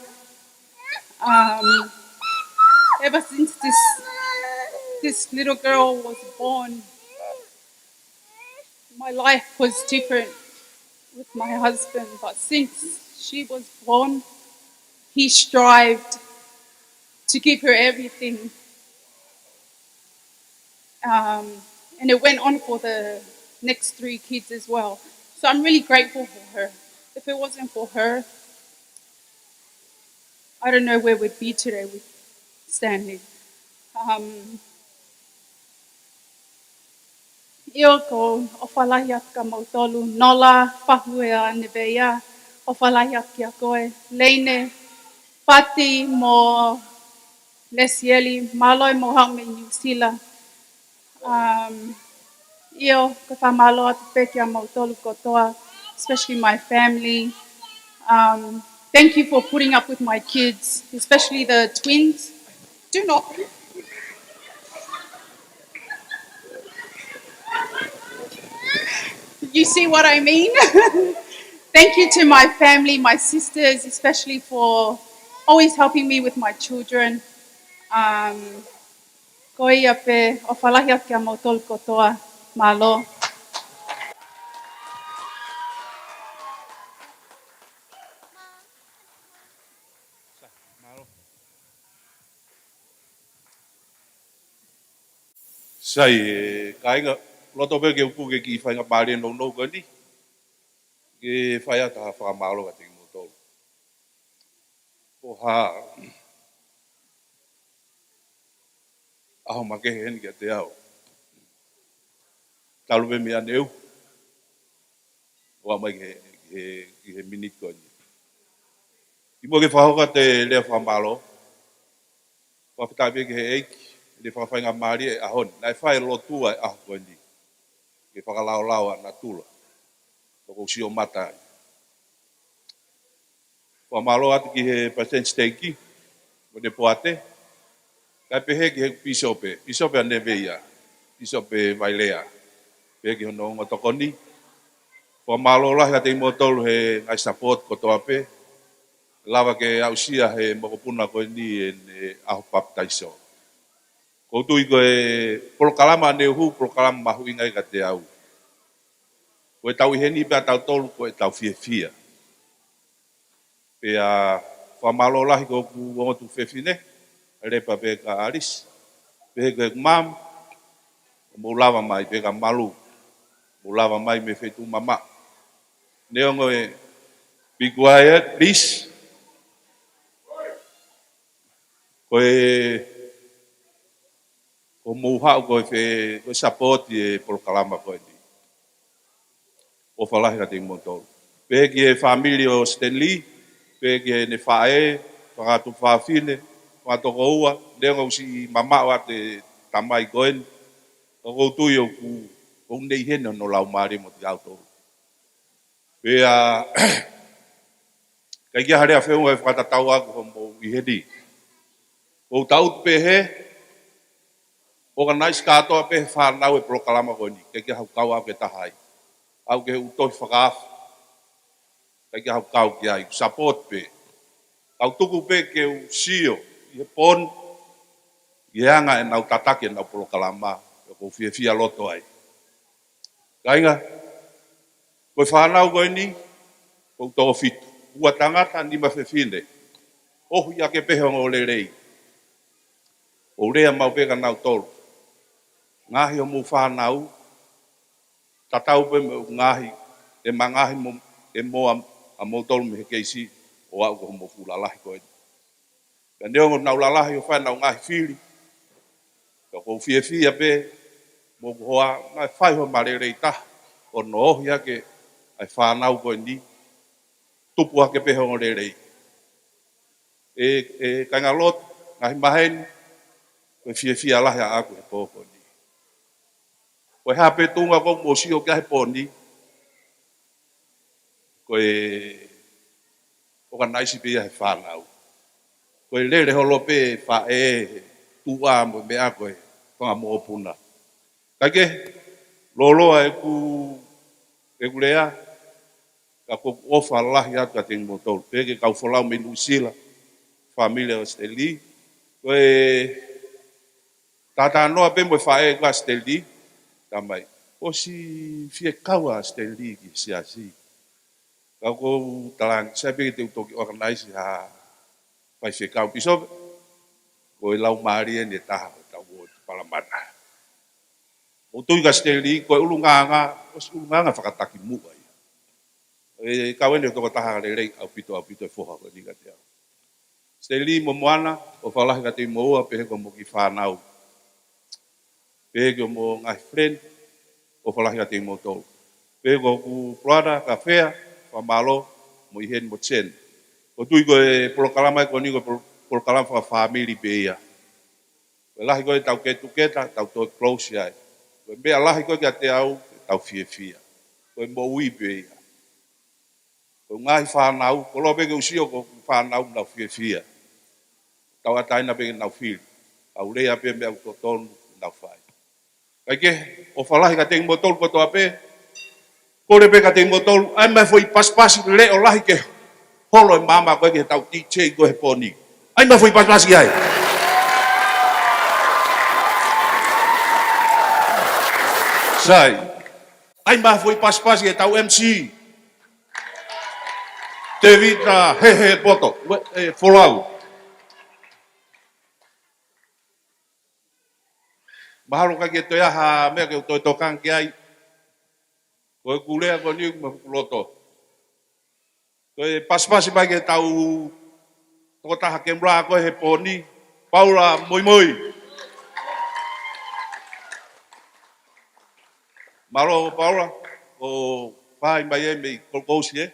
Ever since this little girl was born, my life was different with my husband, but since she was born, he strived to give her everything. And it went on for the next 3 kids as well. So I'm really grateful for her. If it wasn't for her, I don't know where we'd be today with Stanley. Io ko whalahi atu ka mautolu, nola, whahue a Nevaeh, o whalahi atu ki a koe, leine, pati mo Lesieli, maloi mo haume New Zealand. Io ko whamalo atu pe ki a mautolu kotoa, especially my family. Thank you for putting up with my kids, especially the twins. Do not. You see what I mean? Thank you to my family, my sisters, especially for always helping me with my children. Ko ia pe o whalahi ake a mautolu kotoa, malo. Sai, kainga, loto pe ke upu ke ki whainga pāre no ko ni, ke whaia taha whakamalo ka te mo tolu. O ha, aho make he heni ki a te ao. Talu pe mea neu, o mai ke he minit ko ni. I mo ke whahoka te lea whamalo, whawhitai pe ke he eiki, le whawhainga maari e ahon, nai whai lotua e aho ko ni. Ke whakalao na tula, ko si o mata. Whamalo atu ki he percent stake, o de poate, kai pehe ki he pisope a Nevaeh, pisope vailea, pehe ki hono onga tokoni, wa malo lahi a te imotolu he ngai support ko toa pe, lava ke ausia he mokopuna ko ni e aho baptaiso. Ko tui ko e prokalama ne hu, prokalama mahu ingai ka te au. Ko e tau heni pe a tau tolu ko e tau fia. Pe a wa malo lahi ko ku wongotu fefine, repa pe ka aris, pe ke mam, mo lava mai pe ka malu, mo lava mai me fetu mama. Neongo e be quiet, please. Ko e ko muha ko e ko support e proklama ko ni. O falahi ka te motor. Pe ki e family o Stanley, pe ki e Nevaeh, whakatu whawhine, whakatu koua, neongo si mama wa te tamai koen, o koutu i o ku nei hena no lau maari mo te auto. Pe a kai kia harea whenua e whakatatau aku mo i hedi. O tau pe he, organize katoa pe whanau e proklama ko ni, kai kia hau kau au ke tahai. Au ke utoi whakaafu. Kai kia hau kau ki ai, support pe. Kau tuku pe ke u sio, i he pon, i anga e nau tatake nau proklama, e ko fia loto ai. Kainga, koe whanau koe ni, kou tō fitu. Ua tangata ni ma whewhine. Ohu ia ke pehe o le rei. O rea mau peka nau tolu. Ngahi o mu whanau, tatau pe me ngahi, e mangahi mo, e mo a mo tolu me he keisi, o au ko mo fulalahi koe. Ka neongo nau lalahi o whanau ngahi whiri. Ka kou fia pe, mo hoa, ngai whai ho mare rei taha. O no ohu ia ke, ai whanau koe ni, tupu hake pehe o le rei. E kaingalot, ngahi maheni, koe fia lahi a aku he pōko ni. Koe hape tunga ko mo sio kia he pōni, koe organize pe ia he whanau. Koe lere holo pe wha tua mo mea koe, konga mo puna. Kaike, loloa e ku lea, ka ko ofa lahi atu ka te ngotolu. Peke kau wholau me Nusila, familia o Steli. Koe tata noa pe mo whae ka Steli, tamai. O si fie kaua Steli ki siasi. Kau ko talang, saya pe te utoki organize ha pai fie kau piso. Koe lau maari e ne taha, tau o palamana. O tui ka Steli, koe ulunganga, o si ulunganga whakataki mua. E kawene toko taha le rei au pito e foha ko ni ka te au. Steli mo moana o whalahi ka te moua pehe ko mo ki whanau. Pehe ko mo ngai friend o whalahi ka te mo tau. Pehe ko ku prada ka whea, whamalo mo i hen mo chen. O tui ko e polokalama e ko ni ko polokalama wha family pe ia. Ko lahi ko e tau ketuketa, tau toi close ai. Ko mea lahi ko ki a te au, tau fia. Ko e mo ui pe ia. Ko ngai whanau, ko lo peke usio ko whanau nau fia. Tau atai na peke nau fili. Au lea pe mea ko tonu nau whai. Kai ke, o whalahi ka te motol ko toa pe, kore pe ka te motol, ai mai foi paspasi le o lahi ke holo e mama koe ke tau ti che ko he poni. Ai mai foi paspasi ai. Sai, ai mai foi paspasi e tau MC. Te vita he poto, folau. Mahalo ka ke te aha mea ke toi tokan ke ai. Koe kulea ko niu ma kuloto. Koe paspasi mai ke tau toko taha kemra koe he poni. Paula moi moi. Malo Paula. O pai mai e mei kolkousi e.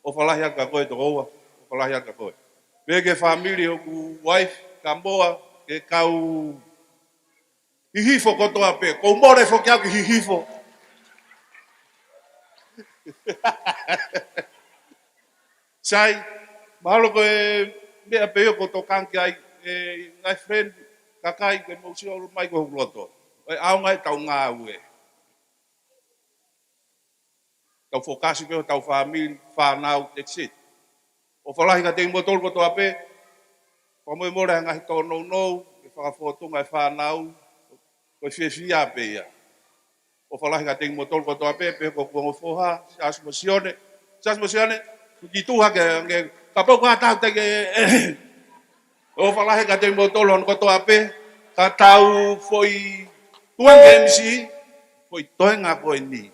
O falahi aka koe to oua. O falahi aka koe. Peke family o ku wife kamboa ke kau hihifo kotoa pe. Kou more fo kia ki hihifo. Sai, mahalo ko mea peo ko tokan ki ai ngai friend kakai ke mo si o mai ko loto. Au ngai tau ngā ue. Tau fokasi peo tau family whanau that's it. O whalahi ka te motol ko toa pe. Pamoe more ngai tono no, e whakafoto ngai whanau, ko fia pe ia. O whalahi ka te motol ko toa pe ko kuongo foha, sias mosione, ki tuha ke kapau ka tau te ke o whalahi ka te motol hon ko toa pe, ka tau foi tuang MC, foi toenga koe ni.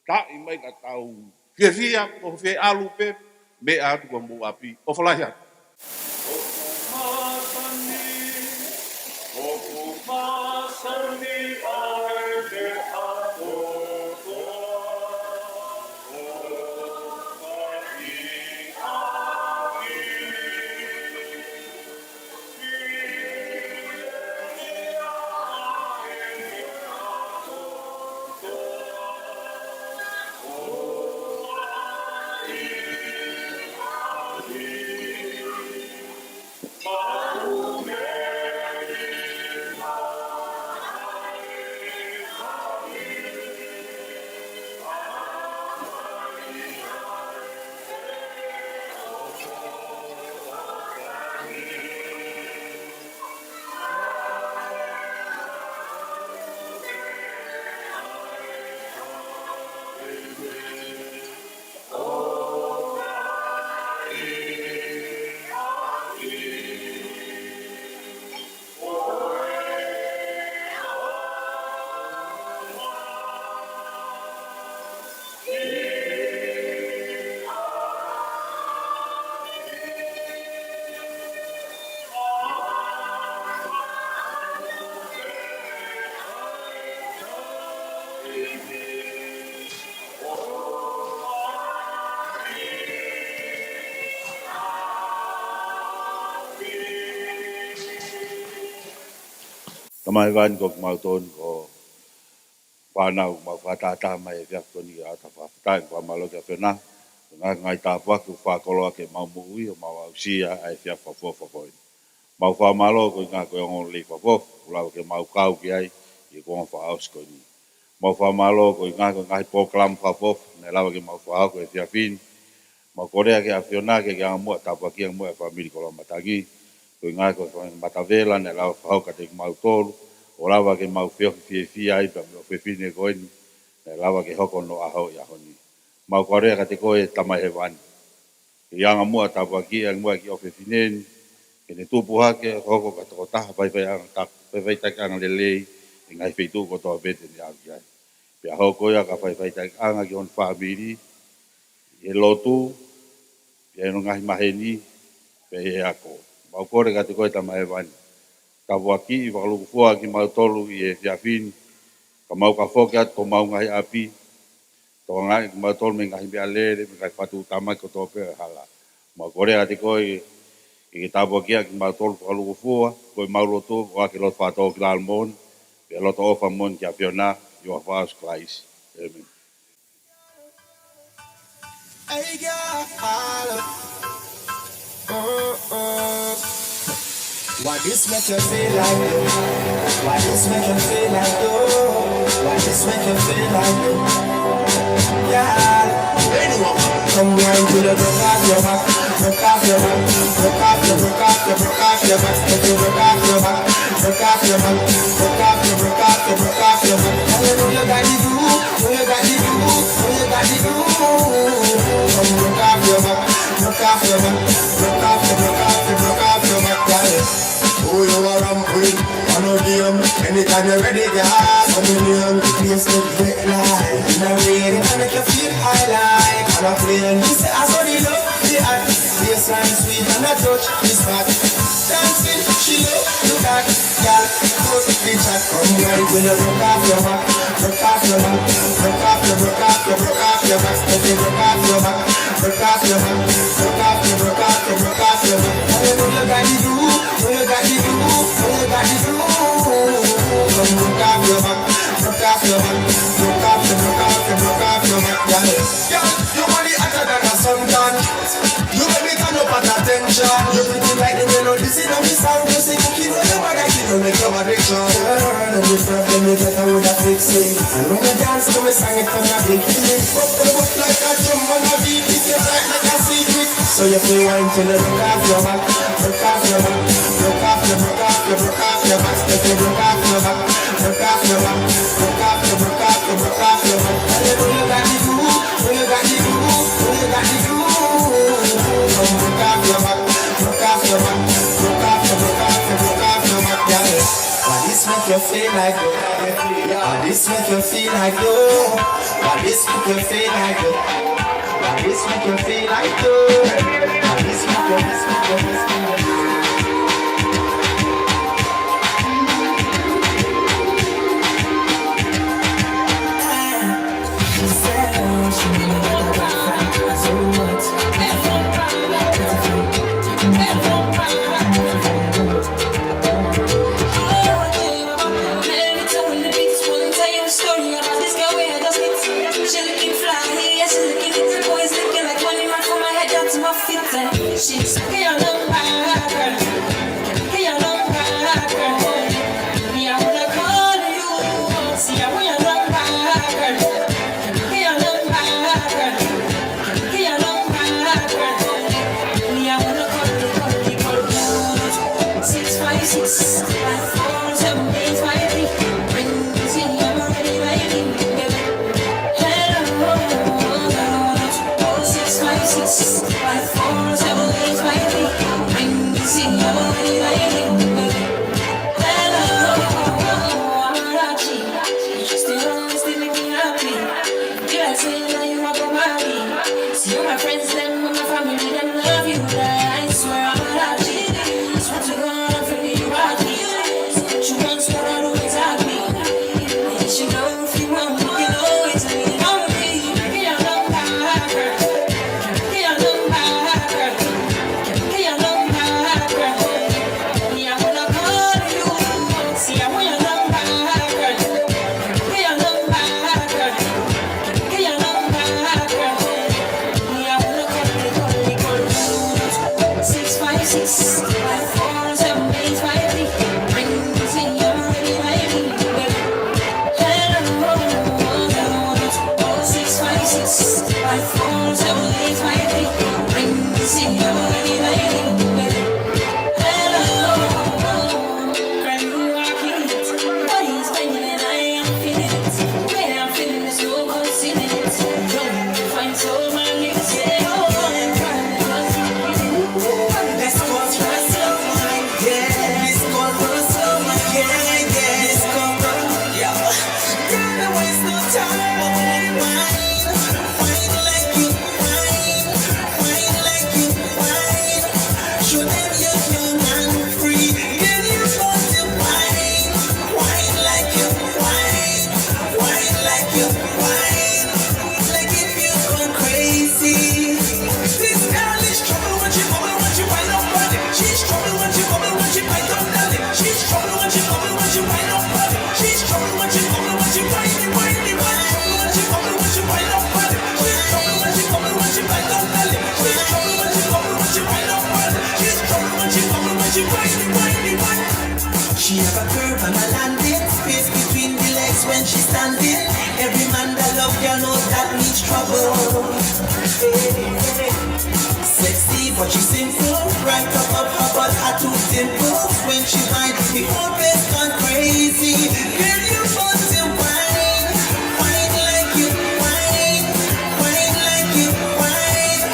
Ta i mai ka tau fia, ko fia alu pe, me atu ko mu api. O whalahi atu. Tamai van ko mauton ko whanau mau whatata mai e whiako ni a ta whaftai ko malo ke whena. Ngai tāpua ku whakoloa ke mau mui o mau ausia ai whiako whafofo. Mau whamalo ko ngā koe ngon li whafof, ulau ke mau kau ki ai i ko ngā whaos ko ni. Mau whamalo ko ngā koe ngai pōklam whafof, ne lawa ke mau whao ko e whiawhin. Mau korea ke a whiona ke ngā mua tāpua ki ang mua e whamiri ko lau matagi. Ko ngā koe matavela ne lawa whao ka te mau tolu. O lawa ke mau whioki fia ai, pa mau whiwhine koe ni, ne lawa ke hoko no aho i aho ni. Mau korea ka te koe tamai he wani. Ke anga mua tāpua ki ang mua ki o whiwhine ni, ke ne tupu hake, hoko ka toko taha, pai tak anga lelei, e ngai whitu ko toa bete ni au ki ai. Pea hoko ia ka pai tak anga ki on whamiri, e lotu, pea no ngahi maheni, pea he ako. Mau kore ka te koe tamai he wani. Ka waki i wakaluku fua ki mau tolu i e whiawhin, ka mau ka whoke atu ko mau ngahi api, to ngai ki mau tolu me ngahi mea lere, me kai whatu tamai ko tō pere hala. Mau kore ati koe i ki tāpua kia ki mau tolu wakaluku fua, koe mau roto, o ake loto whātau ki lalmon, pe loto ofa mon ki a whiona, i wa whaas Christ. Amen. Hey girl, why this make you feel like you? Why this make you feel like you? Why this make you feel like you? Yeah. Come round to the broke off your back, broke off your back, broke off your, broke off your, broke off your back, if you broke off your back, broke off your back, broke off your, broke off your, broke off your back. Tell you you got the do, you got the do, you got the do. Come broke off your back, broke off your back, broke off your, broke off your, broke off your back, guys. Who you are ramping, I know them. Anytime you're ready, girl, come in here. The place look great like in the rain, and make you feel high like on a plane. You say I saw the love, the art, baseline sweet and a touch is back. Dancing, she look back, girl, put the chat. Come right when you broke off your back, broke off your back, broke off your, broke off your, broke off your back. If you broke off your back, broke off your back, broke off your, broke off your, broke off your back. Tell you you got the do, you got the do, you got the do. Come broke off your back, broke off your back, broke off your, broke off your, broke off your back, girl. Girl, you money hotter than a suntan. You make me turn up at attention. You pretty like the melody, this is no me sound. You sing cookie, no you bag, you don't make your addiction. Girl, and this problem you get with a fix it. And when you dance to me, sing it from a big hit. Up like a drum on a beat, it's your like a secret. So you feel wine till you broke off your back, broke off your back, broke off your, broke off your, broke off your back. If you broke off your back, broke off your back, broke off your, broke off your, broke off your back. Tell you you got the do, you got the do, you got the do. Come broke off your back, broke off your back, broke off your, broke off your, broke off your back, girl. Why this make you feel like you? Why this make you feel like you? Why this make you feel like you? Why this make you feel like you? Why this make you, this make you, this make you? She's here on my girl. Here on my girl. Me, I wanna call you. See, I wanna love my girl. Here on my girl. Here on my girl. Me, I wanna call you. 656 5478 53. Bring this in your body, baby. Hello. 656 5478. She have a curve and a landing, space between the legs when she's standing. Every man that love girl knows that means trouble. Sexy but she's simple, right up her butt, her two dimples. When she whine, the whole place gone crazy. Girl, you want to whine, whine like you whine, whine like you whine.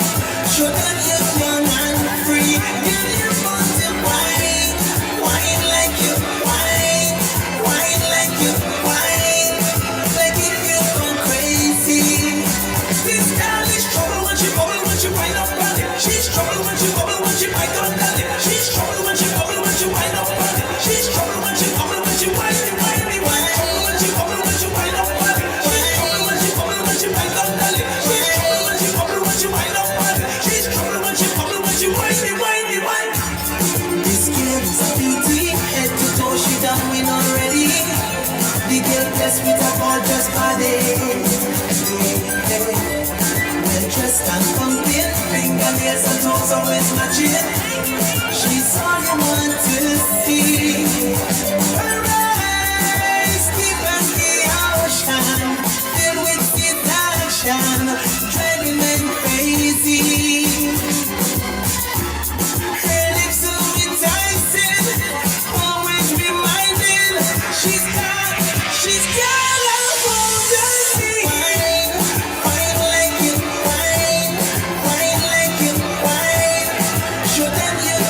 Show them you're young and free. Girl, you want to whine, whine like you whine, whine like you whine. Like if you're gone crazy. This girl is trouble when she bubble, when she wind up on it. She's trouble when she bubble, when she bite on it. She's trouble when she bubble, when she wind up on it. She's trouble when she bubble, when she wind it, wind it, wind it. Trouble when she bubble, when she wind up on it. She's trouble when she bubble, when she bite on it. She's trouble when she bubble, when she wind up on it. She's trouble when she bubble, when she wind it, wind it, wind it. This girl is a beauty, head to toe she done win already. The girl blessed with a gorgeous body. Well dressed and pumping, fingernails and toes always matching. She's all you want to see. Her eyes deep as the ocean, filled with seduction, driving men crazy. Her lips so enticing, always reminding. She's got a hold on me. Whine like you whine, whine like you whine. Show them you're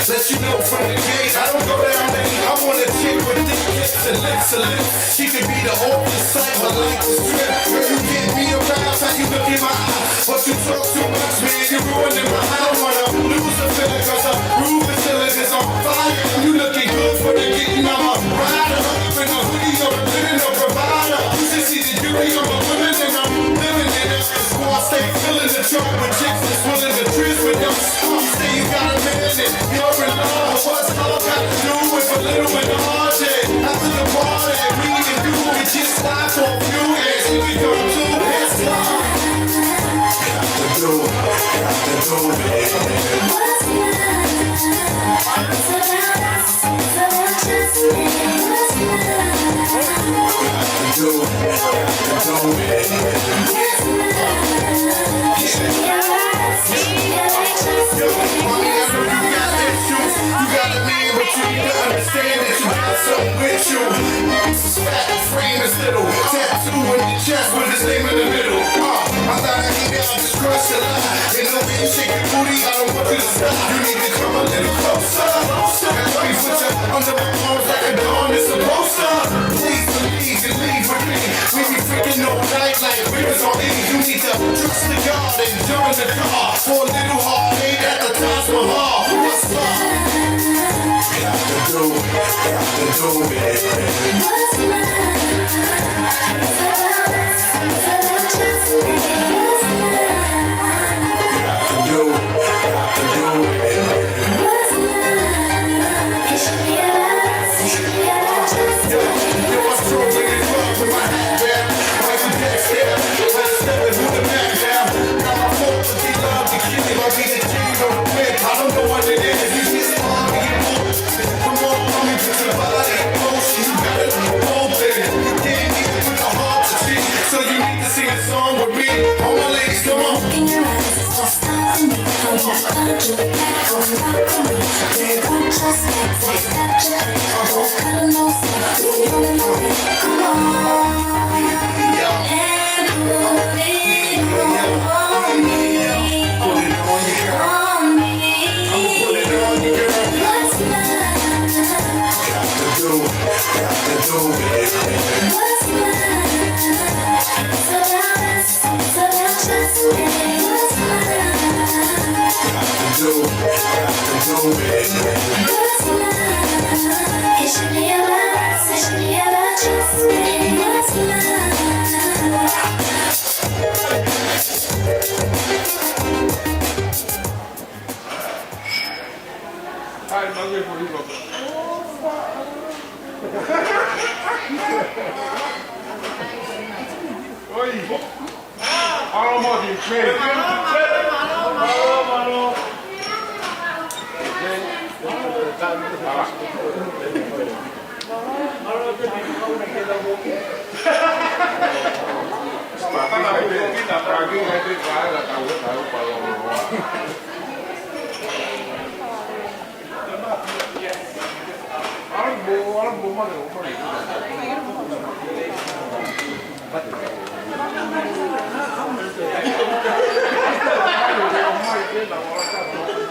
Let you know from the gate, I don't go down there. I want a chick with thick hips and lips to lips. She could be the oldest sight, but like the strip. Girl, you get me around, how you look in my eye. But you talk too much, man, you're ruining my eye. I don't wanna lose the feeling, cause the roof is cylinders on fire. You looking good for the getting, I'm a rider. Up in a hoodie, you're a living a provider. You should see the beauty of a woman, and I'm living in it. Squad stay filling the truck with chicks that's willing to trizz with them. You say you got a man and you're in love. What's love got to do with a little bit of hard day? After the party, we can do it just slide for a few days. We come to it's love. Got to do it, understand that you got something with you. Fat frame is little, tattoo in your chest with his name in the middle. I thought I need out just crush your lie. Ain't no way you shake your booty, I don't want you to stop. You need to come a little closer. Let me put you under my arms like a dawn is supposed to. Please believe and leave with me. We be freaking all night like rivers on E. You need to trust the God and jump in the car. For a little heartache at the Taj Mahal. What's up? Got to do it. I don't know what it is. You just want me to move. Come on, mommy, put your body in motion. You gotta open. You can't even put the heart to beat. So you need to sing a song with me. All my ladies, come on. Look in your eyes, it's all time to me. Come on, come to the back, come rock with me. They don't just make they got your head. A whole kind of no sense. You don't know it. Come on. And put it on me. Put it on you, girl. On me. Put it on you, girl. What's mine? Got to do it. What's mine? It's about us. It's about just me. What's mine? Got to do it. What's mine? It should be about us. It should be about just me. What's mine? Oi. Thank you.